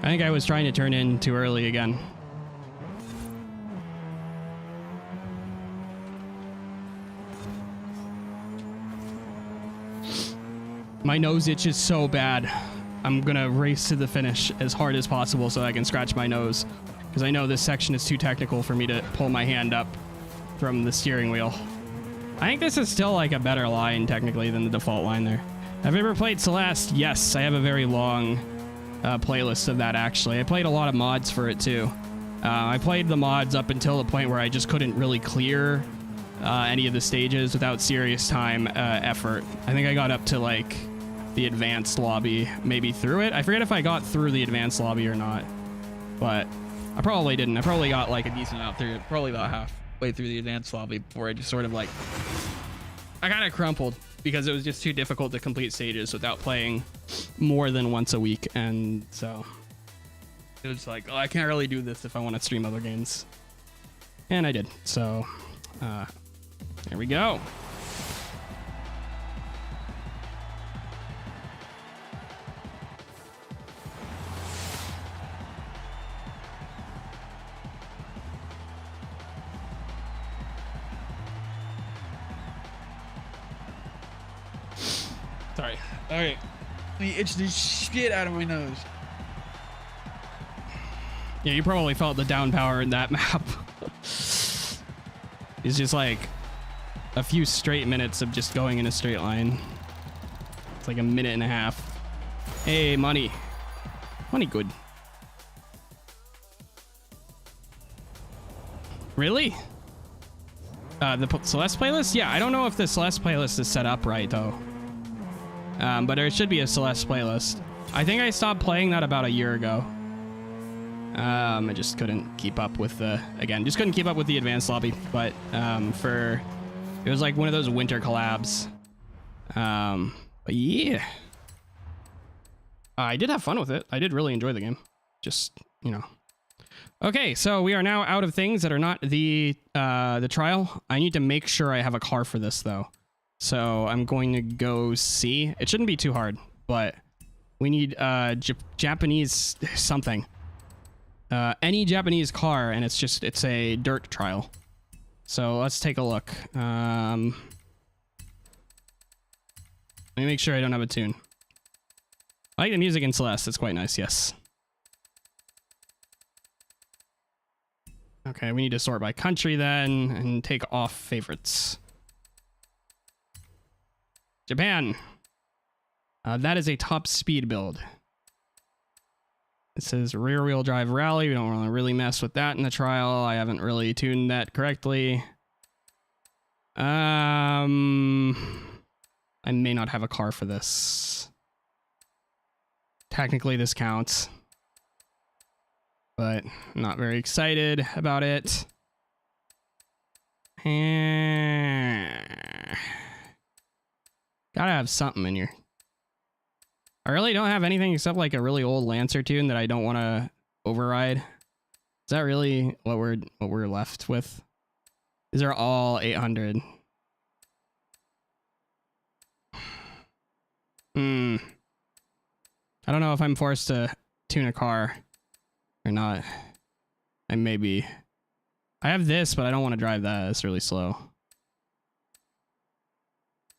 I think I was trying to turn in too early again. My nose itches so bad. I'm gonna race to the finish as hard as possible so I can scratch my nose, because I know this section is too technical for me to pull my hand up from the steering wheel. I think this is still like a better line technically than the default line there. Have you ever played Celeste? Yes, I have a very long playlist of that actually. I played a lot of mods for it too. I played the mods up until the point where I just couldn't really clear any of the stages without serious time effort. I think I got up to like the advanced lobby, maybe through it. I forget if I got through the advanced lobby or not, but I probably didn't. I probably got like a decent amount through it, probably about halfway through the advanced lobby before I just sort of like, I kind of crumpled because it was just too difficult to complete stages without playing more than once a week. And so it was like, oh, I can't really do this if I want to stream other games. And I did. So there we go. Sorry. All right. Let me itch the shit out of my nose. Yeah, you probably felt the down power in that map. It's just like a few straight minutes of just going in a straight line. It's like a minute and a half. Hey, money. Money good. Really? The Celeste playlist? Yeah, I don't know if the Celeste playlist is set up right, though. But there should be a Celeste playlist. I think I stopped playing that about a year ago. I just couldn't keep up with the, again, just couldn't keep up with the advanced lobby. But it was like one of those winter collabs. But yeah. I did have fun with it. I did really enjoy the game. Just, you know. Okay, so we are now out of things that are not the trial. I need to make sure I have a car for this, though. So I'm going to go see. It shouldn't be too hard, but we need Japanese something. Any Japanese car, and it's a dirt trial. So let's take a look. Let me make sure I don't have a tune. I like the music in Celeste. It's quite nice, yes. Okay, we need to sort by country then and take off favorites. Japan. That is a top speed build. It says rear wheel drive rally. We don't want to really mess with that in the trial. I haven't really tuned that correctly. I may not have a car for this. Technically this counts, but I'm not very excited about it. Gotta have something in here. I really don't have anything except like a really old Lancer tune that I don't want to override. Is that really what we're left with? These are all 800. I don't know if I'm forced to tune a car or not. I may be. I have this, but I don't want to drive that. It's really slow.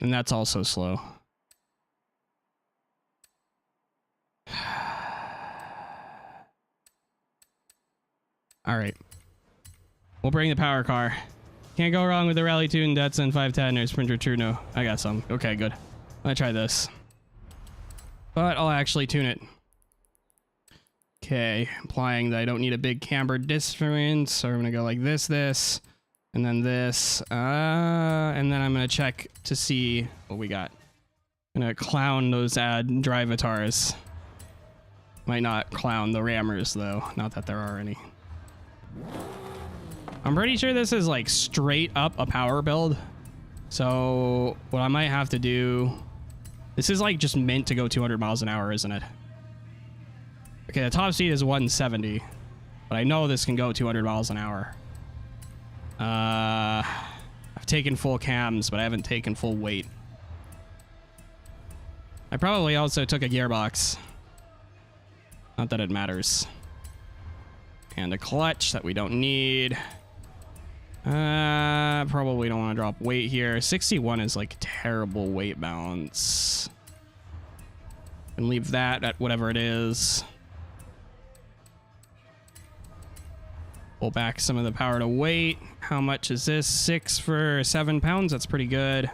And that's also slow. All right. We'll bring the power car. Can't go wrong with the rally tune, Datsun 510 or Sprinter Truno. I got some. Okay, good. I'm gonna try this. But I'll actually tune it. Okay, implying that I don't need a big camber difference. So we're gonna go like this, and then this. And then I'm gonna check to see what we got. I'm gonna clown those drivatars. Might not clown the rammers though. Not that there are any. I'm pretty sure this is like straight up a power build. So what I might have to do, this is like just meant to go 200 miles an hour, isn't it? Okay, the top speed is 170, but I know this can go 200 miles an hour. I have taken full cams, but I haven't taken full weight. I probably also took a gearbox. Not that it matters. And a clutch that we don't need. Probably don't want to drop weight here. 61 is like terrible weight balance. And leave that at whatever it is. Pull back some of the power to weight. How much is this? 6 for 7 pounds. That's pretty good.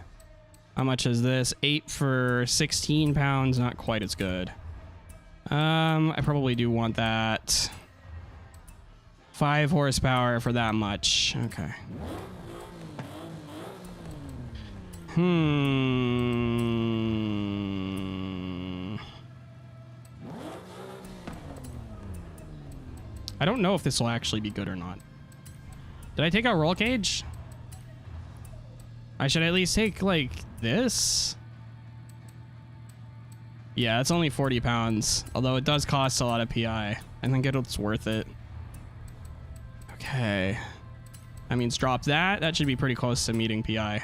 How much is this? 8 for 16 pounds. Not quite as good. I probably do want that. 5 horsepower for that much. Okay. I don't know if this will actually be good or not. Did I take out roll cage? I should at least take, like, this. Yeah, it's only 40 pounds. Although it does cost a lot of PI. I think it's worth it. Okay. That means drop that. That should be pretty close to meeting PI. You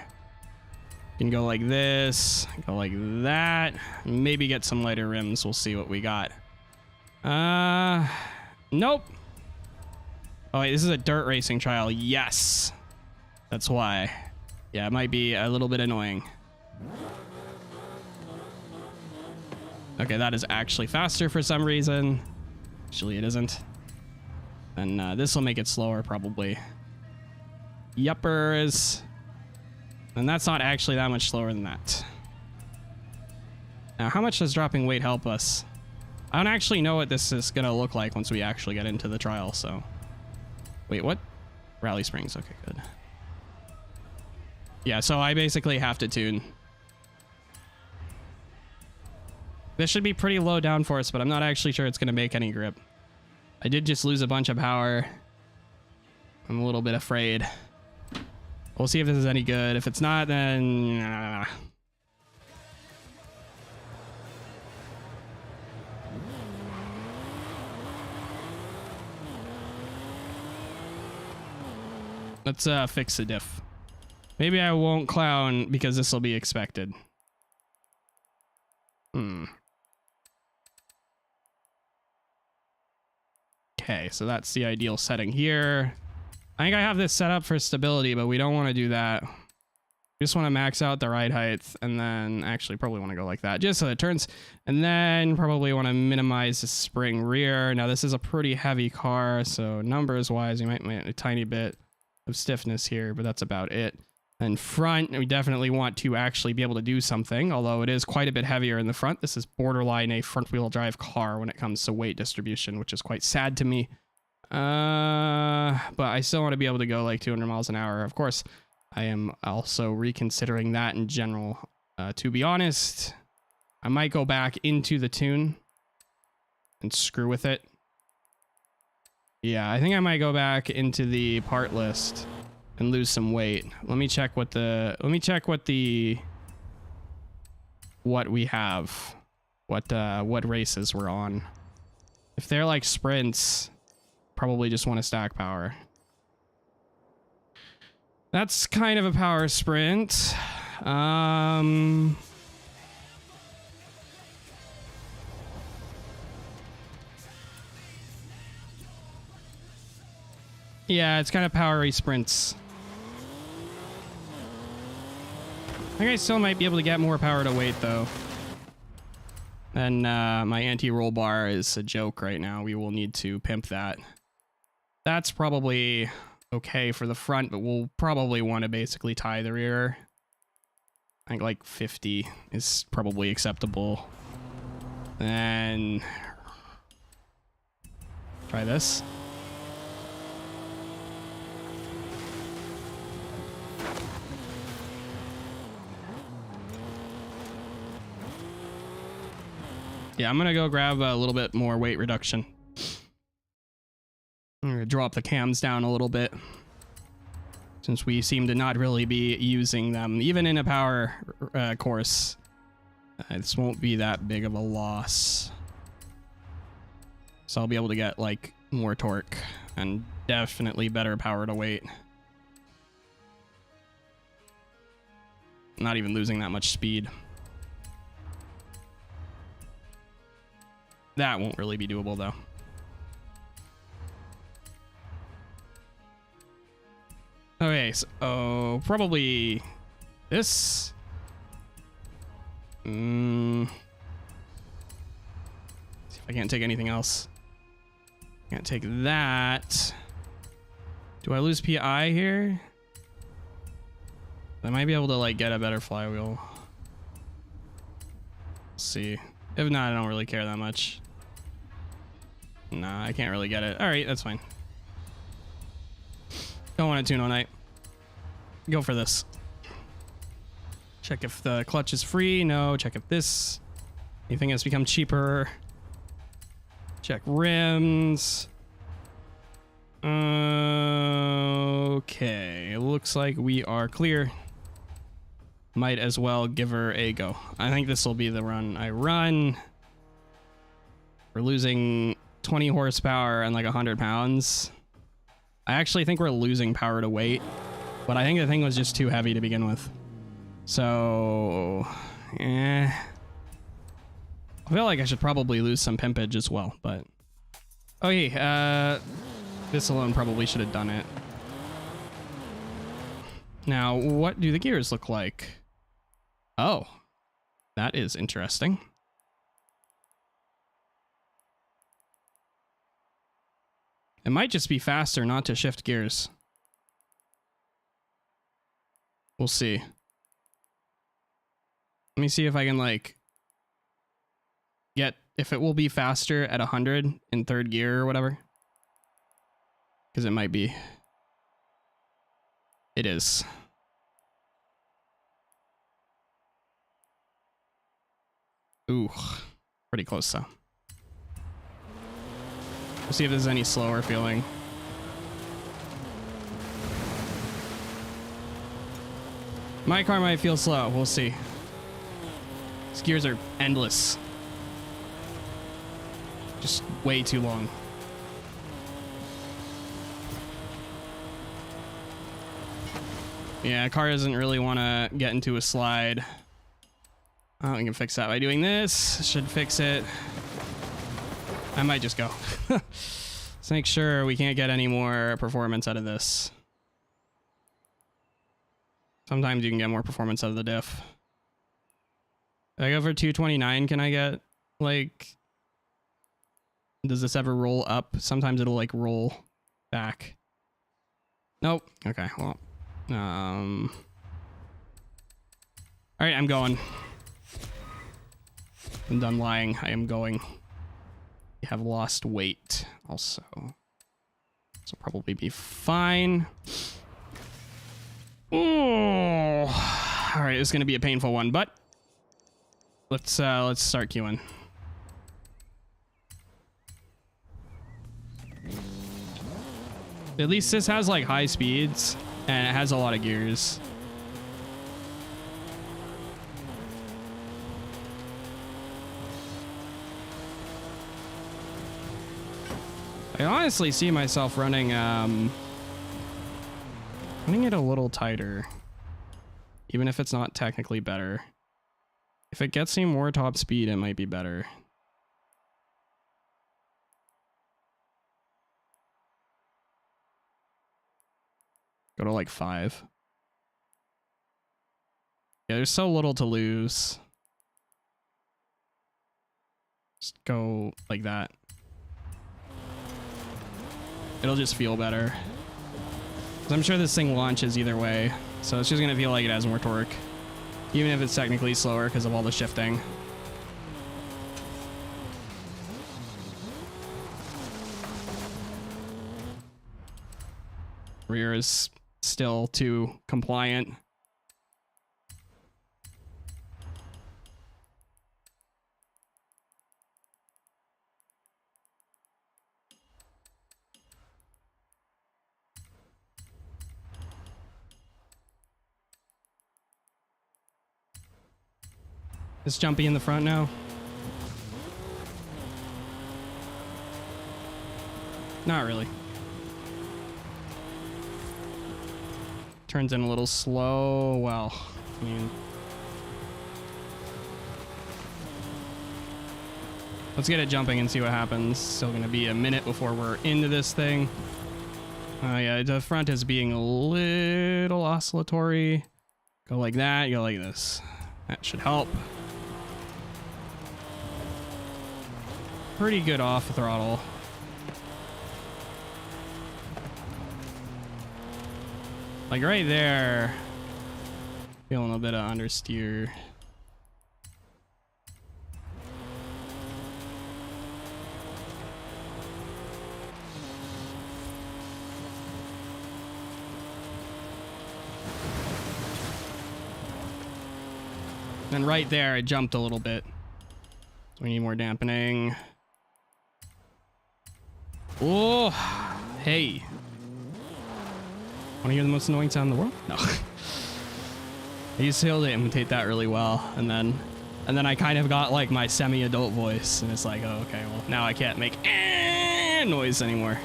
can go like this. Go like that. Maybe get some lighter rims. We'll see what we got. Nope. Oh, wait, this is a dirt racing trial. Yes. That's why. Yeah, it might be a little bit annoying. Okay, that is actually faster for some reason. Actually, it isn't. And this will make it slower, probably. Yuppers. And that's not actually that much slower than that. Now, how much does dropping weight help us? I don't actually know what this is going to look like once we actually get into the trial, so... Wait, what? Rally springs. Okay, good. Yeah, so I basically have to tune. This should be pretty low downforce, but I'm not actually sure it's going to make any grip. I did just lose a bunch of power. I'm a little bit afraid. We'll see if this is any good. If it's not, then... Let's fix the diff. Maybe I won't clown because this will be expected. Okay, so that's the ideal setting here. I think I have this set up for stability, but we don't want to do that. We just want to max out the ride height and then actually probably want to go like that just so it turns. And then probably want to minimize the spring rear. Now this is a pretty heavy car, so numbers wise, you might a tiny bit of stiffness here, but that's about it. And front, we definitely want to actually be able to do something, although it is quite a bit heavier in the front. This is borderline a front wheel drive car when it comes to weight distribution, which is quite sad to me. But I still want to be able to go like 200 miles an hour. Of course, I am also reconsidering that in general. To be honest, I might go back into the tune and screw with it. Yeah, I think I might go back into the part list and lose some weight. Let me check what we have. What races we're on. If they're like sprints, probably just want to stack power. That's kind of a power sprint. Yeah, it's kind of powery sprints. I think I still might be able to get more power to weight, though. And my anti-roll bar is a joke right now. We will need to pimp that. That's probably okay for the front, but we'll probably want to basically tie the rear. I think like 50 is probably acceptable. And try this. Yeah, I'm gonna go grab a little bit more weight reduction. I'm gonna drop the cams down a little bit, since we seem to not really be using them, even in a power course. This won't be that big of a loss. So I'll be able to get like more torque and definitely better power to weight. not even losing that much speed. That won't really be doable though. Okay, so probably this. See if I can't take anything else. Can't take that. Do I lose PI here? I might be able to like get a better flywheel. Let's see. If not, I don't really care that much. Nah, I can't really get it. All right, that's fine. Don't want to tune all night. Go for this. Check if the clutch is free. No. Check if this. Anything has become cheaper. Check rims. Okay. It looks like we are clear. Might as well give her a go. I think this will be the run I run. We're losing 20 horsepower and like 100 pounds. I actually think we're losing power to weight, but I think the thing was just too heavy to begin with. So, I feel like I should probably lose some pimpage as well, but... Okay, this alone probably should have done it. Now, what do the gears look like? Oh, that is interesting. It might just be faster not to shift gears. We'll see. Let me see if I can like get if it will be faster at 100 in third gear or whatever. Because it might be. It is. Ooh, pretty close though. We'll see if there's any slower feeling. My car might feel slow. We'll see. These gears are endless. Just way too long. Yeah, car doesn't really want to get into a slide. Oh, we can fix that by doing this. Should fix it. I might just go. Let's make sure we can't get any more performance out of this. Sometimes you can get more performance out of the diff. If I go for 229, can I get, like... Does this ever roll up? Sometimes it'll, like, roll back. Nope. Okay, well... Alright, I'm going. I'm done lying. I am going. You have lost weight also. This will probably be fine. Oh, all right. It's gonna be a painful one, but let's start queuing. At least this has like high speeds and it has a lot of gears. I honestly see myself running it a little tighter, even if it's not technically better. If it gets me more top speed, it might be better. Go to like 5. Yeah, there's so little to lose. Just go like that. It'll just feel better. I'm sure this thing launches either way, so it's just gonna feel like it has more torque, even if it's technically slower because of all the shifting. Rear is still too compliant. Is Jumpy in the front now? Not really. Turns in a little slow. Well, I mean, Let's get it jumping and see what happens. Still gonna be a minute before we're into this thing. Yeah, the front is being a little oscillatory. Go like that, go like this. That should help. Pretty good off throttle. Like right there. Feeling a bit of understeer. And right there, it jumped a little bit. So we need more dampening. Oh, hey. Want to hear the most annoying sound in the world? No. I used to be able to imitate that really well, and then I kind of got like my semi-adult voice, and it's like, oh, okay, well now I can't make noise anymore.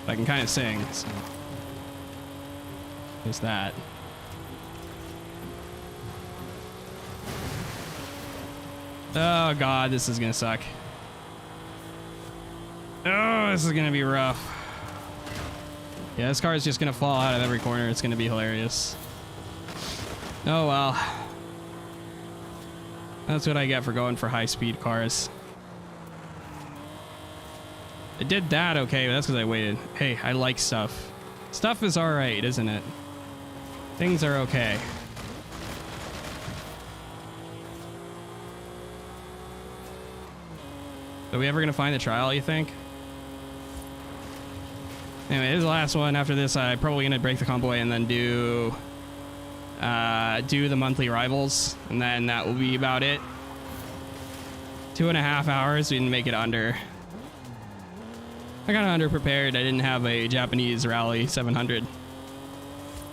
But I can kind of sing, so there's that. Oh god, this is gonna suck. Oh, this is gonna be rough. Yeah, this car is just gonna fall out of every corner. It's gonna be hilarious. Oh well. That's what I get for going for high-speed cars. I did that okay, but that's because I waited. Hey, I like stuff. Stuff is alright, isn't it? Things are okay. Are we ever gonna find the trial, you think? Anyway, this is the last one. After this, I'm probably gonna break the convoy and then do the monthly rivals, and then that will be about it. 2.5 hours. We didn't make it under. I got underprepared. I didn't have a Japanese Rally 700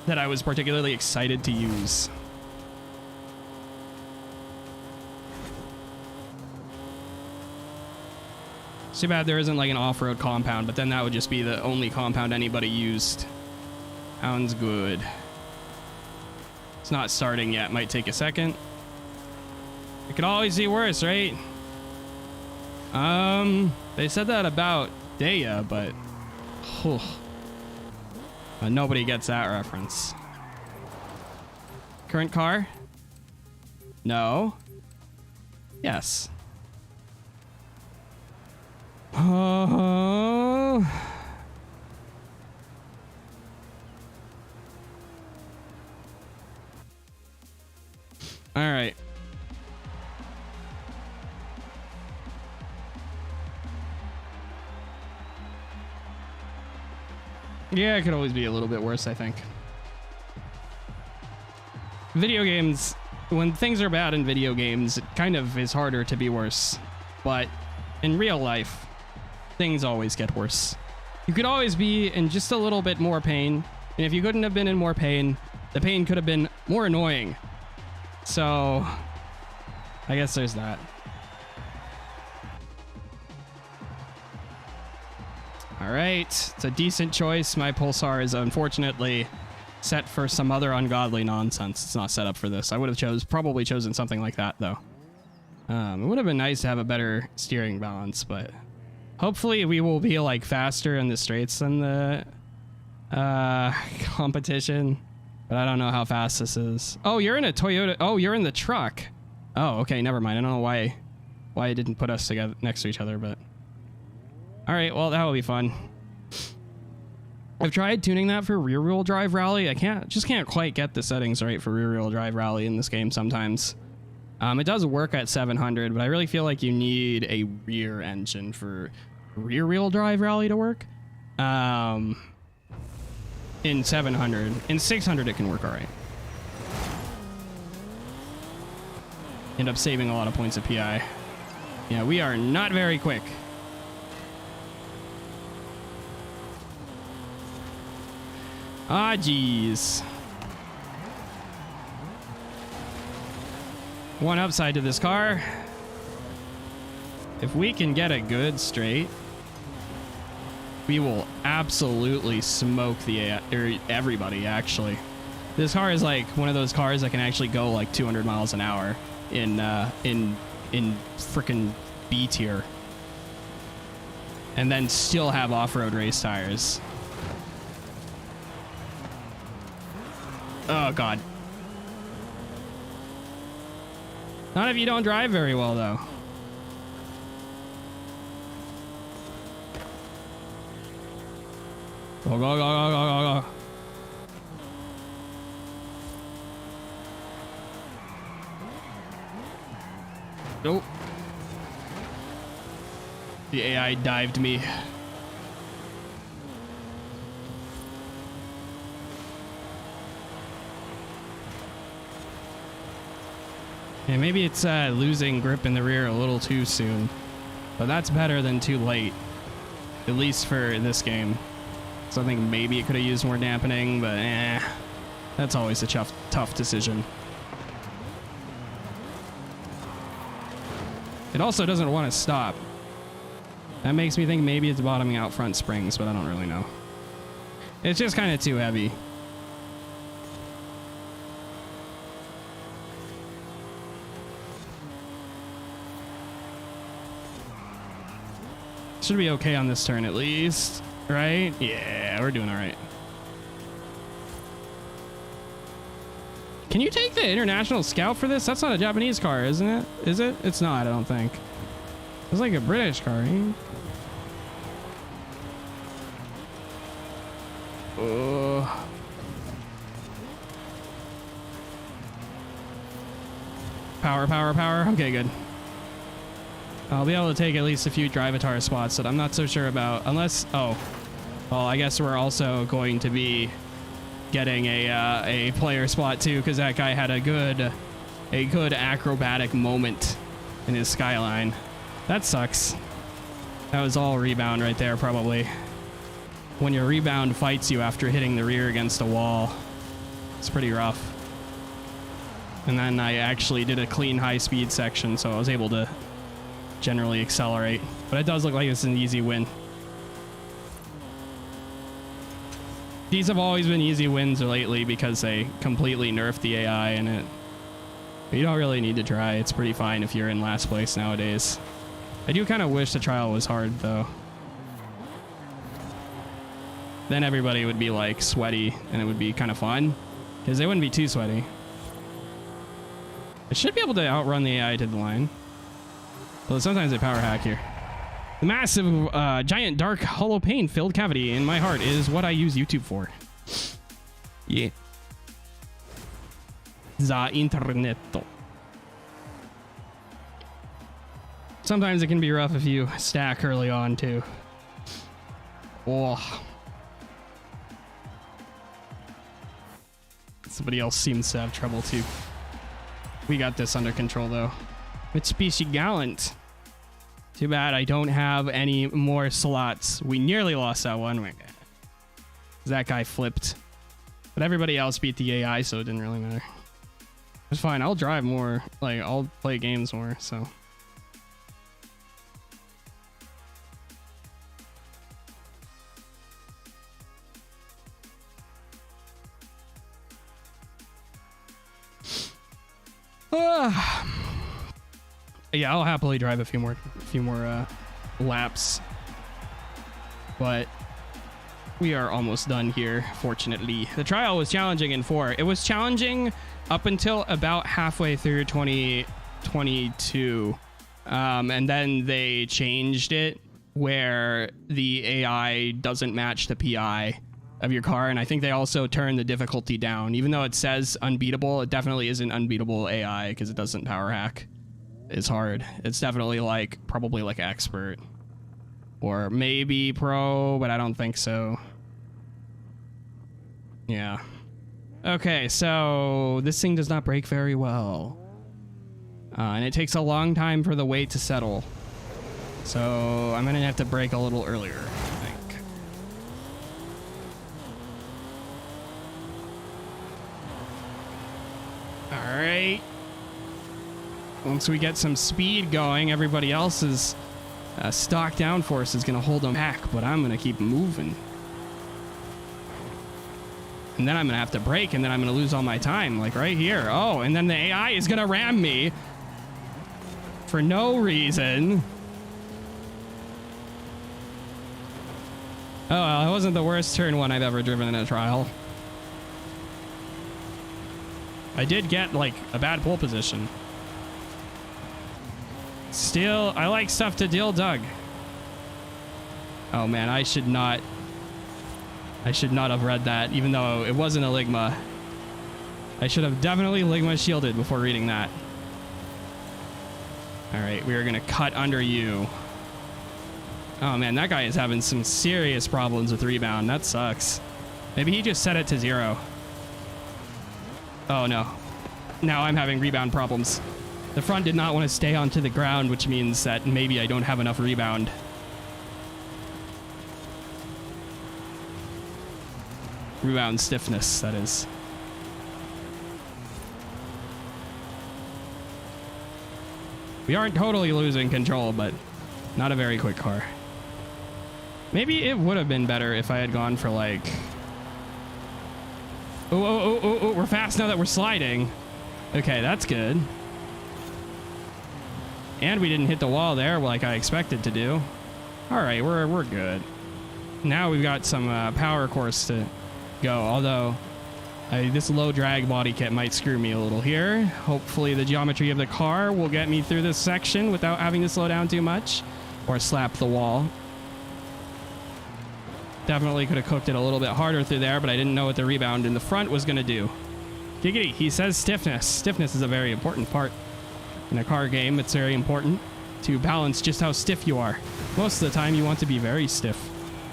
that I was particularly excited to use. It's too bad there isn't like an off-road compound, but then that would just be the only compound anybody used. Sounds good. It's not starting yet. Might take a second. It could always be worse, right? They said that about Daya, but nobody gets that reference. Current car? No. Yes. Oh. All right. Yeah, it could always be a little bit worse, I think. Video games, when things are bad in video games, it kind of is harder to be worse. But in real life, things always get worse. You could always be in just a little bit more pain. And if you couldn't have been in more pain, the pain could have been more annoying. So, I guess there's that. All right, it's a decent choice. My Pulsar is unfortunately set for some other ungodly nonsense. It's not set up for this. I would have probably chosen something like that though. It would have been nice to have a better steering balance, but hopefully we will be like faster in the straights than the competition. But I don't know how fast this is. Oh, you're in a Toyota. Oh, you're in the truck. Oh, okay, never mind. I don't know why it didn't put us together next to each other, but all right, well, that will be fun. I've tried tuning that for rear-wheel drive rally. I just can't quite get the settings right for rear-wheel drive rally in this game sometimes. It does work at 700, but I really feel like you need a rear engine for rear-wheel drive rally to work. In 700. In 600, it can work all right. End up saving a lot of points of PI. Yeah, we are not very quick. Ah, geez. One upside to this car. If we can get a good straight, we will absolutely smoke everybody, actually. This car is like one of those cars that can actually go like 200 miles an hour in frickin' B tier. and then still have off-road race tires. Oh, God. Not if you don't drive very well, though. Go, go, go, go, go, go, go. Nope. The AI dived me. Yeah, maybe it's losing grip in the rear a little too soon, but that's better than too late, at least for this game. So I think maybe it could have used more dampening, but that's always a tough decision. It also doesn't want to stop. That makes me think maybe it's bottoming out front springs, but I don't really know. It's just kind of too heavy. Should be okay on this turn at least, right? Yeah, we're doing all right. Can you take the International Scout for this? That's not a Japanese car, isn't it? Is it? It's not, I don't think. It's like a British car, right? Power, power, power. Okay, good. I'll be able to take at least a few Drivatar spots that I'm not so sure about, unless, oh, well, I guess we're also going to be getting a player spot too, because that guy had a good acrobatic moment in his skyline. That sucks. That was all rebound right there, probably. When your rebound fights you after hitting the rear against a wall, it's pretty rough. And then I actually did a clean high-speed section, so I was able to generally accelerate. But it does look like it's an easy win. These have always been easy wins lately because they completely nerfed the AI in it. But you don't really need to try. It's pretty fine if you're in last place nowadays. I do kind of wish the trial was hard, though. Then everybody would be like sweaty and it would be kind of fun because they wouldn't be too sweaty. I should be able to outrun the AI to the line. But sometimes they power hack here. The massive, giant, dark, hollow pain-filled cavity in my heart is what I use YouTube for. Yeah. The internet. Sometimes it can be rough if you stack early on, too. Oh. Somebody else seems to have trouble, too. We got this under control, though. Mitsubishi Gallant. Too bad I don't have any more slots. We nearly lost that one. That guy flipped. But everybody else beat the AI, so it didn't really matter. It's fine. I'll drive more. Like, I'll play games more, so. Yeah, I'll happily drive a few more laps, but we are almost done here, fortunately. The trial was challenging in 4. It was challenging up until about halfway through 2022, and then they changed it where the AI doesn't match the PI of your car, and I think they also turned the difficulty down. Even though it says unbeatable, it definitely isn't unbeatable AI because it doesn't power hack. It's hard. It's definitely like probably like expert or maybe pro, but I don't think so. Yeah. Okay, so this thing does not brake very well, and it takes a long time for the weight to settle. So I'm gonna have to brake a little earlier, I think. All right. Once we get some speed going, everybody else's stock downforce is going to hold them back, but I'm going to keep moving. And then I'm going to have to brake, and then I'm going to lose all my time, like right here. Oh, and then the AI is going to ram me for no reason. Oh, well, it wasn't the worst turn one I've ever driven in a trial. I did get, like, a bad pole position. Still, I like stuff to deal, Doug. Oh, man, I should not have read that, even though it wasn't a Ligma. I should have definitely Ligma shielded before reading that. All right, we are going to cut under you. Oh, man, that guy is having some serious problems with rebound. That sucks. Maybe he just set it to 0. Oh, no. Now I'm having rebound problems. The front did not want to stay onto the ground, which means that maybe I don't have enough rebound. Rebound stiffness, that is. We aren't totally losing control, but not a very quick car. Maybe it would have been better if I had gone for like... Oh, we're fast now that we're sliding. Okay, that's good. And we didn't hit the wall there like I expected to do. All right, we're good. Now we've got some power course to go, although this low drag body kit might screw me a little here. Hopefully the geometry of the car will get me through this section without having to slow down too much or slap the wall. Definitely could have cooked it a little bit harder through there, but I didn't know what the rebound in the front was going to do. Giggity, he says stiffness. Stiffness is a very important part. In a car game, it's very important to balance just how stiff you are. Most of the time, you want to be very stiff.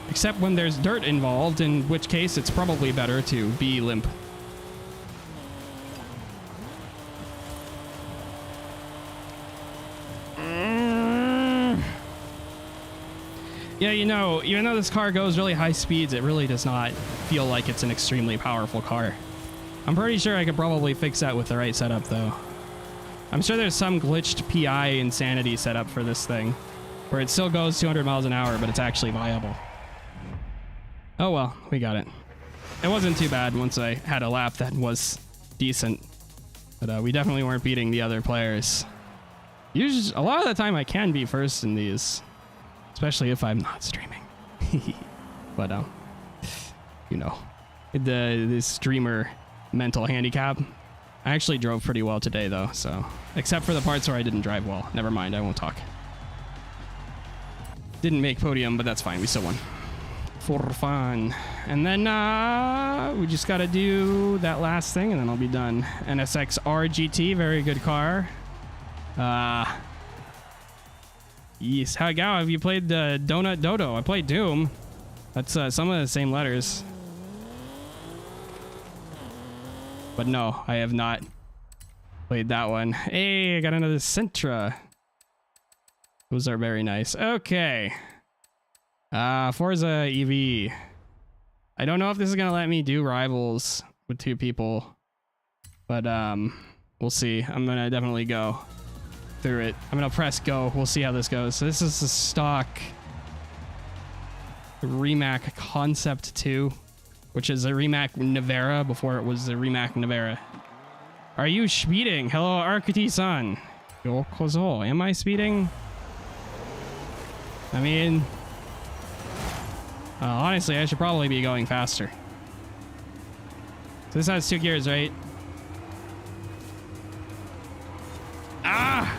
Except when there's dirt involved, in which case it's probably better to be limp. Yeah, you know, even though this car goes really high speeds, it really does not feel like it's an extremely powerful car. I'm pretty sure I could probably fix that with the right setup, though. I'm sure there's some glitched PI insanity setup for this thing, where it still goes 200 miles an hour, but it's actually viable. Oh well, we got it. It wasn't too bad once I had a lap that was decent, but we definitely weren't beating the other players. Usually, a lot of the time I can be first in these. Especially if I'm not streaming. But, you know, the streamer mental handicap. I actually drove pretty well today, though, so... Except for the parts where I didn't drive well. Never mind, I won't talk. Didn't make podium, but that's fine. We still won. For fun. And then, we just gotta do that last thing, and then I'll be done. NSX RGT, very good car. Yes. How, Gao, have you played the Donut Dodo? I played Doom. That's some of the same letters. But no, I have not played that one. Hey, I got another Sentra. Those are very nice. Okay. Forza EV. I don't know if this is gonna let me do rivals with 2 people. But we'll see. I'm gonna definitely go through it. I'm gonna press go. We'll see how this goes. So this is the stock Rimac Concept 2, which is a Rimac Nevera before it was the Rimac Nevera. Are you speeding? Hello, Arcati-san. Yokozo. Am I speeding? I mean, honestly, I should probably be going faster. So this has 2 gears, right? Ah!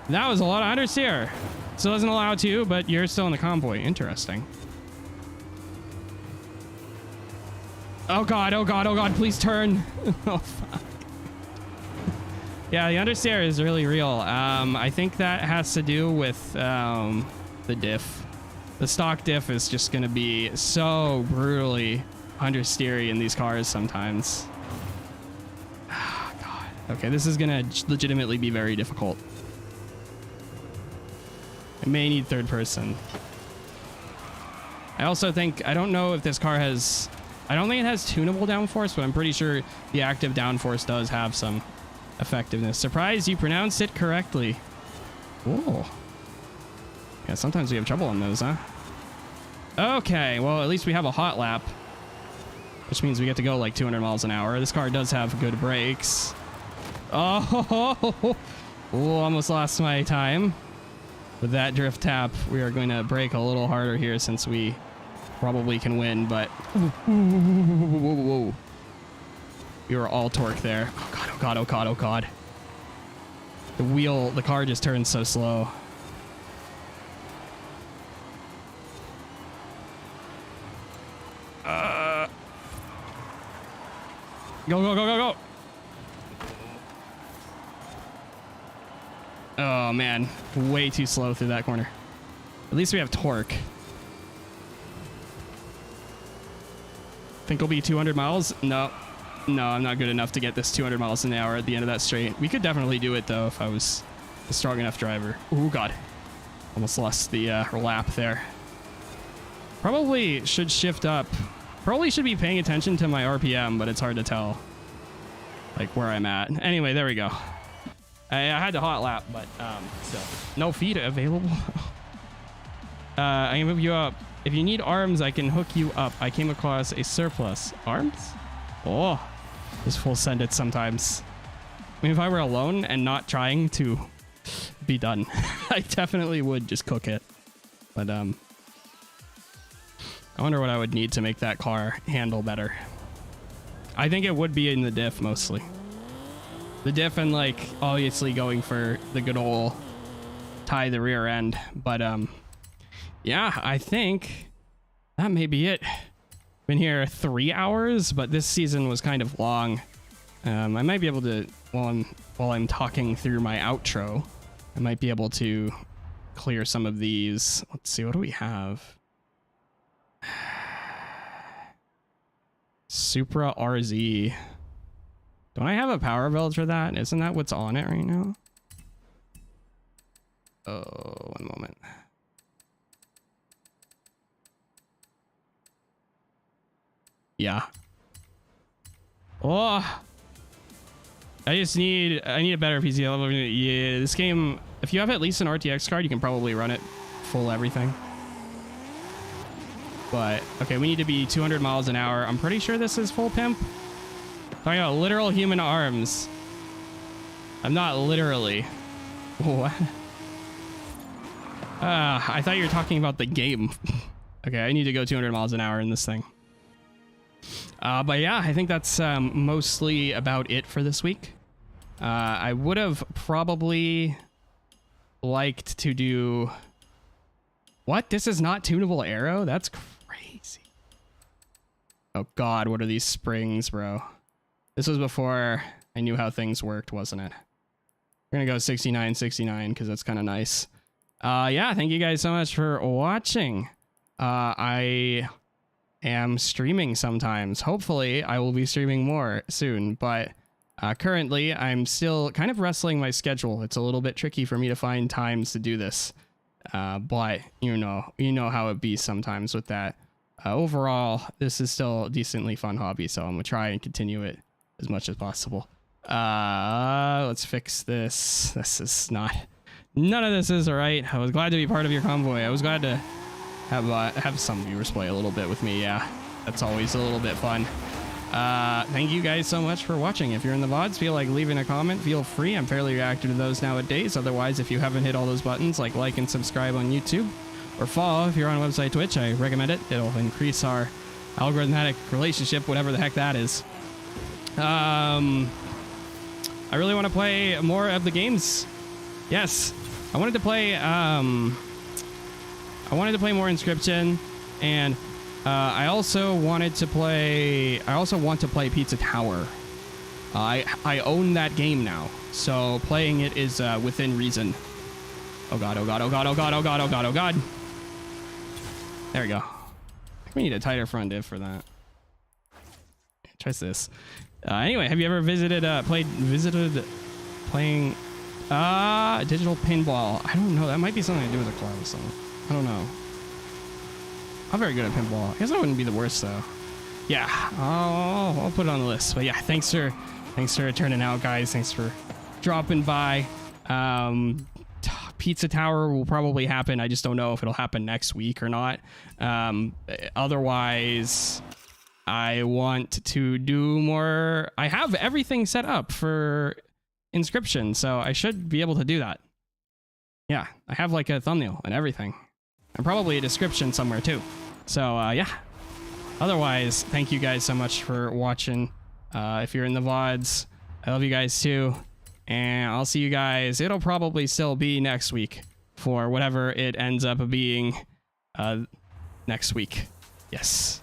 That was a lot of understeer. Still doesn't allow 2, but you're still in the convoy. Interesting. Oh god, oh god, oh god, please turn. Oh fuck. Yeah, the understeer is really real. I think that has to do with the diff. The stock diff is just gonna be so brutally understeery in these cars sometimes. Oh, god. Okay, this is gonna legitimately be very difficult. I may need 3rd person. I also think, I don't know if this car has, I don't think it has tunable downforce, but I'm pretty sure the active downforce does have some effectiveness. Surprised you pronounced it correctly. Whoa. Yeah, sometimes we have trouble on those, huh? Okay, well, at least we have a hot lap, which means we get to go like 200 miles an hour. This car does have good brakes. Oh, almost lost my time. with that drift tap, we are going to brake a little harder here since we probably can win, but whoa. We were all torque there. Oh god, oh god, oh god, oh god. The car just turns so slow. Go, go, go, go, go. Oh man, way too slow through that corner. At least we have torque. Think we'll be 200 miles? No, I'm not good enough to get this 200 miles an hour at the end of that straight. We could definitely do it though if I was a strong enough driver. Oh god, almost lost the lap there. Probably should shift up. Probably should be paying attention to my RPM, but it's hard to tell like where I'm at. Anyway, there we go. I had to hot lap, but still. No feed available. I can move you up. If you need arms, I can hook you up. I came across a surplus. Arms? Oh, just full send it sometimes. I mean, if I were alone and not trying to be done, I definitely would just cook it. But I wonder what I would need to make that car handle better. I think it would be in the diff mostly. The diff and like obviously going for the good old tie the rear end. But yeah, I think that may be it. Been here 3 hours, but this season was kind of long. I might be able to, while I'm talking through my outro, I might be able to clear some of these. Let's see, what do we have? Supra RZ. Don't I have a power build for that? Isn't that what's on it right now? Oh, one moment. Yeah. Oh, I need a better PC level. Yeah, this game, if you have at least an RTX card, you can probably run it full everything. But okay, we need to be 200 miles an hour. I'm pretty sure this is full pimp. Talking about literal human arms. I'm not literally. What? I thought you were talking about the game. Okay, I need to go 200 miles an hour in this thing. But yeah, I think that's mostly about it for this week. I would have probably liked to do... What? This is not tunable aero? That's crazy. Oh god, what are these springs, bro? This was before I knew how things worked, wasn't it? We're gonna go 69 because that's kind of nice. Yeah, thank you guys so much for watching. I am streaming sometimes. Hopefully I will be streaming more soon, but currently I'm still kind of wrestling my schedule. It's a little bit tricky for me to find times to do this. But you know how it be sometimes with that. Overall, this is still a decently fun hobby, so I'm gonna try and continue it as much as possible. Let's fix this. This is not... None of this is alright. I was glad to be part of your convoy. I was glad to have some viewers play a little bit with me. Yeah, that's always a little bit fun. Thank you guys so much for watching. If you're in the VODs, feel like leaving a comment, feel free. I'm fairly reactive to those nowadays. Otherwise, if you haven't hit all those buttons, like and subscribe on YouTube, or follow if you're on website Twitch, I recommend it. It'll increase our algorithmic relationship, whatever the heck that is. I really want to play more of the games. Yes, I wanted to play more Inscription, and I also want to play Pizza Tower. I own that game now, so playing it is within reason. Oh god, oh god, oh god, oh god, oh god, oh god, oh god. There we go. I think we need a tighter front diff for that. Try this. Anyway, have you ever visited playing digital pinball? I don't know. That might be something to do with a claw or something. I don't know. I'm very good at pinball. I guess I wouldn't be the worst though. Yeah, I'll put it on the list. But yeah, thanks for turning out, guys. Thanks for dropping by. Pizza Tower will probably happen. I just don't know if it'll happen next week or not. Otherwise, I want to do more. I have everything set up for Inscription, so I should be able to do that. yeah, I have like a thumbnail and everything. And probably a description somewhere too. So yeah. Otherwise, thank you guys so much for watching. If you're in the VODs, I love you guys too. And I'll see you guys. It'll probably still be next week for whatever it ends up being next week. Yes.